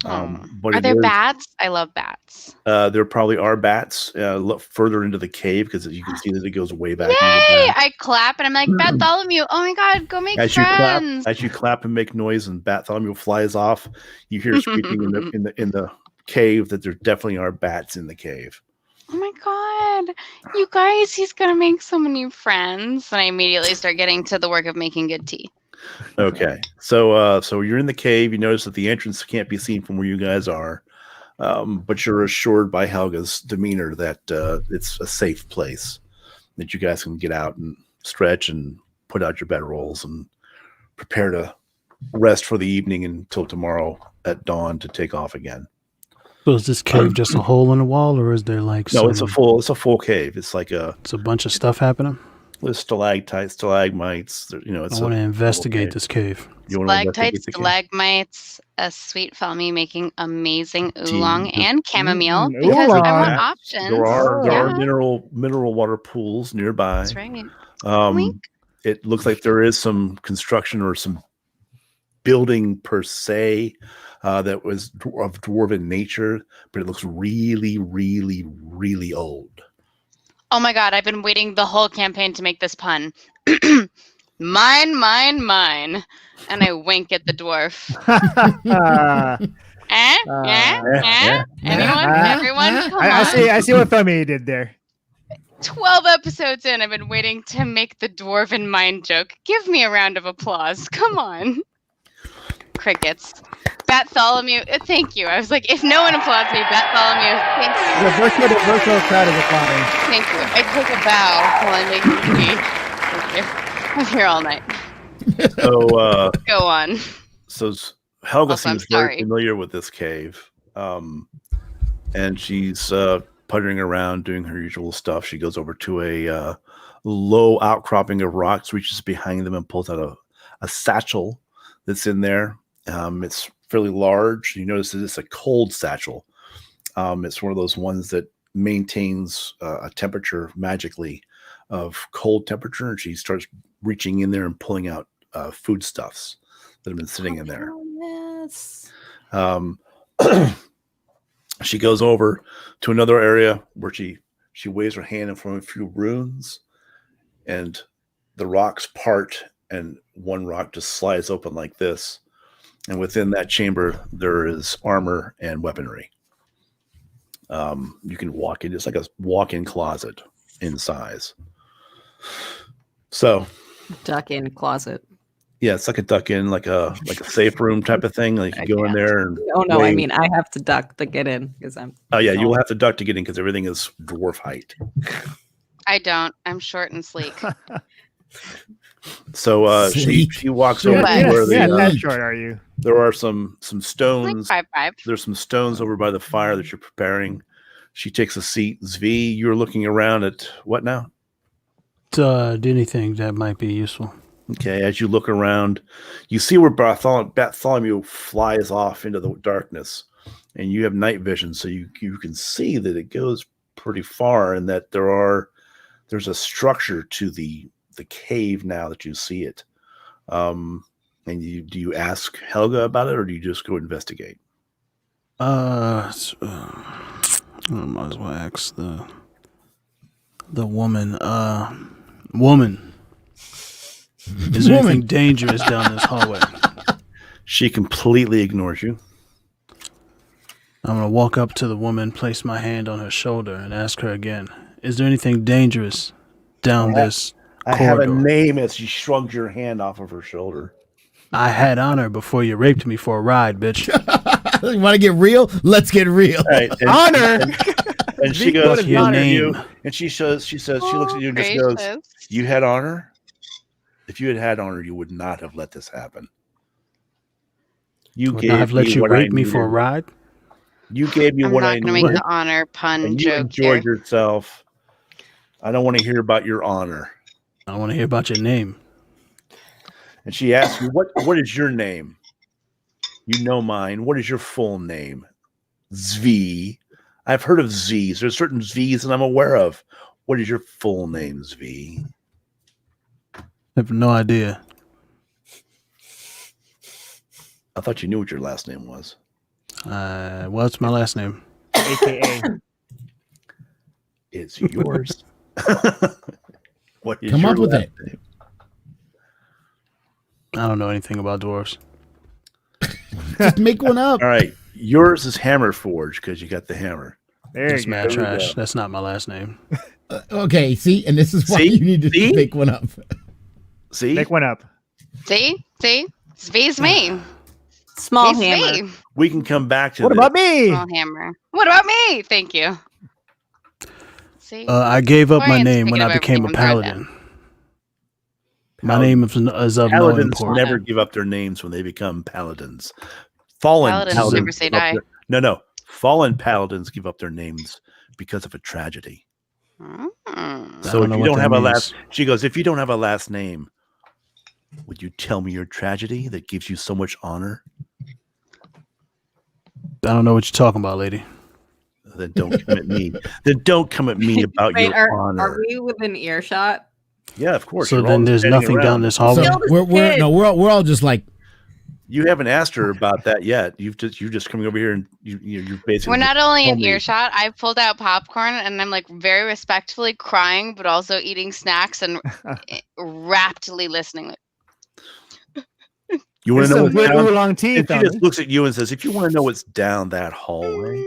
But are there bats? I love bats. There probably are bats. Look further into the cave because you can see that it goes way back. Yay! I clap and I'm like, Bartholomew, oh my god, go make friends. As you clap and make noise and Bartholomew flies off, you hear screaming in the cave that there definitely are bats in the cave. Oh my god, you guys, he's gonna make so many friends. And I immediately start getting to the work of making good tea. Okay, so you're in the cave. You notice that the entrance can't be seen from where you guys are, but you're assured by Helga's demeanor that it's a safe place, that you guys can get out and stretch and put out your bedrolls and prepare to rest for the evening until tomorrow at dawn to take off again. So is this cave just a hole in the wall, or is there like no? It's a full cave. It's like it's a bunch of stuff happening. There's stalactites, stalagmites. I want to investigate this cave. Stalactites, stalagmites, a sweet Felmy making amazing oolong and chamomile because I want options. There are mineral water pools nearby. That's right. It looks like there is some construction or some building per se that was of dwarven nature, but it looks really, really, really old. Oh my god, I've been waiting the whole campaign to make this pun. Mine. And I wink at the dwarf. Anyone? Everyone? Come on. I see what Femi did there. 12 episodes in, I've been waiting to make the dwarven mind joke. Give me a round of applause. Come on. Crickets. Bartholomew, thank you. I was like, if no one applauds me, Bartholomew, thank you. The virtual crowd is applauding. Thank you. I take a bow while I make tea. Thank you. I'm here all night. So go on. So Helga seems very familiar with this cave, and she's puttering around doing her usual stuff. She goes over to a low outcropping of rocks, reaches behind them, and pulls out a satchel that's in there. It's fairly large. You notice that it's a cold satchel. It's one of those ones that maintains a temperature magically of cold temperature, and she starts reaching in there and pulling out foodstuffs that have been sitting in there. Yes. She goes over to another area where she waves her hand in front of a few runes, and the rocks part, and one rock just slides open like this. And within that chamber, there is armor and weaponry. You can walk in. It's like a walk-in closet in size. So, duck-in closet. Yeah, it's like a duck-in, like a safe room type of thing. Like you go in there and. Oh no! I mean, I have to duck to get in because I'm. Oh yeah, you will have to duck to get in because everything is dwarf height. I don't. I'm short and sleek. So she walks over to where how short are you? There are some stones. Like 5'5". There's some stones over by the fire that you're preparing. She takes a seat. Zvi, you're looking around at what now? Anything that might be useful. Okay, as you look around, you see where Bartholomew flies off into the darkness, and you have night vision, so you can see that it goes pretty far, and that there's a structure to the cave now that you see it. And do you ask Helga about it, or do you just go investigate? I might as well ask the woman. Woman, is there anything dangerous down this hallway? She completely ignores you. I'm gonna walk up to the woman, place my hand on her shoulder, and ask her again: is there anything dangerous down this I corridor? have a name as she shrugged your hand off of her shoulder. I had honor before you raped me for a ride, bitch. You want to get real? Let's get real. Right, Honor. And she goes, What's your honor name? you. And she looks at you and just goes, Gracious. you had honor? If you had honor, you would not have let this happen. You Would gave not have let me you what I rape me for a needed. ride? You gave me I'm what not I going to make needed. the honor pun And you joke enjoyed here. yourself. I don't want to hear about your honor. I want to hear about your name. And she asked you, what is your name? You know mine. What is your full name? Zvi. I've heard of Z's. There's certain Z's that I'm aware of. What is your full name, Zvi? I have no idea. I thought you knew what your last name was. What's my last name? AKA. It's yours. What is Come your up with last it. name? I don't know anything about dwarves. Just make one up. All right. Yours is Hammerforge because you got the hammer. There That's you go. mad There we trash. go. That's not my last name. Okay, see? And this is why See? you need to See? make one up. See? Make one up. See? Zvi's me. Small He's hammer. me. We can come back to What this. about me? Small hammer. What about me? Thank you. See? I gave up my Orient's name when thinking I of became a everything I'm throwing paladin. My name is of no Paladins import. never give up their names when they become paladins. Fallen Paladins never say give up die. no. Fallen paladins give up their names because of a tragedy. Mm. So if know you what don't that have a means. last, she goes, if you don't have a last name, would you tell me your tragedy that gives you so much honor? I don't know what you're talking about, lady. Then don't come at me. Then don't come at me about Wait, your are honor. we within earshot? Yeah, of course. So you're all then there's standing nothing around. down this So hallway. Kill this we're kid. no, we're all just like, You haven't asked her about that yet. You're just coming over here and you're basically. We're not only in told me- earshot. I pulled out popcorn and I'm like very respectfully crying, but also eating snacks and raptly listening. You want There's to know some what's good down? oolong And teeth she on just it. looks at you and says, "If you want to know what's down that hallway,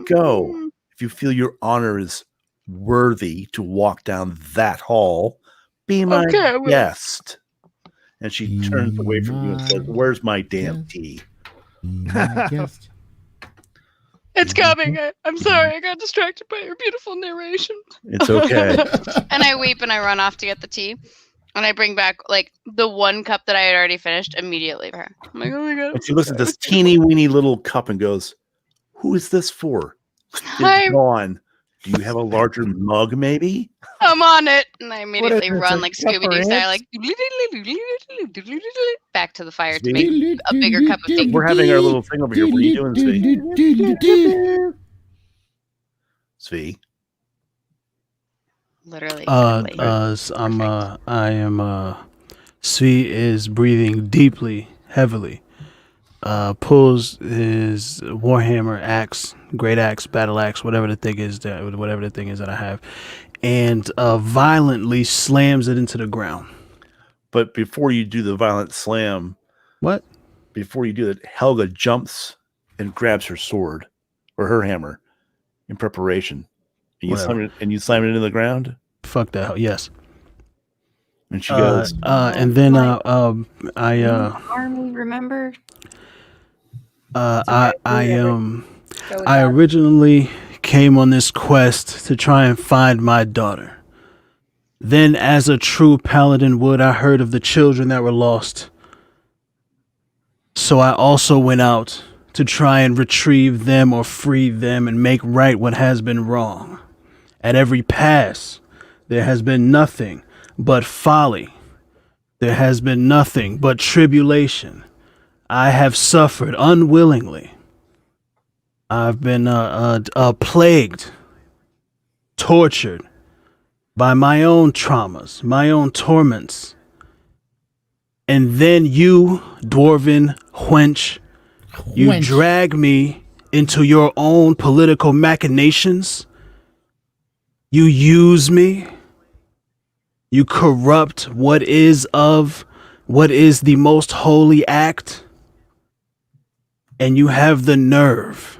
go. If you feel your honor is worthy to walk down that hall, be my Okay, I will. guest." And she turns away from you and says, My "Where's my damn guest. tea?" my guest. It's coming. I'm sorry. I got distracted by your beautiful narration. It's okay. And I weep and I run off to get the tea. And I bring back like the one cup that I had already finished immediately for her. I'm like, oh my god. And she looks at this teeny weeny little cup and goes, "Who is this for? Hi. It's gone. Do you have a larger mug, maybe?" I'm on it. And I immediately this, run a like cup Scooby for Doo style, ants? like back to the fire to Sweet. make a bigger cup of tea. We're having our little thing over here. What are you doing, Svi? Svi? Literally. Svi is breathing deeply, heavily. Pulls his warhammer axe, great axe, battle axe, whatever the thing is that I have, and violently slams it into the ground. But before you do the violent slam, What? before you do it, Helga jumps and grabs her sword or her hammer in preparation. And you Whatever. slam it into the ground. Fuck that. Yes. And she goes, And then Army, remember? I I originally came on this quest to try and find my daughter. Then, as a true paladin would, I heard of the children that were lost. So I also went out to try and retrieve them or free them and make right what has been wrong. At every pass, there has been nothing but folly. There has been nothing but tribulation. I have suffered unwillingly. I've been plagued, tortured by my own traumas, my own torments. And then you, dwarven wench, you Wench. drag me into your own political machinations. You use me. You corrupt what is the most holy act. And you have the nerve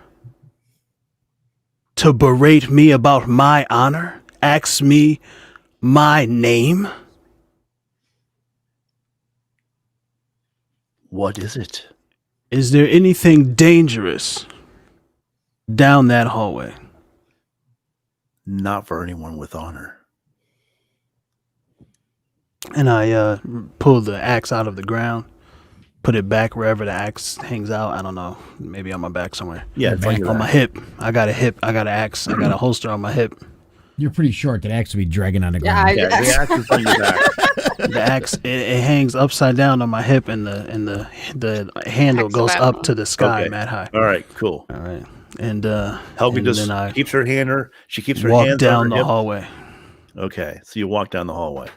to berate me about my honor, ask me my name. What is it? Is there anything dangerous down that hallway? Not for anyone with honor. And I pull the axe out of the ground, put it back wherever the axe hangs out. I don't know, maybe on my back somewhere. Yeah, On my hip. I got an axe. I got a holster on my hip. You're pretty short. That axe would be dragging on the ground. Yeah, the axe is on your back. The axe it hangs upside down on my hip, and the handle goes up to the sky, Okay. mad high. All right, cool. All right, and Helga and just then I keeps her hand. She keeps her walk hands down on her the hip. hallway. Okay, so you walk down the hallway.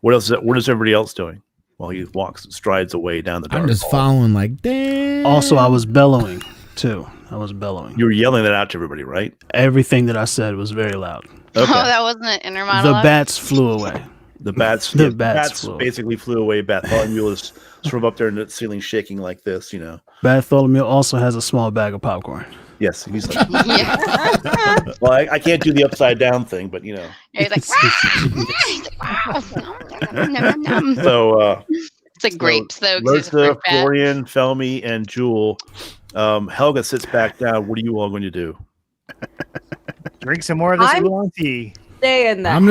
What else? What is everybody else doing while he strides away down the dark I'm just hall? following like, damn. Also, I was bellowing too. I was bellowing. You were yelling that out to everybody, right? Everything that I said was very loud. Okay. Oh, that wasn't an inner The monologue. bats flew away. The bats. The yeah, bats flew. basically flew away. Bartholomew was sort of up there in the ceiling, shaking like this. You know. Bartholomew also has a small bag of popcorn. Yes, he's like. Yeah. Well, I can't do the upside down thing, but you know. He's like, wow. Nom, nom, nom. So. It's like grapes, though. 'Cause he's a Lurza, fruit bat. Florian, Felmy, and Jewel. Helga sits back down. What are you all going to do? Drink some more of this I'm- oolong tea. Stay in the I'm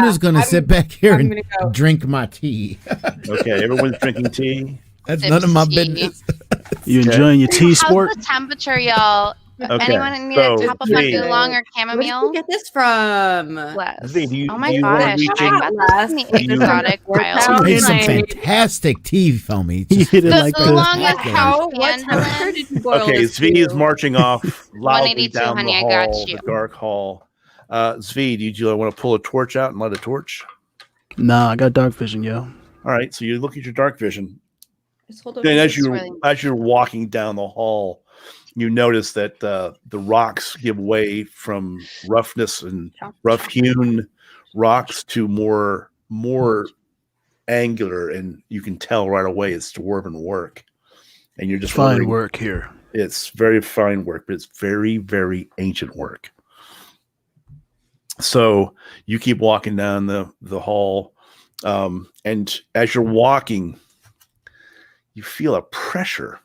just gonna sit back here I'm and gonna go. drink my tea. Okay, everyone's drinking tea. That's Sip none of my tea. business. You enjoying your tea How's sport? the temperature, y'all? Okay, Anyone need so a top of my Zee. oolong or Where did chamomile? you get this from? Bless. Zee, do you- Oh do my you wanna gosh! reach I in- got this in the Do you- exotic pile. You Made some Nice. fantastic tea, Felmy. You hit it The like oolong is spectacular. how What temperature did you boil Okay, this Zvi is to? marching off loudly 182, down honey, the I got hall, you. the dark hall. Zvi, do you want to pull a torch out and light a torch? Nah, I got dark vision, yo. All right, so you look at your dark vision. Just hold it Then over as this you way. as you're walking down the hall, you notice that the rocks give way from roughness and rough-hewn rocks to more angular, and you can tell right away it's dwarven work. And you're just Fine wondering- work here. It's very fine work, but it's very, very ancient work. So you keep walking down the hall, and as you're walking, you feel a pressure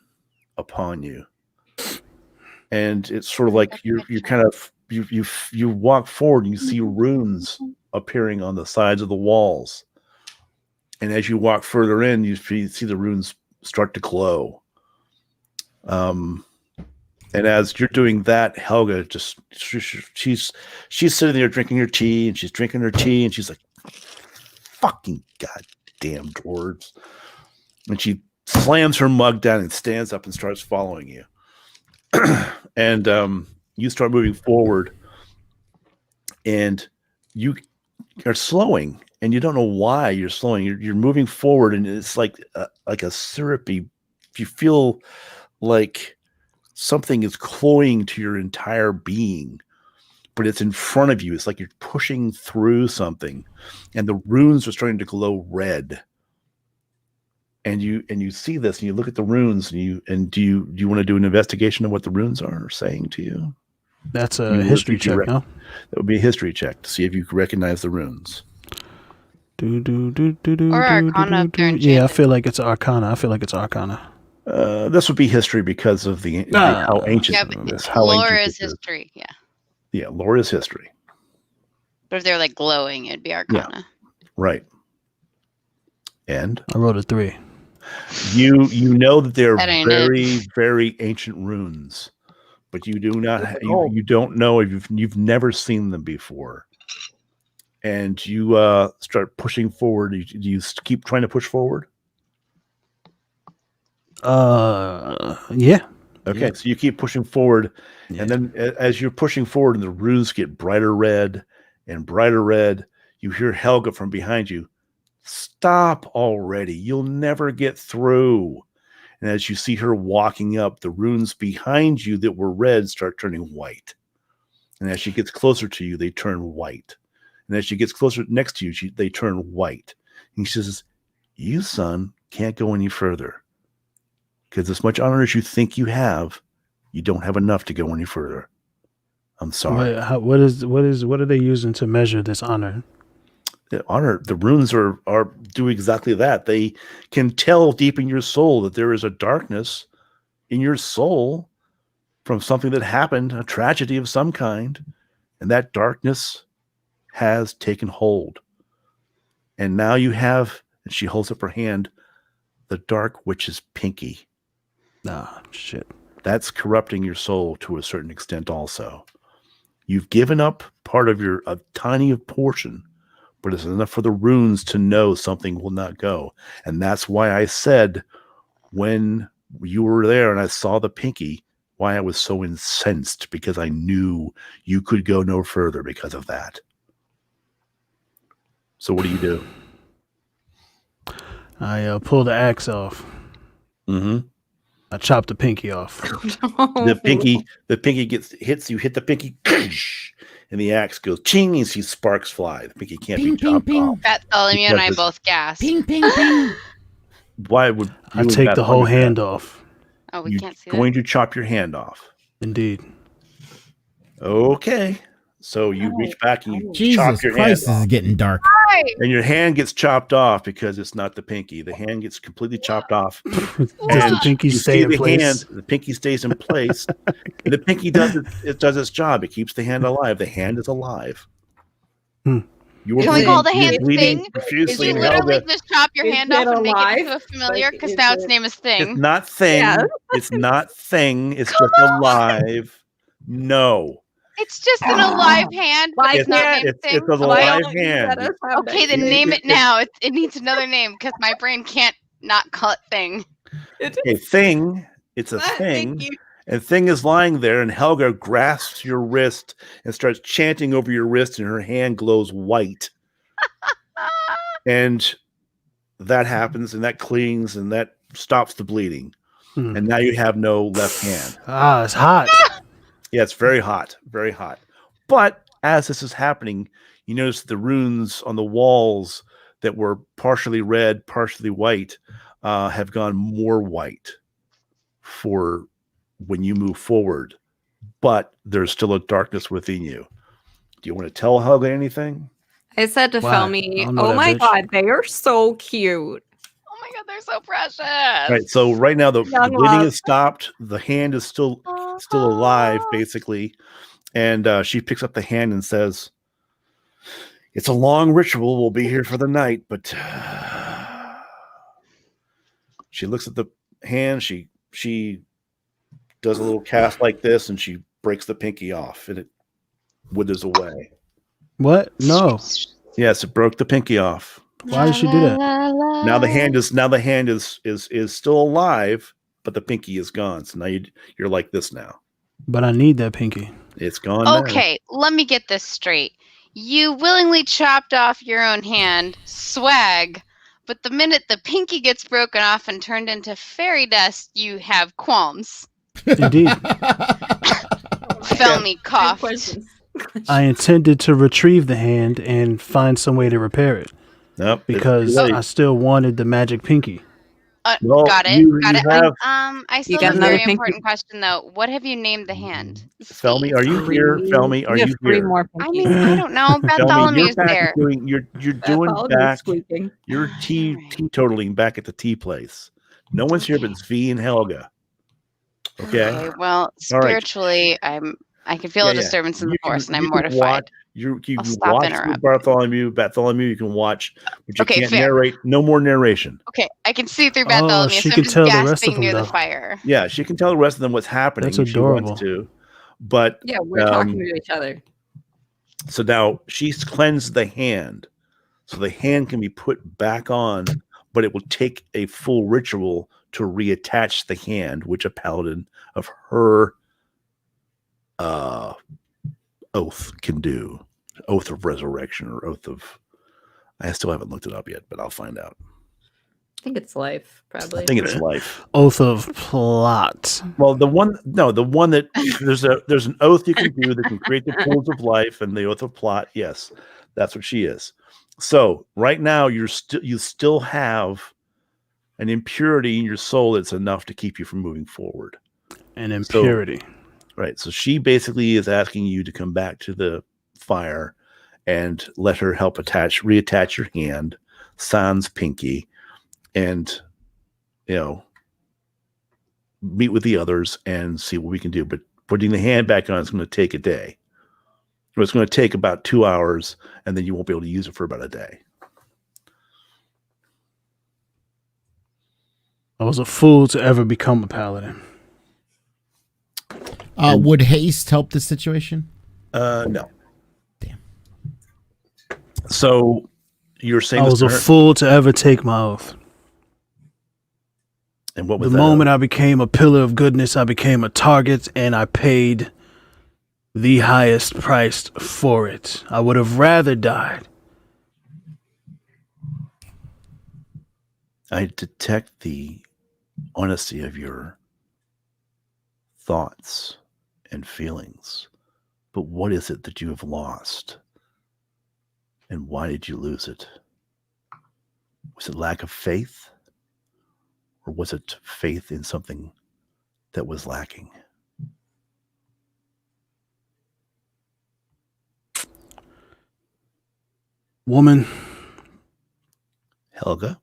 upon you, and it's sort of like you walk forward and you see runes appearing on the sides of the walls, and as you walk further in, you see the runes start to glow. And as you're doing that, Helga she's sitting there drinking her tea, and she's drinking her tea, and she's like, "Fucking goddamn dwarves!" And she slams her mug down and stands up and starts following you. And you start moving forward, and you are slowing, and you don't know why you're slowing. You're moving forward, and it's like a syrupy. You feel like something is cloying to your entire being, but it's in front of you. It's like you're pushing through something, and the runes are starting to glow red. And you see this, and you look at the runes, and do you want to do an investigation of what the runes are saying to you? That's a history check, no? That would be a history check to see if you can recognize the runes. Or Arcana if they're Yeah, I enchanted. feel like it's Arcana. This would be history because of how ancient Yeah, it but is. How lore ancient is it is. history. Yeah. Yeah, lore is history. But if they're like glowing, it'd be Arcana. Right. And I rolled a 3. you know that they're That ain't very, very ancient runes, but you do not you don't know if you've never seen them before. And you start pushing forward. Do you keep trying to push forward? Yeah. Okay, so you keep pushing forward, and then as you're pushing forward and the runes get brighter red and brighter red, you hear Helga from behind you, "Stop already. You'll never get through." And as you see her walking up, the runes behind you that were red start turning white. And as she gets closer to you, they turn white. And as she gets closer next to you, they turn white. And she says, you, son, can't go any further. Because as much honor as you think you have, you don't have enough to go any further. I'm sorry. Wait, what are they using to measure this honor? The runes are do exactly that. They can tell deep in your soul that there is a darkness in your soul from something that happened, a tragedy of some kind, and that darkness has taken hold. And now you have, and she holds up her hand, the dark witch's pinky. Ah, shit. That's corrupting your soul to a certain extent also. You've given up part of a tiny portion, but it's enough for the runes to know something will not go. And that's why I said when you were there and I saw the pinky, why I was so incensed, because I knew you could go no further because of that. So what do you do? I pull the axe off. Mm-hmm. I chop the pinky off. The pinky hits you, hit the pinky, and the axe goes ching, and see sparks fly. The pinky can't be chopped off. Bartholomew and I both gasp. Ping, ping, ping. Why would I take the whole hand off? Oh, we You're can't see going that. to chop your hand off. Indeed. Okay. So you reach back and you Jesus chop your Christ, hand this is off. getting dark. And your hand gets chopped off because it's not the pinky. The hand gets completely chopped off. Does the pinky you stay see in the place? hand, the pinky stays in place. And the pinky does its job. It keeps the hand alive. The hand is alive. Hmm. You were Can we bleeding, call the you were hand bleeding Thing? profusely, Did you and literally Helga. just chop your Is hand it off and make it alive? into a familiar? Like, Because is now its it- name is It's Thing. not thing. Yeah. It's not thing. It's just alive. No. It's just an alive hand, but Why it's not can't- named Thing. It's a Why live don't you hand. let us have Okay, that then thing? name it now. It needs another name because my brain can't not call it Thing. A thing. It's a thing. Thank you. And thing is lying there, and Helga grasps your wrist and starts chanting over your wrist, and her hand glows white. And that happens, and that clings, and that stops the bleeding. Hmm. And now you have no left hand. Ah, it's hot. Yeah, it's very hot, very hot. But as this is happening, you notice the runes on the walls that were partially red, partially white, have gone more white for when you move forward. But there's still a darkness within you. Do you want to tell Helga anything? I said to Why? Felmy, I don't know oh that my bitch." God, they are so cute. Oh my god, they're so precious. Right. So right now the Young bleeding love. has stopped. The hand is still alive, basically. And she picks up the hand and says, "It's a long ritual. We'll be here for the night." But she looks at the hand. She does a little cast like this, and she breaks the pinky off, and it withers away. What? No. Yes, it broke the pinky off. Why did she do that? Now the hand is still alive, but the pinky is gone. So now you're like this now. But I need that pinky. It's gone. now. Okay, let me get this straight. You willingly chopped off your own hand, swag, but the minute the pinky gets broken off and turned into fairy dust, you have qualms. Indeed. Felmy coughed. Questions. I intended to retrieve the hand and find some way to repair it Nope, it's because too late. I still wanted the magic pinky. Well, Got it. you Got it. have- I still got have a another very pinky? important question though. What have you named the hand? Felmy, are you Three- here? Felmy, are we have you three here? more I pinkies. mean, I don't know. Felmy, Bartholomew's there. you're doing Bartholomew's back. squeaking. You're teetotaling back at the tea place. No one's here but it's V and Helga. Okay. Well, All right. spiritually, I can feel a disturbance in the force, and I'm mortified. Watch, you I'll can stop watch interrupting. Bartholomew. You can watch, but you Okay, can't fair. narrate. No more narration. Okay, I can see through Bartholomew, she so can I'm just tell the rest of gasping them, near the though. fire. Yeah, she can tell the rest of them what's happening. That's if she wants adorable. to. But Yeah, we're talking to each other. so now she's cleansed the hand, so the hand can be put back on, but it will take a full ritual to reattach the hand, which a paladin of her oath can do. Oath of resurrection or oath of. I still haven't looked it up yet, but I'll find out. think it's life, probably. I think it's life. Oath of plot. Well, the one that there's an oath you can do that can create the pools of life, and the oath of plot. Yes, that's what she is. So right now you still have an impurity in your soul that's enough to keep you from moving forward. An impurity. Right. So she basically is asking you to come back to the fire and let her help reattach your hand, sans pinky, and meet with the others and see what we can do. But putting the hand back on is going to take a day. Or it's going to take about 2 hours, and then you won't be able to use it for about a day. I was a fool to ever become a paladin. Would haste help the situation? No. Damn. So you're saying I was a fool to ever take my oath. And what was the moment I became a pillar of goodness, I became a target, and I paid the highest price for it. I would have rather died. I detect the honesty of your thoughts and feelings. But what is it that you have lost? And why did you lose it? Was it lack of faith? Or was it faith in something that was lacking? Woman. Helga?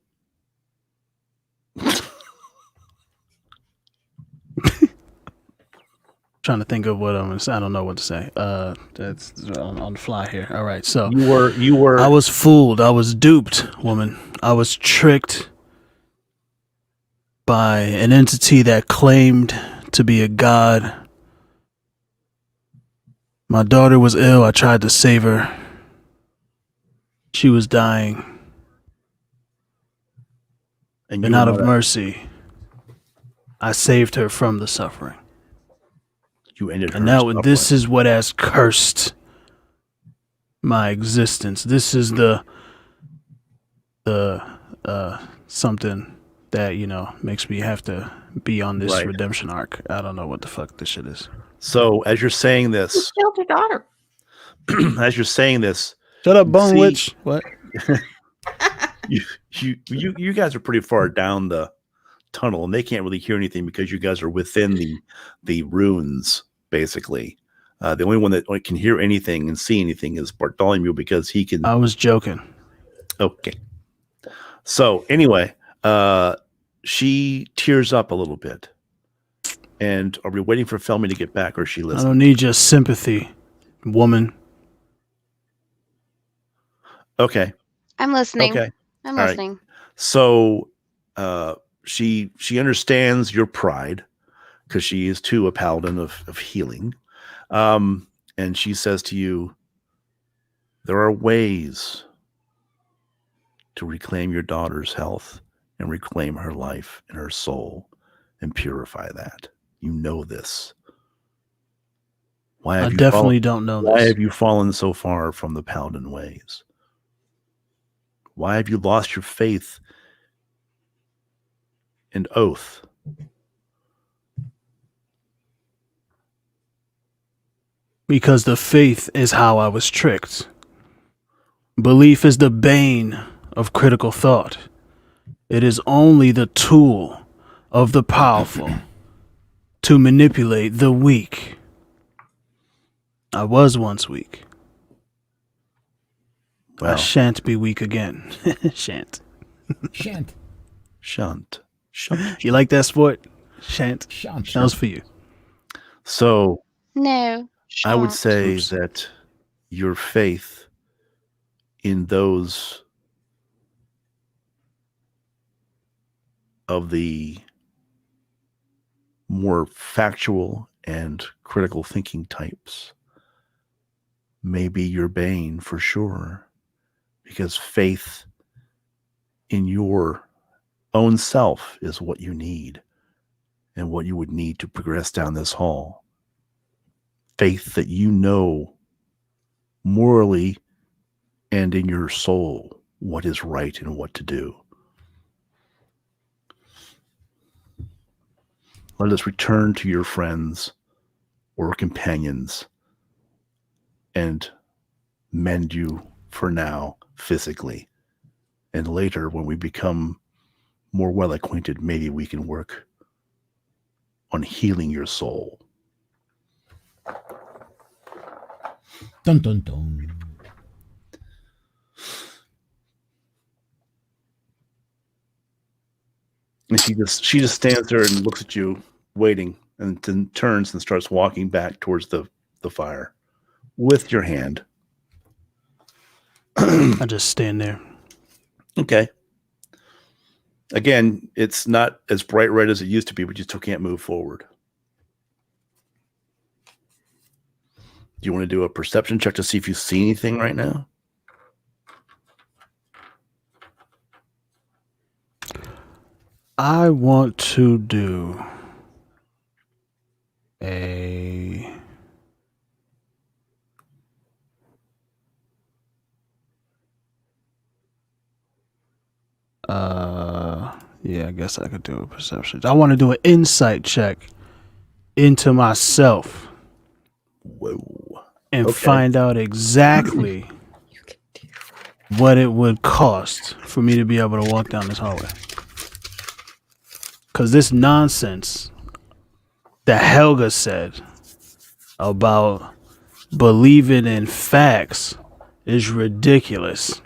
Trying to think of what I'm going to say. I don't know what to say. That's on the fly here. All right. So you were. I was fooled. I was duped, woman. I was tricked by an entity that claimed to be a god. My daughter was ill. I tried to save her. She was dying. And out of mercy, I saved her from the suffering. You ended her and now suffering. This is what has cursed my existence. This is the something that, makes me have to be on this redemption arc. I don't know what the fuck this shit is. So as you're saying this, you killed your daughter. As you're saying this, shut up, Bone Witch. What? you guys are pretty far down the tunnel, and they can't really hear anything because you guys are within the runes, basically. The only one that can hear anything and see anything is Bartholomew, because he can. I was joking. Okay. So anyway, she tears up a little bit. And are we waiting for Felmy to get back, or is she listening? I don't need your sympathy, woman. Okay. I'm listening. Okay. I'm All listening. Right. So she understands your pride, because she is too a paladin of healing. And she says to you, there are ways to reclaim your daughter's health and reclaim her life and her soul and purify that. You know this. Why have I definitely don't know this. Why have you fallen so far from the paladin ways? Why have you lost your faith and oath? Because the faith is how I was tricked. Belief is the bane of critical thought. It is only the tool of the powerful to manipulate the weak. I was once weak. Well, I shan't be weak again. Shan't. Shan't. Shan't. You like that sport? Shan't. Shan't. That was for you. So, no. I would say that your faith in those of the more factual and critical thinking types may be your bane for sure, because faith in your own self is what you need and what you would need to progress down this hall. Faith that you know morally and in your soul what is right and what to do. let us return to your friends or companions and mend you for now physically. And later, when we become more well acquainted, maybe we can work on healing your soul. Dun dun dun. And she just stands there and looks at you, waiting, and then turns and starts walking back towards the fire with your hand. I just stand there. Okay. Again, it's not as bright red as it used to be, but you still can't move forward. Do you want to do a perception check to see if you see anything right now? I want to do a yeah, I guess I could do a perception. I want to do an insight check into myself. Whoa. And Okay. find out exactly what it would cost for me to be able to walk down this hallway. Because this nonsense that Helga said about believing in facts is ridiculous.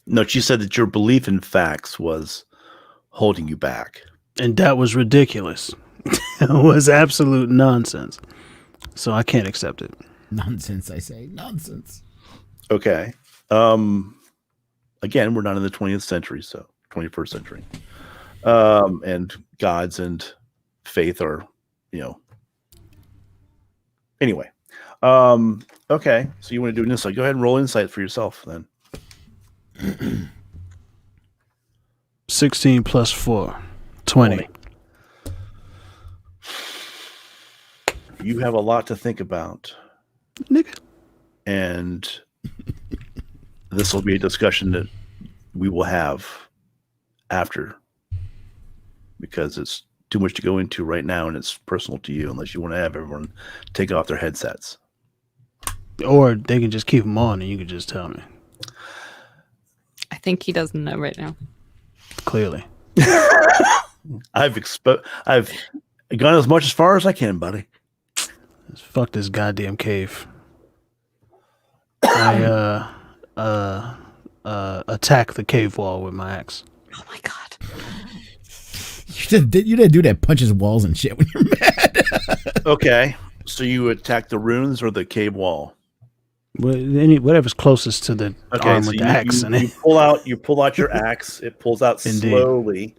No, she said that your belief in facts was holding you back. And that was ridiculous. It was absolute nonsense. So I can't accept it. Nonsense, I say. Nonsense. Okay. Again, we're not in the 20th century, so 21st century. And gods and faith are, anyway. Okay. So you want to do an insight. Go ahead and roll insight for yourself then. 16 plus 4. 20. You have a lot to think about. Nigga. And this will be a discussion that we will have after, because it's too much to go into right now and it's personal to you, unless you want to have everyone take off their headsets. Or they can just keep them on and you can just tell me. I think he doesn't know right now. Clearly. I've gone as much as far as I can, buddy. Fuck this goddamn cave. I attack the cave wall with my axe. Oh my god. You didn't do that, punches walls and shit when you're mad. Okay. So you attack the ruins or the cave wall? Whatever's closest to the arm so with the axe in it. You pull out your axe, it pulls out slowly,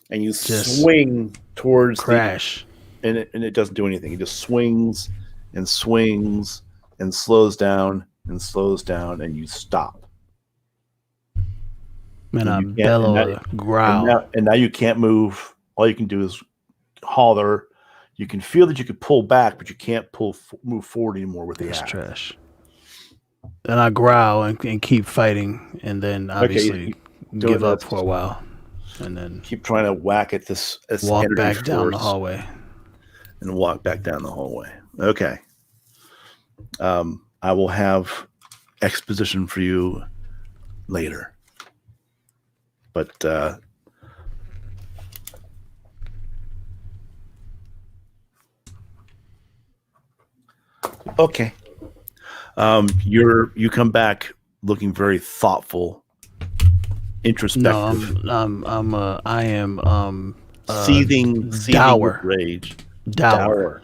and you Just swing towards crash. And it doesn't do anything. It just swings and swings and slows down, and you stop. Man, I bellow a growl. And now you can't move. All you can do is holler. You can feel that you could pull back, but you can't move forward anymore with the axe. That's trash. And I growl and keep fighting, and then obviously give up for a while, and then keep trying to whack at this walk back down the hallway. And walk back down the hallway. Okay. I will have exposition for you later. But okay. You come back looking very thoughtful, introspective. No, I am seething dour. with rage. Dour.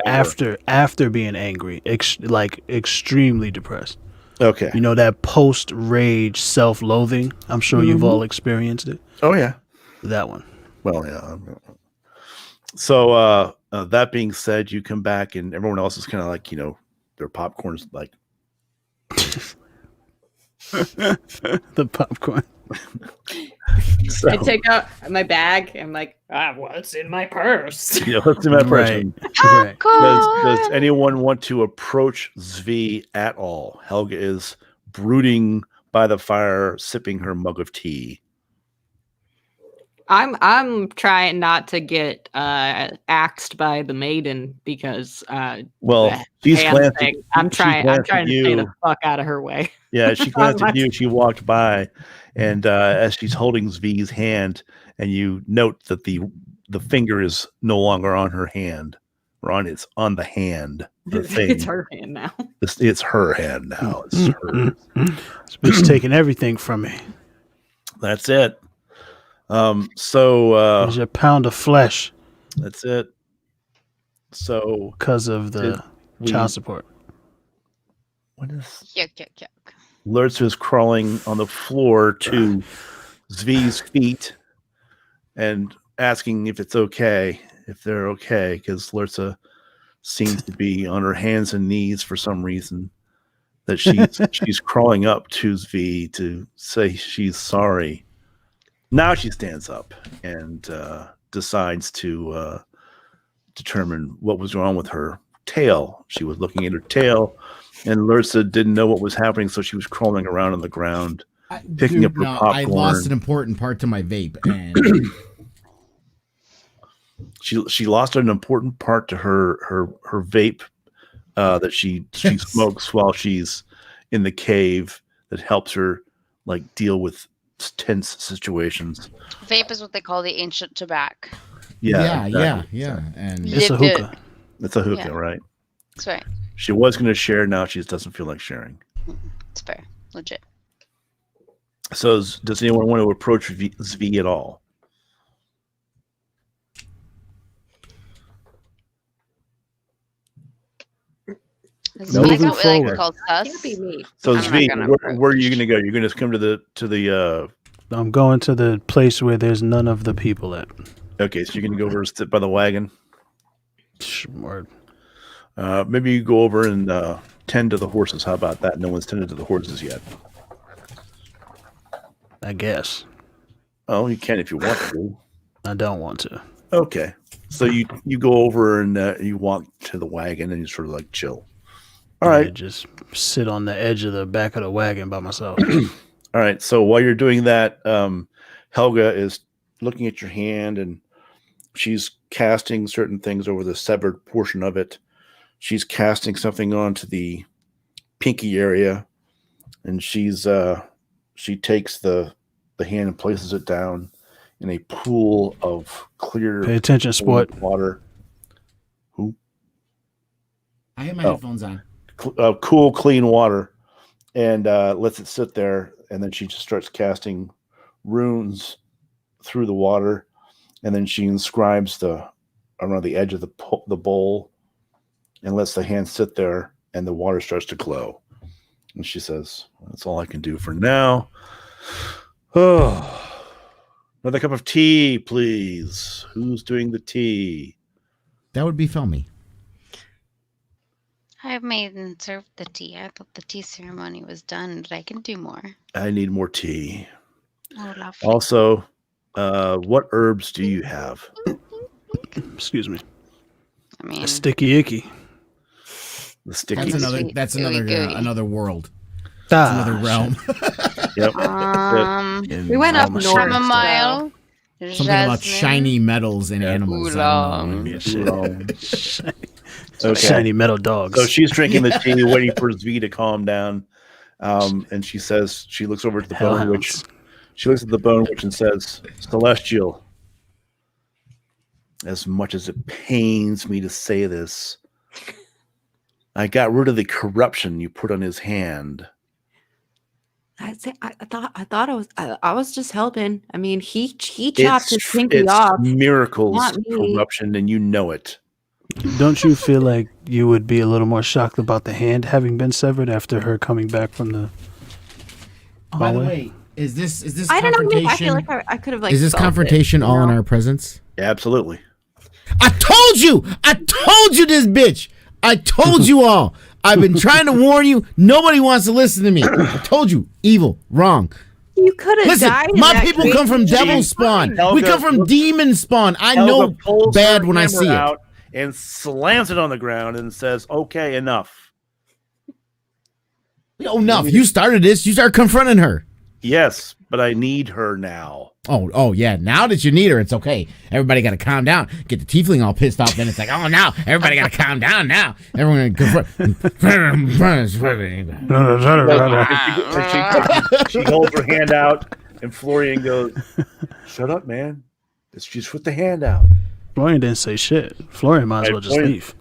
After being angry, extremely depressed. Okay. You know that post-rage self-loathing? I'm sure you've all experienced it. Oh, yeah. That one. Well, yeah. So that being said, you come back and everyone else is kind of like, their popcorn's like. The popcorn. I take out my bag. I'm like, what's in my purse? What's in my purse? Right. Does anyone want to approach Zvi at all? Helga is brooding by the fire, sipping her mug of tea. I'm trying not to get axed by the maiden because Well, she's hand glanced. thing. I'm trying to stay the fuck out of her way. Yeah, she glanced at you. She walked by, and as she's holding Zvi's hand, and you note that the finger is no longer on her hand, or it's on the hand. The thing. It's her hand now. It's her hand now. It's her. This bitch taking everything from me. That's it. So Here's your pound of flesh. That's it. So because of the child support. What is yuck, yuck, yuck. Lurtz is crawling on the floor to Zvi's feet and asking if it's okay, if they're okay, because Lurtz seems to be on her hands and knees for some reason. That she's crawling up to Zvi to say she's sorry. Now she stands up and decides to determine what was wrong with her tail. She was looking at her tail, and Lursa didn't know what was happening, so she was crawling around on the ground, picking up her popcorn. I lost an important part to my vape, and she lost an important part to her vape that she smokes while she's in the cave that helps her like deal with tense situations. Vape is what they call the ancient tobacco. Yeah. And it's a hookah. It's a hookah, right? That's right. She was going to share. Now she just doesn't feel like sharing. It's fair. Legit. So does anyone want to approach Zvi at all? Moving forward. Can't be me. So Zvi, where are you going to go? You're going to come to the. I'm going to the place where there's none of the people at. Okay, so you're going to go over and sit by the wagon. Word. Maybe you go over and tend to the horses. How about that? No one's tended to the horses yet. I guess. Oh, you can if you want to. I don't want to. Okay, so you go over and you walk to the wagon and you sort of like chill. All right, just sit on the edge of the back of the wagon by myself. All right. So while you're doing that, Helga is looking at your hand and she's casting certain things over the severed portion of it. She's casting something onto the pinky area, and she takes the hand and places it down in a pool of clear. Pay attention, sport. Water. Who? I have my headphones on. Cool, clean water, and lets it sit there. And then she just starts casting runes through the water, and then she inscribes around the edge of the bowl, and lets the hand sit there, and the water starts to glow. And she says, "That's all I can do for now." Oh, another cup of tea, please. Who's doing the tea? That would be Felmy. I made and served the tea. I thought the tea ceremony was done, but I can do more. I need more tea. Oh, lovely. Also, what herbs do you have? Excuse me. I mean, a sticky icky. The sticky. That's another world. That's another realm. Yep. We went up north. chamomile. Something about shiny metals and animals. Okay. Shiny metal dogs. So she's drinking the tea, waiting for Zvi to calm down. And she says, she looks over to the bone witch. She looks at the bone witch and says, "Celestial, as much as it pains me to say this, I got rid of the corruption you put on his hand." I thought I was just helping. I mean, he chopped his pinky off. Miracles corruption, and you know it. Don't you feel like you would be a little more shocked about the hand having been severed after her coming back from the hallway? By the way, is this I don't know. confrontation? I feel like I could have like. Is this felt confrontation it, all in our presence? Yeah, absolutely. I told you this bitch. I told you all. I've been trying to warn you. Nobody wants to listen to me. I told you. Evil. Wrong. You could have Listen, died. my people come from devil spawn. We come from demon spawn. I know bad when I see it. Out and slams it on the ground and says, "Okay, enough." Enough. You started this. You start confronting her. Yes, but I need her now. Oh, yeah. Now that you need her, it's okay. Everybody got to calm down. Get the tiefling all pissed off. Then it's like, oh, now everybody got to calm down now. Everyone She holds her hand out, and Florian goes, "Shut up, man. It's just with the hand out." Florian didn't say shit. Florian might as well just leave.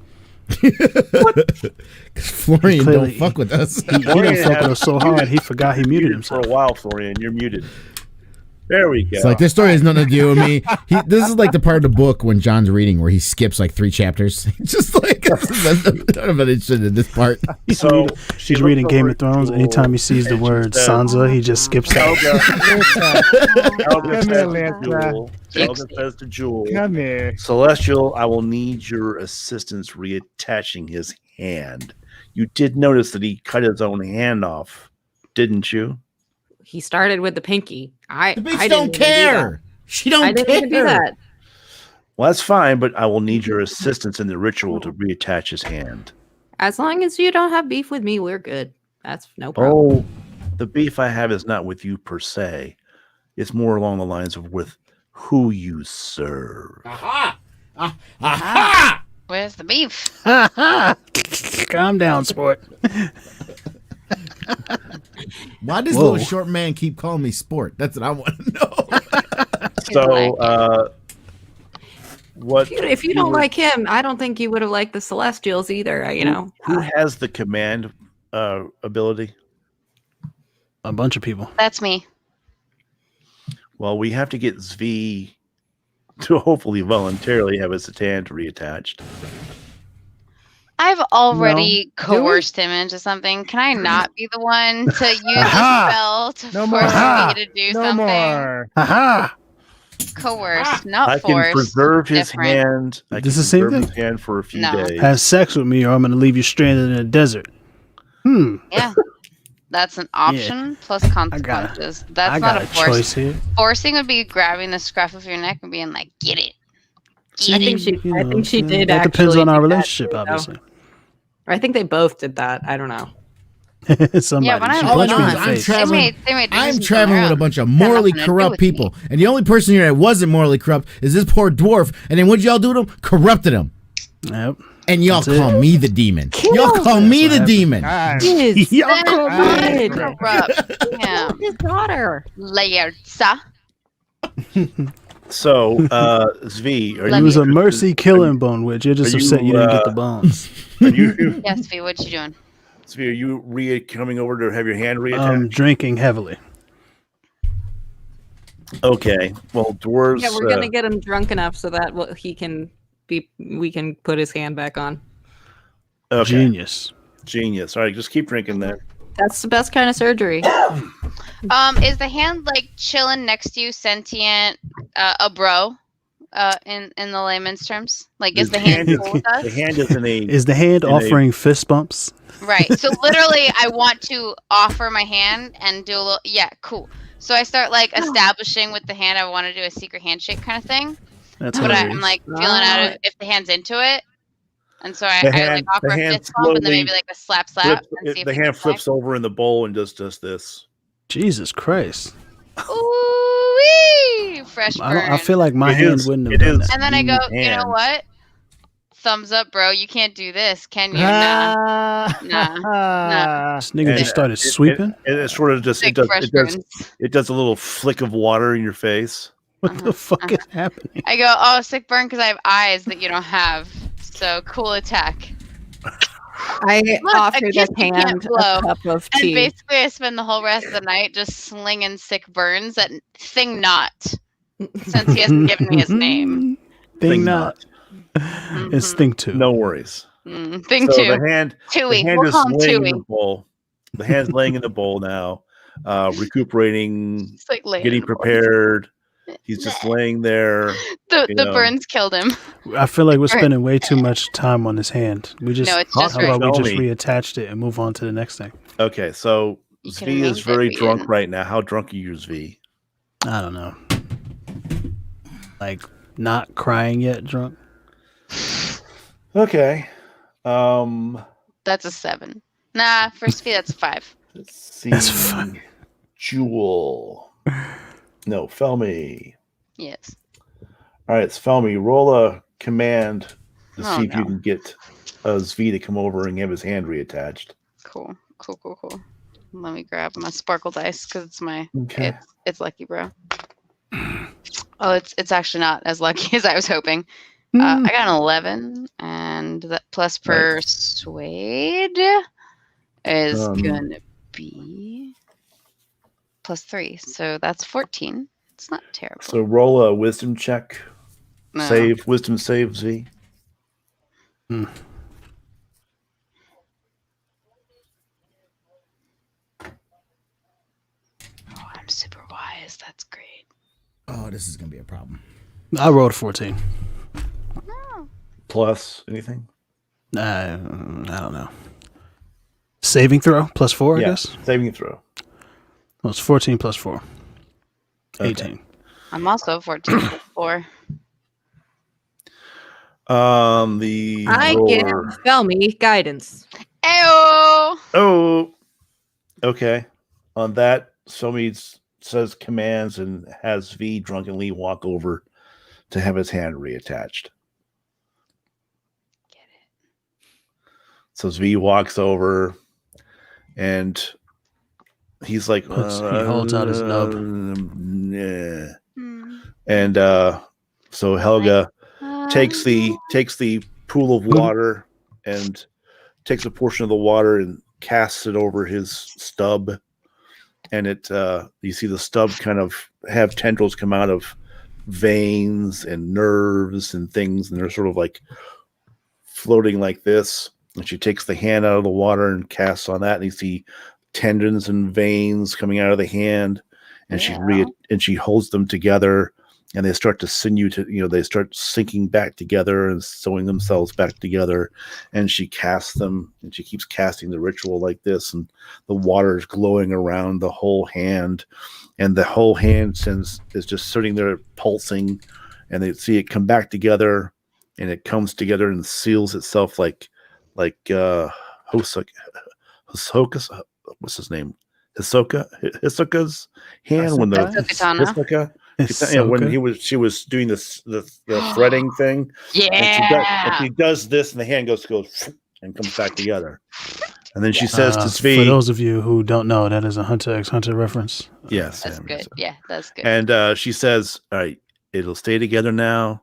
Florian don't fuck with us. He didn't fuck with us so hard, he forgot he muted himself. For a while, Florian, you're muted. There we go. It's like, this story has nothing to do with me. This is like the part of the book when John's reading where he skips like 3 chapters. Just like, I'm not interested in this part. So she's reading Game of Thrones. Anytime he sees the word Sansa, he just skips out. Helga says to Jewel, Come here. Celestial, I will need your assistance reattaching his hand. You did notice that he cut his own hand off, didn't you? He started with the pinky. The bitch don't care. She don't I didn't even do that. Well, that's fine, but I will need your assistance in the ritual to reattach his hand. As long as you don't have beef with me, we're good. That's no problem. Oh, the beef I have is not with you per se. It's more along the lines of with who you serve. Aha! Aha! Where's the beef? Calm down, sport. Why does little short man keep calling me sport? That's what I want to know. So, what? If you don't like him, I don't think you would have liked the Celestials either. You know, who has the command ability? A bunch of people. That's me. Well, we have to get Zvi to hopefully voluntarily have his hand reattached. I've already coerced him into something. Can I not be the one to use a spell to force me to do something? More. Aha! Coerce, not I force. can preserve his Different. hand. I This can is the same preserve thing? his hand for a few No. days. Have sex with me or I'm going to leave you stranded in a desert. Yeah. That's an option plus consequences. That's not a force. Choice here. Forcing would be grabbing the scruff of your neck and being like, get it. I think she did. That depends actually on our do that relationship, too, though. obviously. I think they both did that. I don't know. Somebody. Yeah, when she I- punched me in I'm the face. traveling. They made I'm decisions traveling on with their a bunch of own. Got morally nothing to do corrupt with me. people, and the only person here that wasn't morally corrupt is this poor dwarf. And then what y'all do to him? Corrupted him. Yep. And y'all That's call it. me the demon. Y'all call me the demon. God. Y'all call me. Corrupt. Yeah. His daughter. Layersa. So, Zvi, are He you was a mercy killing bone witch. You're just Are upset you you, didn't get the bones. Are you, Yes, V, what you doing? Zvi, are you coming over to have your hand reattached? Drinking heavily. Okay. Well, dwarves. Yeah, we're gonna get him drunk enough so that we can put his hand back on. Okay. Genius. Genius. All right, just keep drinking then. That's the best kind of surgery. Is the hand like chilling next to you, sentient, a bro, in the layman's terms? Like, is the hand cool with us? The hand is in a. Is the hand offering fist bumps? Right. So literally, I want to offer my hand and do a little. Yeah, cool. So I start like establishing with the hand. I want to do a secret handshake kind of thing. That's But hilarious. I'm like feeling out of if the hand's into it. And so I like offer the a hand fist bump and then slowly maybe like a slap. flips- And see if the it hand can flips over in the bowl and does this. Jesus Christ. Ooh-wee! Fresh burn. I feel like my It hand is- wouldn't have it done is. that. And then I go, you know hand. what? Thumbs up, bro. You can't do this, can you? Nah. This nigga just started sweeping. It sort of just Big fresh burns. it does a little flick of water in your face. What the fuck is happening? I go, oh, sick burn because I have eyes that you don't have. So cool attack. I Look, a offered kiss his you can't hand blow. a cup of And tea. basically, I spend the whole rest of the night just slinging sick burns at Thing Not, since he hasn't given me his name. Thing not. It's Thing 2. No worries. Thing So 2. the hand Tui. is We'll call him laying in Tui. the bowl. The hand's laying in the bowl now, recuperating, It's like laying getting in the bowl. prepared. He's just laying there. The burns killed him. I feel like we're spending way too much time on this hand. We just, No, it's just how about right. we just Tell me. reattached it and move on to the next thing? Okay, so You can Zvi is move it, very but you drunk didn't. right now. How drunk are you, Zvi? I don't know. Like, not crying yet drunk? Okay. That's a 7. Nah, for speed, that's a 5. Let's see. That's fun. Jewel. No, Felmy. Yes. All right, Felmy, roll a command to Oh, see if you no. can get Zvi to come over and have his hand reattached. Cool. Let me grab my sparkle dice because it's my Okay. it's lucky, bro. Oh, it's actually not as lucky as I was hoping. I got an 11, and that plus persuade is gonna be plus 3, so that's 14. It's not terrible. So roll a wisdom check. No. Wisdom save, Z. Oh, I'm super wise. That's great. Oh, this is gonna be a problem. I rolled 14. No. Plus anything? I don't know. Saving throw plus 4, I guess. Saving throw. Well, it's 14 plus 4. Okay. 18. I'm also 14 plus 4. The I give roller. Felmy guidance. Ayo! Oh, okay. On that, Somi says commands and has V drunkenly walk over to have his hand reattached. Get it. So V walks over and he's like, He holds out his nub. Yeah. Hmm. And so Helga takes the pool of water and takes a portion of the water and casts it over his stub, and it you see the stub kind of have tendrils come out of veins and nerves and things, and they're sort of like floating like this. And she takes the hand out of the water and casts on that, and you see tendons and veins coming out of the hand, and she holds them together, and they start to they start sinking back together and sewing themselves back together. And she casts them, and she keeps casting the ritual like this, and the water is glowing around the whole hand, and the whole hand is just sitting there pulsing, and they see it come back together, and it comes together and seals itself like Hisoka's, what's his name? Hisoka's hand when Hisoka? when she was doing the threading thing. Yeah. And she does this, and the hand goes and comes back together. And then she says to Svi, for those of you who don't know, that is a Hunter x Hunter reference. Yes, That's good. Yeah, that's good. And she says, "All right, it'll stay together now.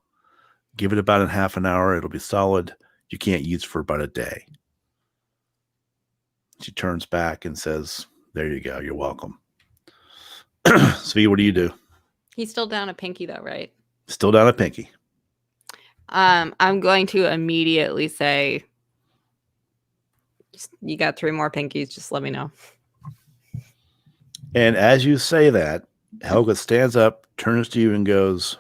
Give it about a half an hour. It'll be solid. You can't use for about a day." She turns back and says, "There you go. You're welcome." Svi, what do you do? He's still down a pinky though, right? Still down a pinky. I'm going to immediately say, you got 3 more pinkies. Just let me know. And as you say that, Helga stands up, turns to you, and goes,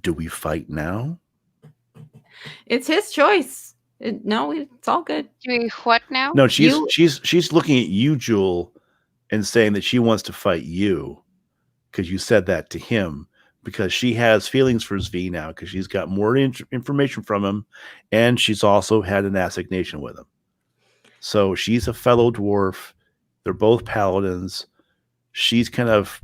"Do we fight now?" It's his choice. No, it's all good. Do we what now? No, she's looking at you, Jewel, and saying that she wants to fight you because you said that to him, because she has feelings for Zvi now because she's got more information from him, and she's also had an assignation with him. So she's a fellow dwarf. They're both paladins. She's kind of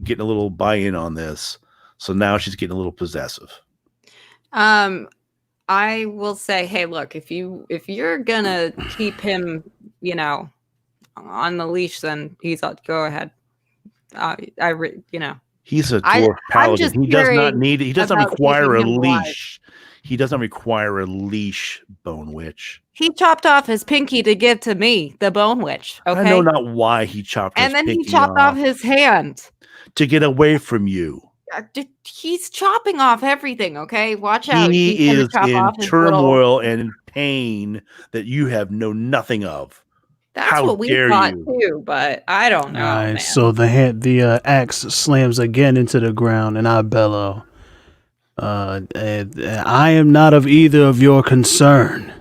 getting a little buy-in on this. So now she's getting a little possessive. I will say, hey, look, if you're gonna keep him, on the leash, then go ahead. He's a dwarf paladin. He does not need. He doesn't require a leash. He doesn't require a leash, Bone Witch. He chopped off his pinky to give to me, the Bone Witch. Okay, I know not why he chopped. And then he chopped off his hand to get away from you. He's chopping off everything. Okay, watch out. He is in turmoil and in pain that you know nothing of. That's what we thought too, but I don't know. All right, man. so the axe slams again into the ground, and I bellow, "I am not of either of your concern."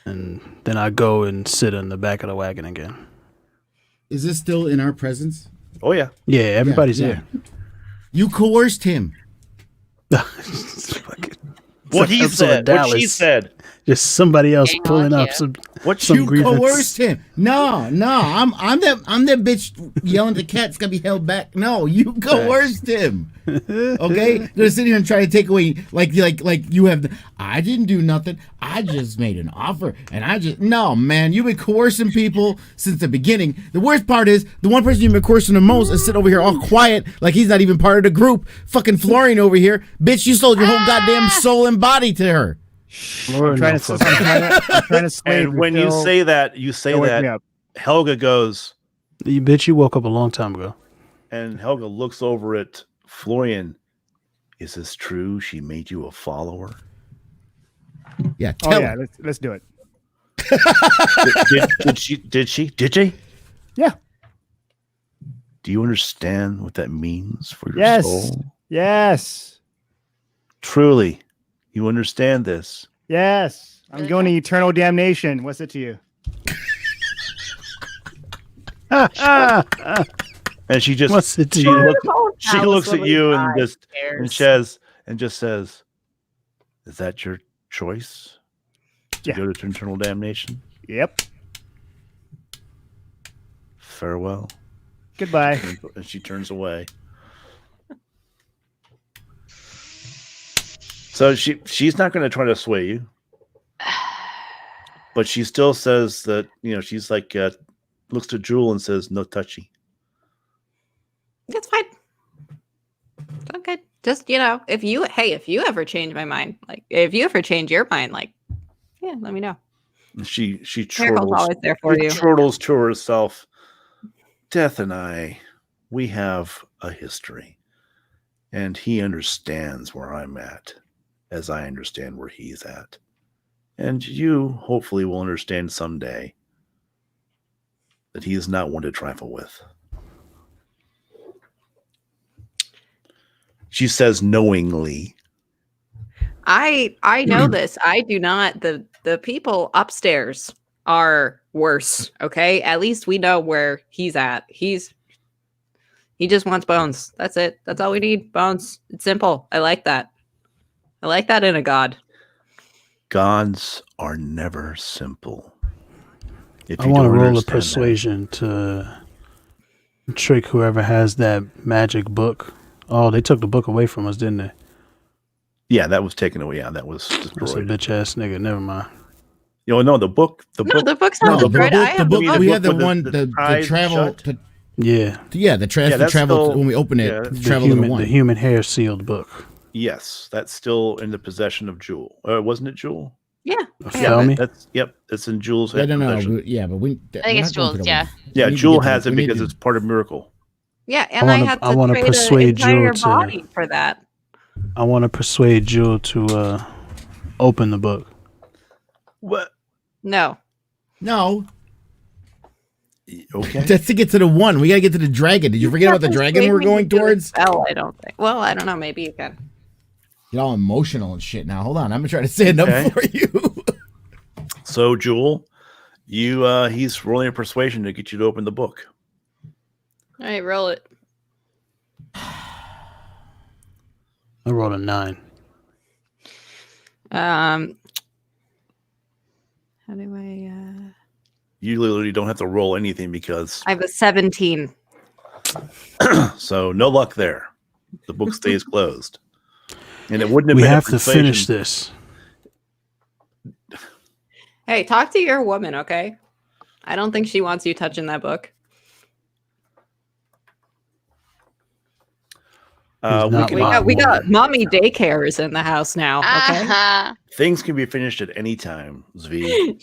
And then I go and sit in the back of the wagon again. Is this still in our presence? Oh yeah, yeah. Everybody's here. You coerced him. What he said. What she said. Just somebody else Yeah, pulling fuck up yeah. some You grievance. coerced him. No, I'm that bitch yelling at the cat's gotta be held back. No, you coerced him. Okay, they're sitting here and trying to take away like you have. I didn't do nothing. I just made an offer, and no, man. You've been coercing people since the beginning. The worst part is the one person you've been coercing the most is sitting over here all quiet, like he's not even part of the group. Fucking Florian over here, bitch. You sold your whole goddamn soul and body to her. I'm trying to slave. And when you say that, Helga goes, You bitch, you woke up a long time ago. and Helga looks over at Florian. Is this true? She made you a follower? Yeah, Oh tell yeah, her. let's do it. Did she? Yeah. Do you understand what that means for your Yes. soul? Yes. Truly, you understand this. Yes. I'm Really going to good. eternal damnation. What's it to you? And she just What's it to she you? looks at you and just says, "Is that your choice to Yeah. go to eternal damnation? Yep. Farewell." Goodbye. And she turns away. So she's not going to try to sway you, but she still says that she's like looks to Jewel and says, "No touchy." It's fine. It's okay. Just if you ever change my mind, like if you ever change your mind, like yeah, let me know. And she Miracle's chortles, always there for you. chortles to herself. Death and I, we have a history, and he understands where I'm at, as I understand where he's at, and you hopefully will understand someday that he is not one to trifle with. She says knowingly. I know this. I do not. The people upstairs are worse. Okay, at least we know where he's at. He just wants bones. That's it. That's all we need. Bones. It's simple. I like that. I like that in a god. Gods are never simple. If I you want to don't roll a understand that. persuasion to trick whoever has that magic book. Oh, they took the book away from us, didn't they? Yeah, that was taken away. Yeah, that was That's a destroyed. bitch ass nigga. Never mind. No, the book. No, the book's not No, destroyed. I have the book- book. we had the with one the the eyes travel shut? to, Yeah, the that's travel still- when we open it yeah, to the travel to the one. the human hair sealed book. Yes, that's still in the possession of Jewel. Wasn't it Jewel? Yeah. Feel me? It's in Jewel's Yeah, no, possession. but we. I think it's Jules. Yeah. Yeah, We need to Jewel get to has the- it we need because to- it's part of Miracle. Yeah, and I had to wanna trade persuade an entire Jewel to- body for that. I want to persuade Jewel to open the book. What? No. No, Okay. that's to get to the one. We gotta get to the dragon. Did you forget about the dragon we're going towards? Oh, I don't think. Well, I don't know. Maybe you can. Get all emotional and shit now. Hold on, I'm gonna try to stand up Okay. for you. So Jewel, he's rolling a persuasion to get you to open the book. All right, roll it. I rolled a 9. How do I? You literally don't have to roll anything because I have a 17. so no luck there. The book stays closed, and it wouldn't have We been a have to persuasion. finish this. Hey, talk to your woman, okay? I don't think she wants you touching that book. not We lying. can, We got mommy daycare is in the house now. Okay, Uh-huh. things can be finished at any time, Zvi.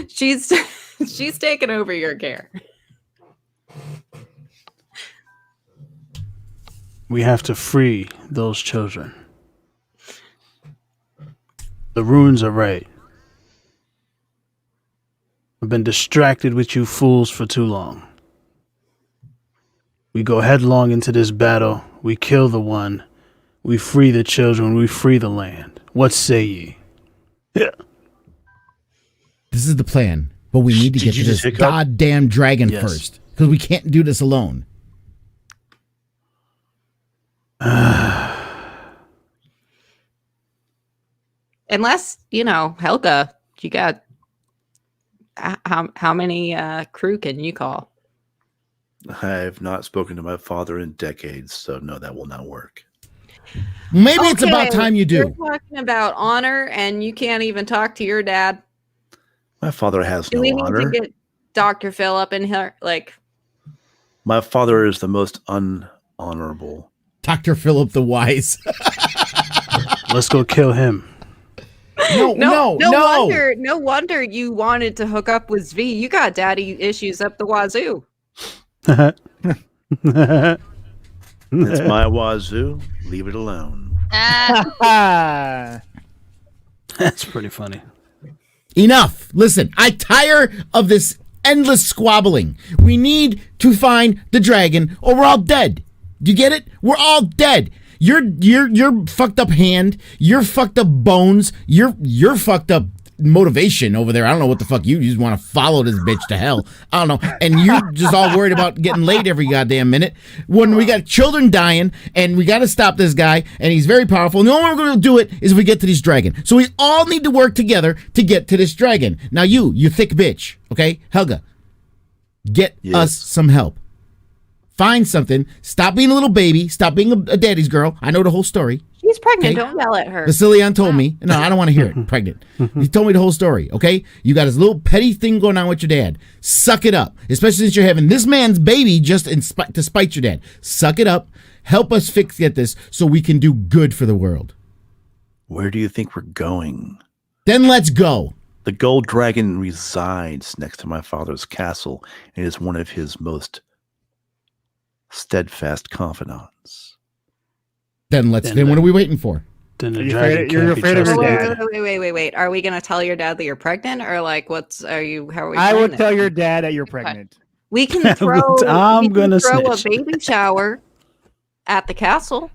she's she's taking over your care. We have to free those children. The runes are right. I've been distracted with you fools for too long. We go headlong into this battle. We kill the one. We free the children. We free the land. What say ye? Yeah. This is the plan, but we need to Did get you to just this hiccup? goddamn dragon Yes. first because we can't do this alone. Unless, Helga You got how many crew can you call? I've not spoken to my father in decades, so no, that will not work. Maybe it's about time you You're do. talking about honor, and you can't even talk to your dad. My father has Do no we need honor. to get Dr. Phil up in here? Like, My father is the most unhonorable. Dr. Philip the Wise. Let's go kill him. No wonder you wanted to hook up with Zvi. You got daddy issues up the wazoo. It's my wazoo. Leave it alone. That's pretty funny. Enough. Listen, I tire of this endless squabbling. We need to find the dragon or we're all dead. Do you get it? We're all dead. Your fucked up hand, your fucked up bones, your fucked up motivation over there. I don't know what the fuck you just want to follow this bitch to hell. I don't know. And you're just all worried about getting laid every goddamn minute when we got children dying and we got to stop this guy and he's very powerful. And the only way we're going to do it is if we get to this dragon. So we all need to work together to get to this dragon. Now you thick bitch, okay? Helga, get us some help. Find something. Stop being a little baby. Stop being a daddy's girl. I know the whole story. She's pregnant. Okay. Don't yell at her. Vasilian told me. No, I don't want to hear it. Pregnant. He told me the whole story, okay? You got this little petty thing going on with your dad. Suck it up. Especially since you're having this man's baby just to spite your dad. Suck it up. Help us get this so we can do good for the world. Where do you think we're going? Then let's go. The gold dragon resides next to my father's castle and is one of his most steadfast confidants. Then what are we waiting for? Then the You're afraid of your dad. Wait. Are we gonna tell your dad that you're pregnant, or like how are we? I would tell your dad that you're pregnant. We can throw. I'm gonna throw snitch. a baby shower at the castle.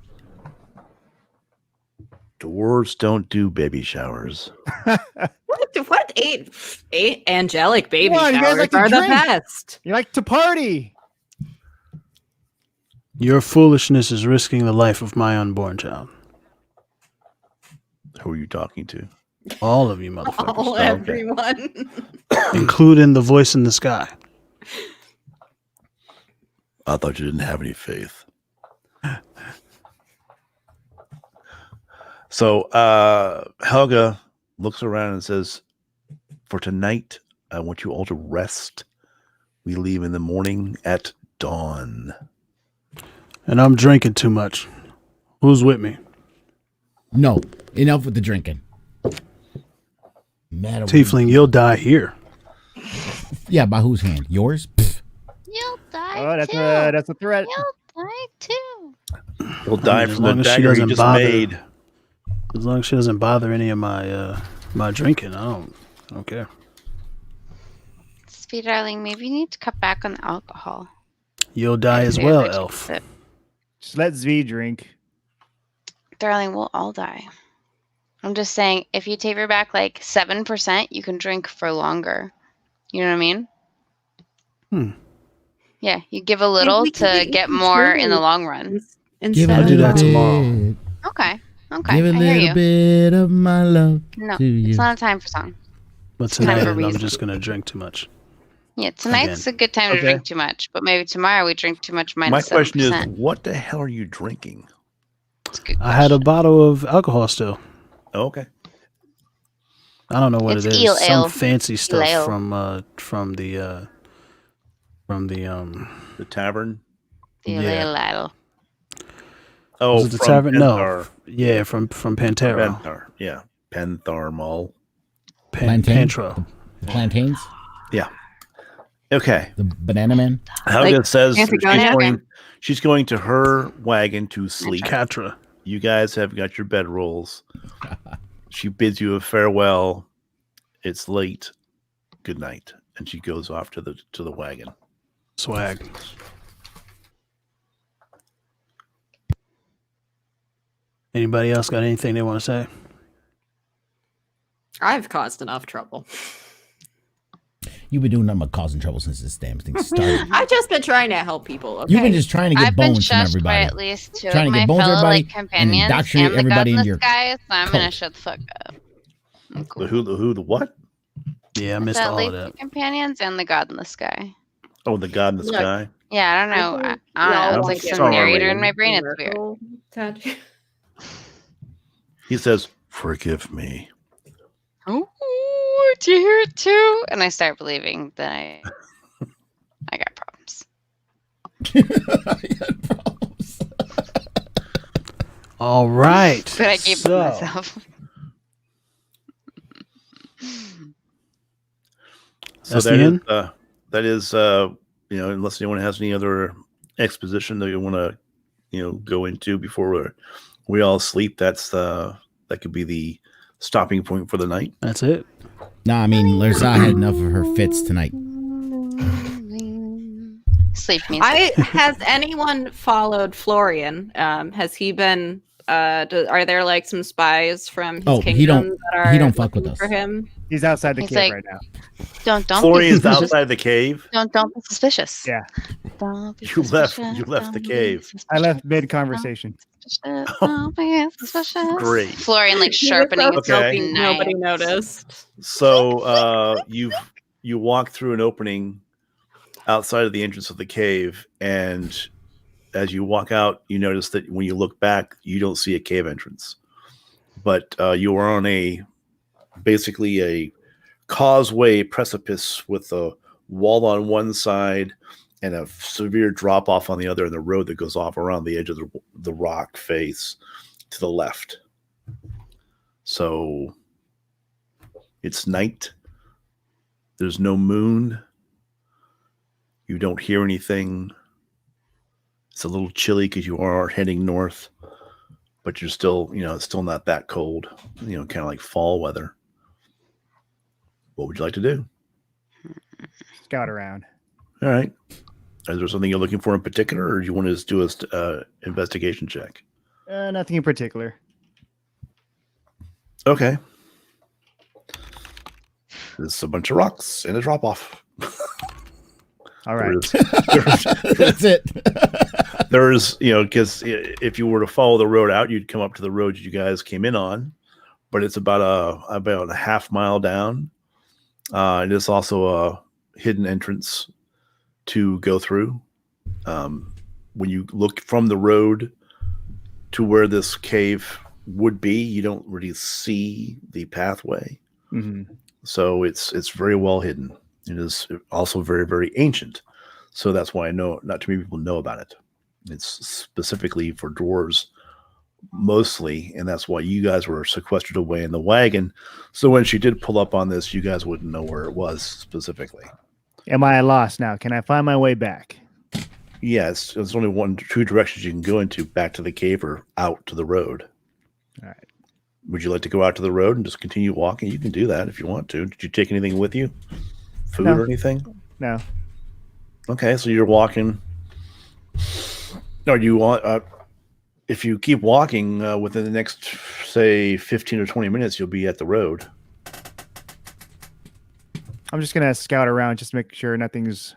Dwarves don't do baby showers. What? Eight angelic baby Come on, you guys showers like to are the drink. best. You like to party. Your foolishness is risking the life of my unborn child. Who are you talking to? All of you motherfuckers. All everyone. Including the voice in the sky. I thought you didn't have any faith. So Helga looks around and says, for tonight, I want you all to rest. We leave in the morning at dawn. And I'm drinking too much. Who's with me? No. Enough with the drinking. Tiefling, you'll die here. Yeah, by whose hand? Yours? Pfft. You'll die Oh, that's a threat. You'll die too. You'll die As from the long as she dagger you doesn't just bother. made. As long as she doesn't bother any of my drinking, I don't care. Speed darling, maybe you need to cut back on the alcohol. You'll die as Maybe well, I should elf. sip. Just let Zvi drink. Darling, we'll all die. I'm just saying, if you taper back like 7%, you can drink for longer. You know what I mean? Yeah, you give a little to get more in the long run. I'll do that tomorrow. Okay. Give a I hear little you. bit of my love No, to you. it's not a time for song. But time tonight, for I'm reason. just going to drink too much. Yeah, tonight's a good time to Okay. drink too much, but maybe tomorrow we drink too much My minus question 7%. is, what the hell are you drinking? It's a good I had a question. bottle of alcohol still. Oh, okay. I don't know what It's it is. eel Some ale. fancy stuff ale. from the The tavern? The yeah. little. Oh, Was it the from tavern? Penthar. No. Yeah, from Pantera. Penthar. Yeah. Pentharmol. Plantain? Pantro. Plantains? Yeah. Okay. The banana man? Helga Like says Antigone? she's going to her wagon to sleep. Catra. You guys have got your bedrolls. She bids you a farewell. It's late. Good night. And she goes off to the wagon. Swag. Anybody else got anything they want to say? I've caused enough trouble. You've been doing nothing but causing trouble since this damn thing started. I've just been trying to help people. Okay? You've been just trying to get I've been bones from shushed by everybody. at least two Trying of to get my bones from fellow everybody like and companions indoctrinate and the everybody into godless your guy, so I'm gonna cult. shut the fuck up. I'm The cool. who the what? Yeah, I missed That all leaf of that. companions and the God in the Sky. Oh, the God in the Look, sky. Yeah, I don't know. I think don't know. y'all It's I'm wanna like get some sorry. narrator in my brain. It's weird. Miracle tattoo. He says, "Forgive me." Oh, do you hear it too? And I start believing that I got problems. All right. But I keep it to myself. So That's that the is, end? unless anyone has any other exposition that you want to, go into before we all sleep, that could be the stopping point for the night. That's it. No, I mean, Larza had enough of her fits tonight. Sleep music. Has anyone followed Florian? Has he been? Are there like some spies from his Oh, kingdom he don't- that are he don't fuck looking with us. for him? He's outside the He's cave like- right now. Don't be Florian's suspicious. outside the cave. Don't be suspicious. Yeah. Don't be You left suspicious. the cave. I left mid conversation. Don't be suspicious. Great. Florian like He was sharpening so his Okay. smoking, knife. nobody noticed. So you walk through an opening outside of the entrance of the cave, and as you walk out, you notice that when you look back, you don't see a cave entrance, but you are on basically a causeway precipice with a wall on one side and a severe drop off on the other, and the road that goes off around the edge of the rock face to the left. So it's night. There's no moon. You don't hear anything. It's a little chilly because you are heading north, but you're still, it's still not that cold, kind of like fall weather. What would you like to do? Scout around. All right. Is there something you're looking for in particular, or do you want to just do a investigation check? Nothing in particular. Okay. There's a bunch of rocks and a drop off. All right. That's it. There's, because if you were to follow the road out, you'd come up to the road you guys came in on, but it's about a half mile down. It is also a hidden entrance to go through. When you look from the road to where this cave would be, you don't really see the pathway. Mm-hmm. So it's very well hidden. It is also very, very ancient. So that's why I know not too many people know about it. It's specifically for dwarves mostly, and that's why you guys were sequestered away in the wagon. So when she did pull up on this, you guys wouldn't know where it was specifically. Am I lost now? Can I find my way back? Yes, there's only two directions you can go into: back to the cave or out to the road. All right. Would you like to go out to the road and just continue walking? You can do that if you want to. Did you take anything with you? Food No. or anything? No. Okay, so you're walking. No, you want if you keep walking within the next, say, 15 or 20 minutes, you'll be at the road. I'm just gonna scout around just to make sure nothing's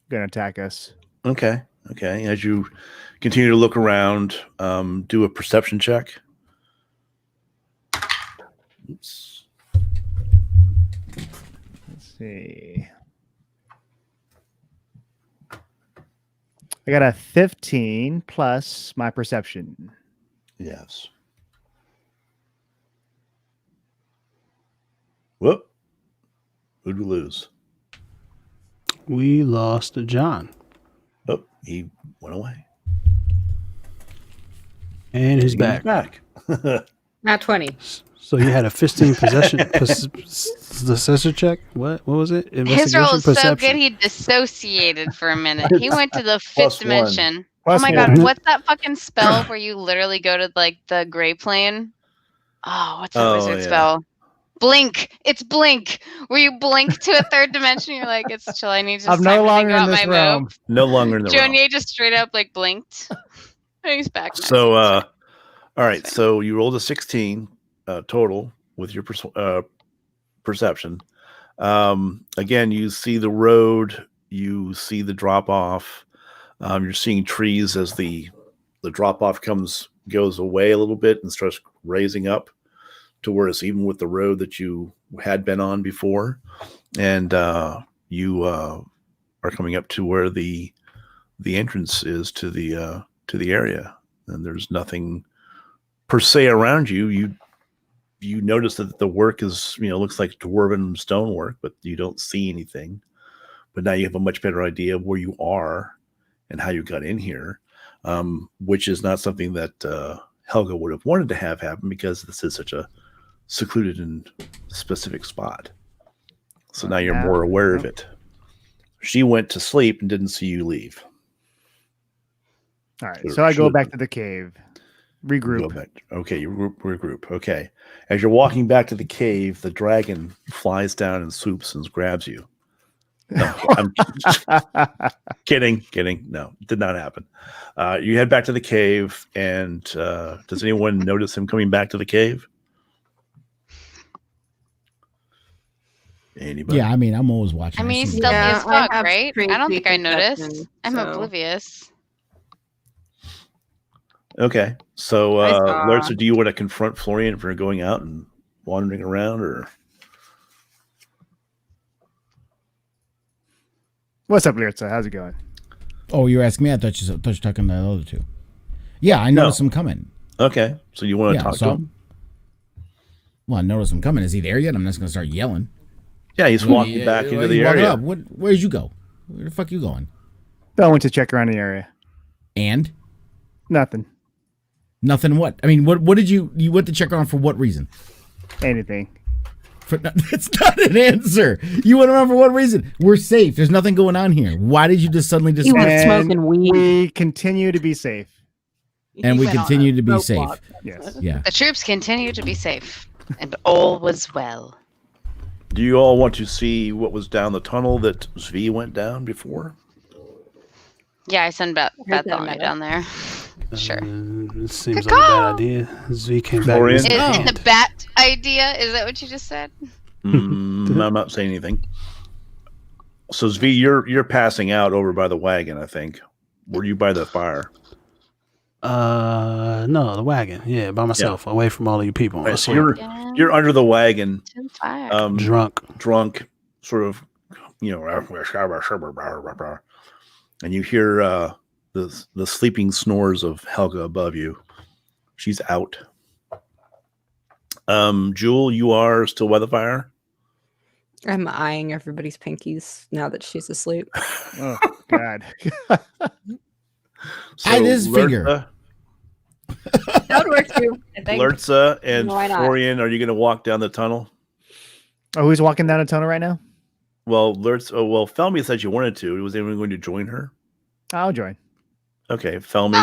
gonna attack us. Okay. As you continue to look around, do a perception check. Oops. Let's see. I got a 15 plus my perception. Yes. Whoop. Who'd we lose? We lost John. Oh, he went away. And he's back. Back. Not 20. So you had a 15 possession check? What was it? His roll is so good he dissociated for a minute. He went to the fifth dimension. Plus Oh my one. god, what's that fucking spell where you literally go to like the gray plane? Oh, what's that wizard spell? Blink. It's blink. Where you blink to a third dimension, you're like, it's chill. I need to I'm just no time to think longer in about this my realm. move. No longer in the realm. Jonier just straight up like blinked. Oh, he's back now. So, all right. So you rolled a 16 total with your perception. Again, you see the road. You see the drop off. You're seeing trees as the drop off goes away a little bit and starts raising up to where it's even with the road that you had been on before, and you are coming up to where the entrance is to the area, and there's nothing per se around you. You notice that the work is, looks like dwarven stonework, but you don't see anything. But now you have a much better idea of where you are and how you got in here, which is not something that Helga would have wanted to have happen, because this is such a secluded and specific spot. So now you're more aware of it. She went to sleep and didn't see you leave. All right, so I go back to the cave, regroup. Okay, you regroup. Okay. As you're walking back to the cave, the dragon flies down and swoops and grabs you. No, I'm kidding. No, it did not happen. You head back to the cave, and does anyone notice him coming back to the cave? Anybody? Yeah, I mean, I'm always watching. I mean, he's see stealthy that. as fuck, have right? crazy I don't think I noticed. perception, I'm so- oblivious. Okay, so I saw- Lertza, do you want to confront Florian for going out and wandering around, or? What's up, Lyrtza? How's it going? Oh, you're asking me? I thought you were talking about the other two. Yeah, I noticed him coming. Okay, so you want to talk to him? Well, I noticed him coming. Is he there yet? I'm just going to start yelling. Yeah, he's walking back into the area. Where'd you go? Where the fuck you going? I went to check around the area. And? Nothing. Nothing what? I mean, what did you went to check around for what reason? Anything. That's not an answer. You went around for what reason? We're safe. There's nothing going on here. Why did you just suddenly You were decide? smoking weed. We continue to be safe. And He we went on continue a to be rope safe. walk. Yes. Yeah. The troops continue to be safe, and all was well. Do you all want to see what was down the tunnel that Zvi went down before? Yeah, I sent Here's Bartholomew that down there. Sure. It seems like a bad idea. Z came back. Florian? with his Is hand. it the bat idea? Is that what you just said? I'm not saying anything. So Zvi, you're passing out over by the wagon, I think. Were you by the fire? No, the wagon. Yeah, by myself, away from all of you people. Right, so you're under the wagon, drunk, sort of, and you hear the sleeping snores of Helga above you. She's out. Jewel, you are still by the fire? I'm eyeing everybody's pinkies now that she's asleep. Oh, God. Hide his finger. That would work too. I think. Lertza and Why not? Florian, are you going to walk down the tunnel? Oh, who's walking down a tunnel right now? Well, Felmy said you wanted to. Was anyone going to join her? I'll join. Okay, Felmy.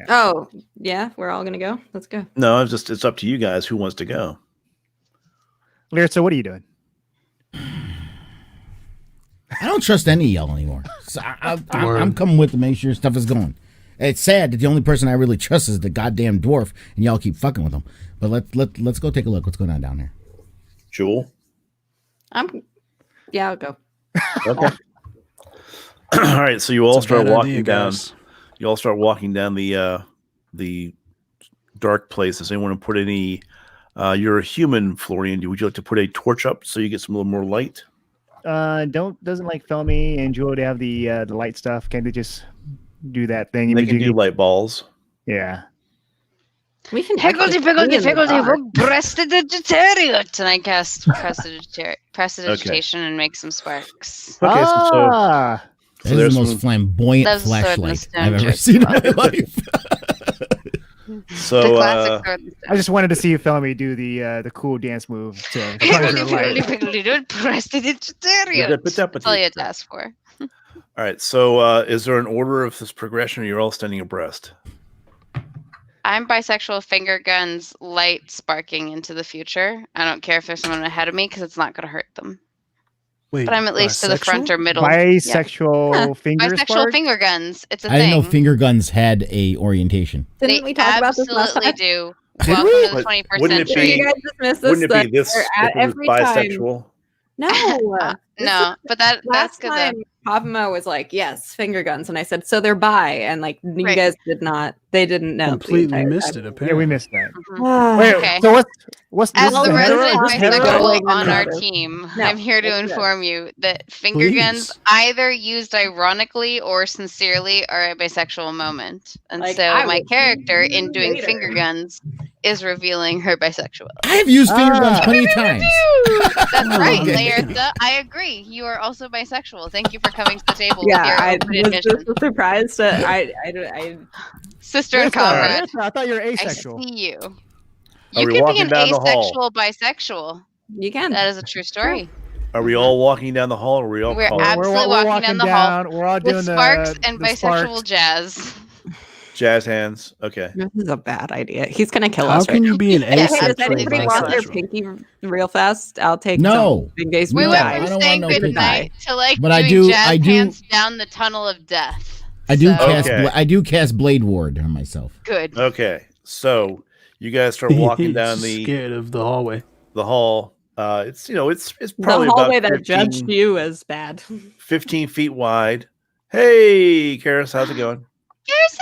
Oh, yeah, we're all gonna go. Let's go. No, it's up to you guys who wants to go. Lyrtza, what are you doing? I don't trust any Yello anymore. So I'm coming with to make sure stuff is going. It's sad that the only person I really trust is the goddamn dwarf, and y'all keep fucking with him. But let's go take a look. What's going on down there? Jewel? Yeah, I'll go. Okay. All right, so you all It's a start bad walking idea, down. guys. You all start walking down the dark place. Does anyone put any? You're a human, Florian. Would you like to put a torch up so you get some little more light? Doesn't like Felmy and Jewel to have the light stuff? Can't they just do that thing? They can do light balls. Yeah. We can Higgledy piggledy piggledy prestidigitarian. And I cast prestidigitation and make some sparks. Okay, That is there's the most some- flamboyant That's the sword and the flashlight stone I've ever trick. seen in my life. So The classic sword and I just wanted to see Felmy do the cool dance move to conjure Higgledy light. piggledy piggledy prestidigitarian. That's all you had to ask for. all right. So is there an order of this progression, or you're all standing abreast? I'm bisexual finger guns, light sparking into the future. I don't care if there's someone ahead of me because it's not going to hurt them. Wait, But I'm at least to the front bisexual? or middle. Bisexual finger Bisexual spark? finger guns. It's a I didn't thing. know finger guns had a orientation. Didn't They we talk about this last absolutely time? do. Did Welcome we? to the 21st Wouldn't it century. be- You guys dismissed this. Wouldn't it be stuff this if it was every time. bisexual? No. No, but that's Last because time Papa was like, yes, finger guns. And I said, so they're bi. And like, you guys did not, they didn't know. Completely missed it, Yeah, apparently. we missed that. Mhm. Wait, Okay. so what's As this the is a hetero? resident Is this hetero? bisexual on our No. team, No, I'm here to it's good. inform you that finger guns, Please. either used ironically or sincerely, are a bisexual moment. And Like, so I my will character, see in you doing later. finger guns, is revealing her bisexuality. I have used finger guns plenty of times. That's right, Okay. Layertha. I agree. You are also bisexual. Thank you for coming to the table with Yeah, your I open was admission. just surprised that I Sister and comrade. I thought you were I asexual. see you. Are You we could be walking an down the hall? asexual bisexual. you can. That is a true story. Are we all walking down the hall, or are we all We're calling absolutely walking down the hall We're all doing with sparks and the bisexual sparks. jazz. jazz hands? Okay. This is a bad idea. He's gonna kill How us. can you be an Hey, does asexual anybody want their bisexual? pinky real fast? I'll take No. some big days. We No, went I from don't saying want no good pinky. night to like But I doing do- jazz I do- hands down the tunnel of death. I do So, cast. Okay. I do cast Blade Ward on myself. good. Okay. So you guys start walking He's down the scared of the hallway. hall. It's The probably hallway about that judged 15, you as bad. 15 feet wide. Hey, Karis, how's it going? Here's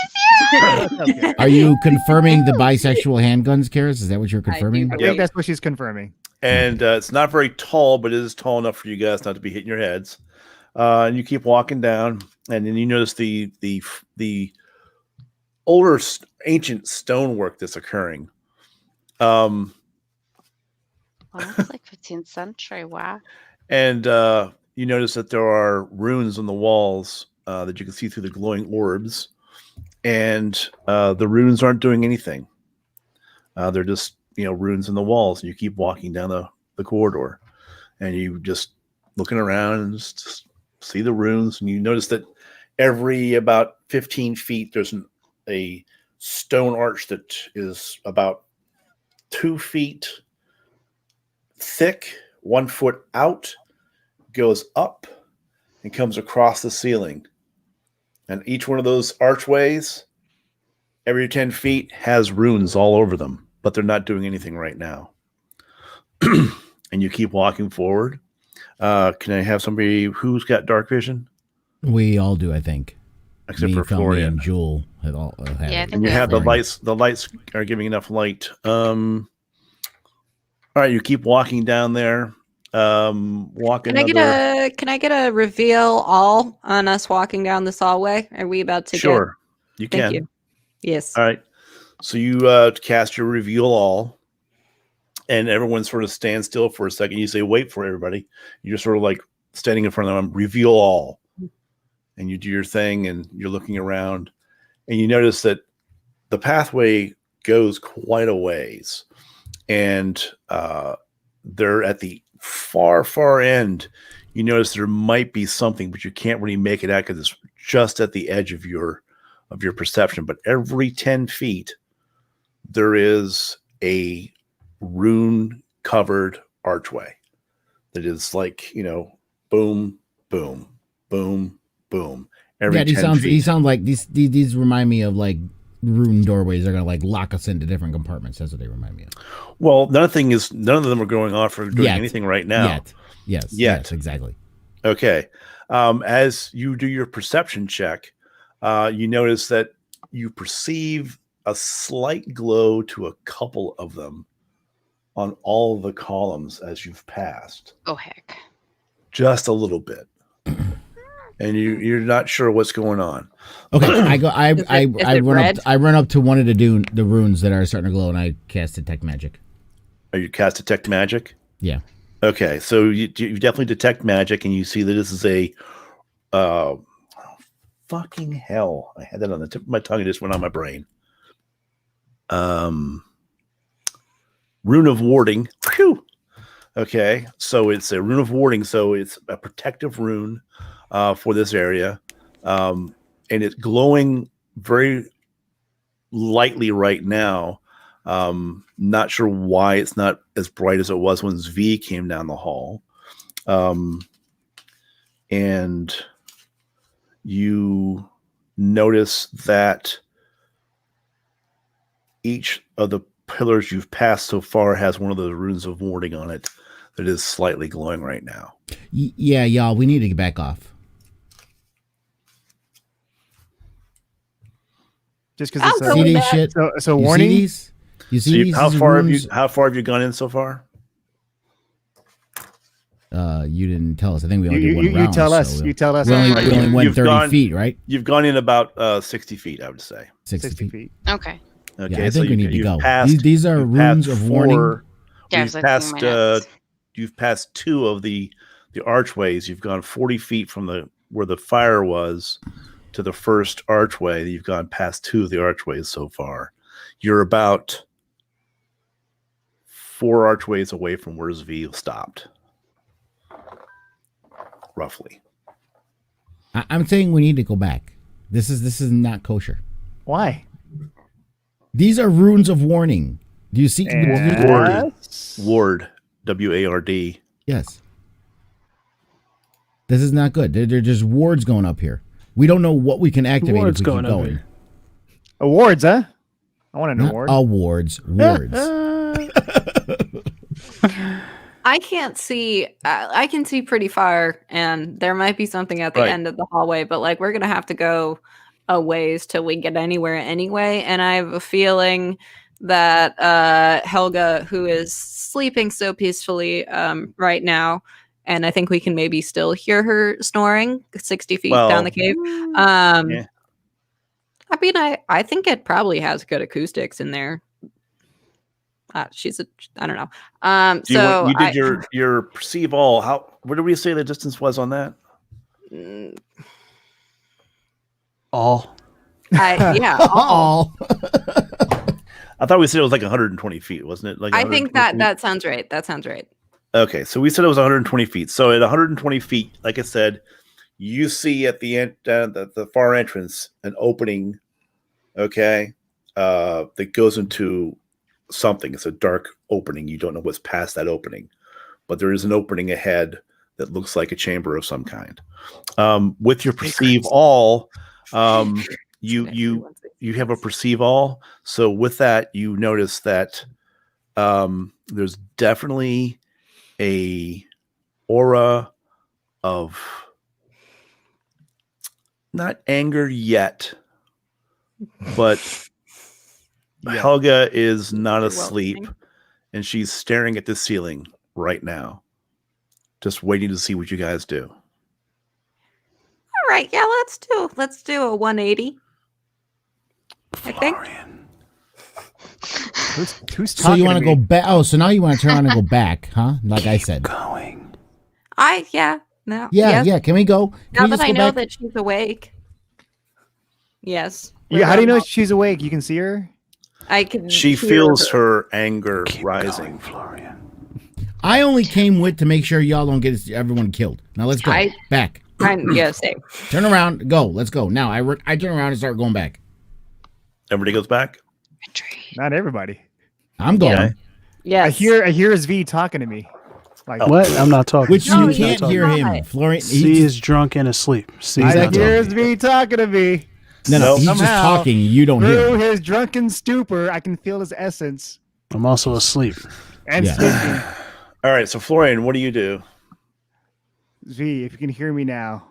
his ear. Are you confirming the bisexual handguns, Karis? Is that what you're confirming? I Yeah. think that's what she's confirming. And it's not very tall, but it is tall enough for you guys not to be hitting your heads. And you keep walking down, and then you notice the older ancient stonework that's occurring. Well, it's like 15th century. Wow. And you notice that there are runes on the walls that you can see through the glowing orbs. And the runes aren't doing anything. They're just, runes in the walls. And you keep walking down the corridor. And you just looking around and just see the runes. And you notice that every about 15 feet, there's a stone arch that is about 2 feet thick, 1 foot out, goes up, and comes across the ceiling. And each one of those archways, every 10 feet, has runes all over them, but they're not doing anything right now. And you keep walking forward. Can I have somebody who's got dark vision? We all do, I think. Except Me, for Felmy, Florian. and Jewel have all have Yeah, I it. think And you we have the Florian. lights. The lights are giving enough light. All right, you keep walking down there. Walking. Can I get a reveal all on us walking down this hallway? Are we about to Sure, you Thank can. you. Yes. All right. So you cast your reveal all, and everyone sort of stands still for a second. You say, "Wait for everybody." You're just sort of like standing in front of them. Reveal all, and you do your thing, and you're looking around, and you notice that the pathway goes quite a ways, and they're at the far end. You notice there might be something, but you can't really make it out because it's just at the edge of your perception. But every 10 feet, there is a rune covered archway that is like, boom, boom, boom, boom. Every Yeah, 10 feet. he sounds like these remind me of like rune doorways. They're gonna like lock us into different compartments. That's what they remind me of. Well, none of them are going off or doing Yet. anything right now. Yes, exactly. Okay. As you do your perception check, you notice that you perceive a slight glow to a couple of them on all the columns as you've passed. Oh, heck. Just a little bit. And you're not sure what's going on. Okay, I go. Is it run red? up. I run up to one of the runes that are starting to glow, and I cast detect magic. Are you cast detect magic? Yeah. Okay, so you definitely detect magic, and you see that this is a fucking hell. I had that on the tip of my tongue. It just went on my brain. Rune of warding. Phew. Okay, so it's a rune of warding. So it's a protective rune for this area, and it's glowing very lightly right now. Not sure why it's not as bright as it was when V came down the hall. And you notice that each of the pillars you've passed so far has one of the runes of warding on it that is slightly glowing right now. Yeah, y'all. We need to get back off. Just because it's I'll a go with CD that. shit. so You warning. see these? You see these? How These are far have runes. you gone in so far? You didn't tell us. I think we only You, did one you, round. you tell us. so You tell us. we only, how we far. only went You've 30 gone- feet, right? You've gone in about 60 feet, I would say. 60 feet. Okay. Okay, Yeah, I think we need to you've go. Passed, These are you've runes passed of warning. Yeah, I You've was looking at passed. my notes. You've passed 2 of the archways. You've gone 40 feet from where the fire was to the first archway. You've gone past 2 of the archways so far. You're about 4 archways away from where Zvi stopped, roughly. I'm saying we need to go back. This is not kosher. Why? These are runes of warning. Do you see? Ward, W-A-R-D. Yes. This is not good. They're just wards going up here. We don't know what we can activate Wards if we going keep up going. here. Awards, huh? I want an Not award. awards, wards. I can't see. I can see pretty far, and there might be something at the Right. end of the hallway. But like, we're gonna have to go a ways till we get anywhere anyway. And I have a feeling that Helga, who is sleeping so peacefully right now, and I think we can maybe still hear her snoring 60 feet down the cave. Yeah. I mean, I think it probably has good acoustics in there. I don't know. You did your perceive all. What did we say the distance was on that? All. Yeah. All. I thought we said it was like 120 feet, wasn't it? Like I think 120 feet? that sounds right. That sounds right. Okay, so we said it was 120 feet. So at 120 feet, like I said, you see at the end, the far entrance, an opening. Okay, that goes into something. It's a dark opening. You don't know what's past that opening, but there is an opening ahead that looks like a chamber of some kind. With your perceive all, you have a perceive all. So with that, you notice that there's definitely a aura of not anger yet, but Helga is not asleep, and she's staring at the ceiling right now, just waiting to see what you guys do. All right, yeah, let's do a 180. I think. Who's So talking you want to to go me? back? Oh, so now you want to turn around and go back, huh? Like I said. Going. Yeah. Yeah. Can we go? Can Now we that just I go know back? that she's awake. Yes. Yeah, how do you know she's awake? You can see her. I can. She hear feels her anger Keep rising. going, Florian. I only came with to make sure y'all don't get everyone killed. Now let's go back. Yeah, same. Turn around. Go. Let's go. Now I turn around and start going back. Everybody goes back. Not everybody. I'm going. Okay. Yes. I hear his V talking to me. Like What? I'm not talking. Which No, you he's can't not hear talking. him. Florian. C is drunk and asleep. C is I not hear talking. his V talking to me. No, he's just Somehow, talking. You don't hear Through him. his drunken stupor, I can feel his essence I'm also asleep. and Yeah. sleeping. All right, so Florian, what do you do? V, if you can hear me now,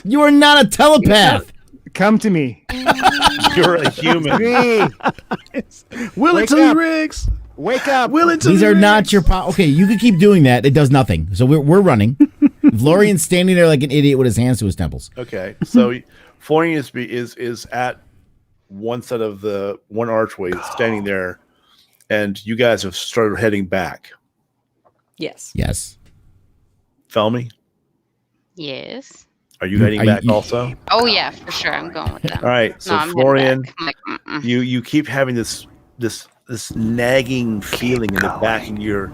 You are not a telepath. come to me. You're a human. V, Will Wake it to me, up. Riggs. wake up. Will it to These me, are not Riggs. your Okay, you can keep doing that. It does nothing. So we're running. Florian's standing there like an idiot with his hands to his temples. Okay, so Florian is at one side of the one archway, standing there, and you guys have started heading back. Yes. Yes. Felmy, Yes. are you heading Are back you- also? Oh yeah, for sure. I'm going with them. All right, so No, I'm heading Florian, back. I'm like, mm-mm. you keep having this nagging feeling in the back of your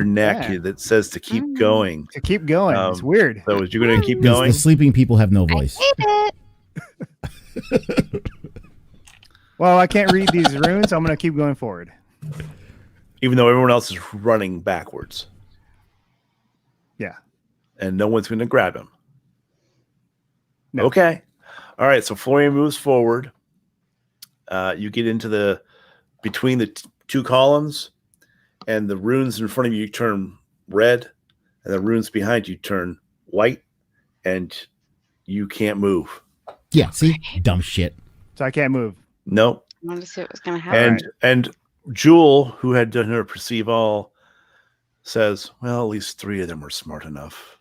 neck Yeah. that says to keep going. To keep going. It's Um, weird. So is you going to keep The going? sleeping people have no voice. I hate it. Well, I can't read these runes, so I'm going to keep going forward. Even though everyone else is running backwards, Yeah. and no one's going to grab him. No. Okay. All right. So Florian moves forward. You get into between the two columns, and the runes in front of you turn red, and the runes behind you turn white, and you can't move. Yeah, see? Dumb shit. So I can't move. Nope. I wanted to see what was going to happen. And Jewel, who had done her perceive all, says, well, at least 3 of them were smart enough.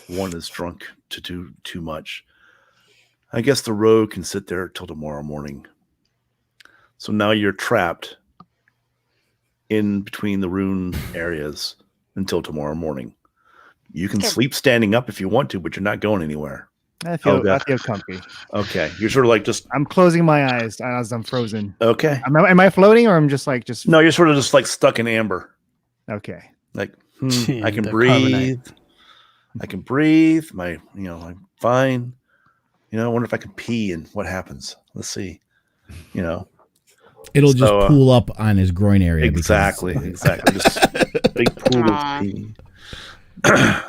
1 is drunk to do too much. I guess the rogue can sit there till tomorrow morning. So now you're trapped in between the rune areas until tomorrow morning. You can sleep standing up if you want to, but you're not going anywhere. I feel comfy. Okay. You're sort of like I'm closing my eyes as I'm frozen. Okay. Am I floating or I'm just like No, you're sort of just like stuck in amber. Okay. Like I can breathe. I can breathe. I'm fine. I wonder if I can pee and what happens. Let's see. It'll just pool up on his groin area. Exactly. Just big pool of pee.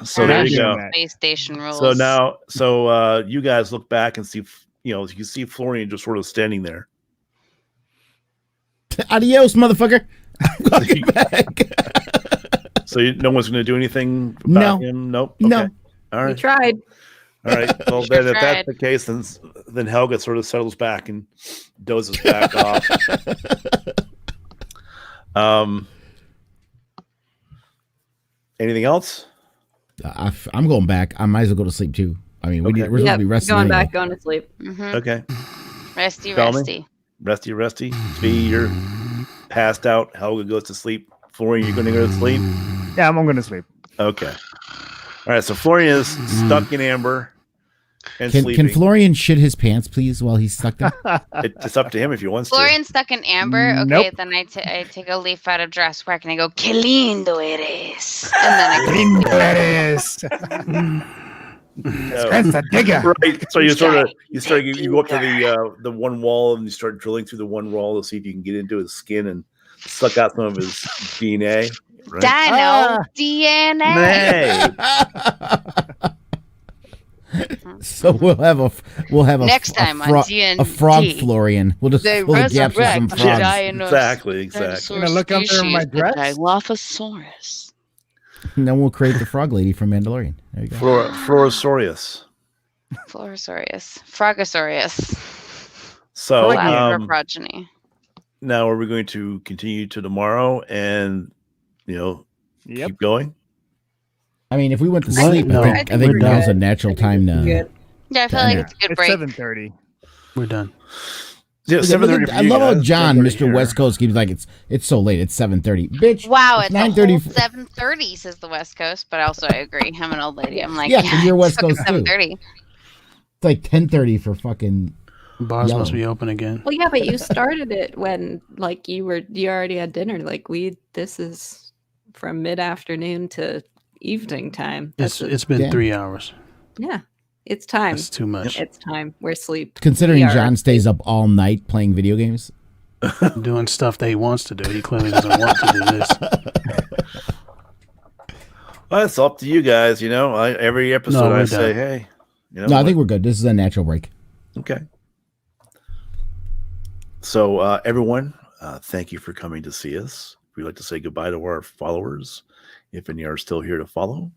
So there you go. Space station rules. So now, you guys look back and see, you can see Florian just sort of standing there. Adios, motherfucker. I'm going back. So no one's going to do anything about him? Nope. Okay. No. All right. We tried. All right. Well, then if that's the case, then Helga sort of settles back and dozes back off. Anything else? I'm going back. I might as well go to sleep too. I mean, we're supposed to be resting. Going back, going to sleep. Mm-hmm. Okay. Resty. Spee, you're passed out. Helga goes to sleep. Florian, you're going to go to sleep? Yeah, I'm going to sleep. Okay. All right. So Florian is stuck in amber and sleeping. Can Florian shit his pants, please, while he's stuck there? It's up to him if he wants Florian's stuck in amber. Okay, Nope. then I take a leaf out of Jurassic Park and I go, "Qué lindo eres," and then to. Right. So you go up to the one wall and you start drilling through the one wall to see if you can get into his skin and suck out some of his DNA. Right? DNA. So we'll have a next time on D&D. a frog Florian. We'll just They pull the gaps with some resurrect frogs. Exactly. I'm gonna look up there in my dress. Dilophosaurus. And then we'll create the frog lady from Mandalorian. There you go. Florosaurus. Frogosaurus. So Last progeny. now are we going to continue to tomorrow and keep going? I mean, if we went to sleep, I think now's a natural time to. Yeah, I feel like it's a good break. 7:30. We're done. Yeah, 7:30. I love how John, Mr. West Coast, keeps like it's so late. It's 7:30. Bitch. Wow, it's 9:30. 7:30 says the West Coast, but also I agree. I'm an old lady. I'm like, Yeah, 'cause you're West Coast too. 7:30. It's like 10:30 for fucking. Bars Yello. must be open again. Well, yeah, but you started it when you already had dinner. This is from mid-afternoon to evening time. It's been 3 hours. Yeah, it's time. That's too much. It's time. We're asleep. Considering John stays up all night playing video games. Doing stuff that he wants to do. He clearly doesn't want to do this. Well, it's up to you guys. Every episode I say, hey. No, I think we're good. This is a natural break. Okay. So, everyone, thank you for coming to see us. We'd like to say goodbye to our followers, if any are still here to follow.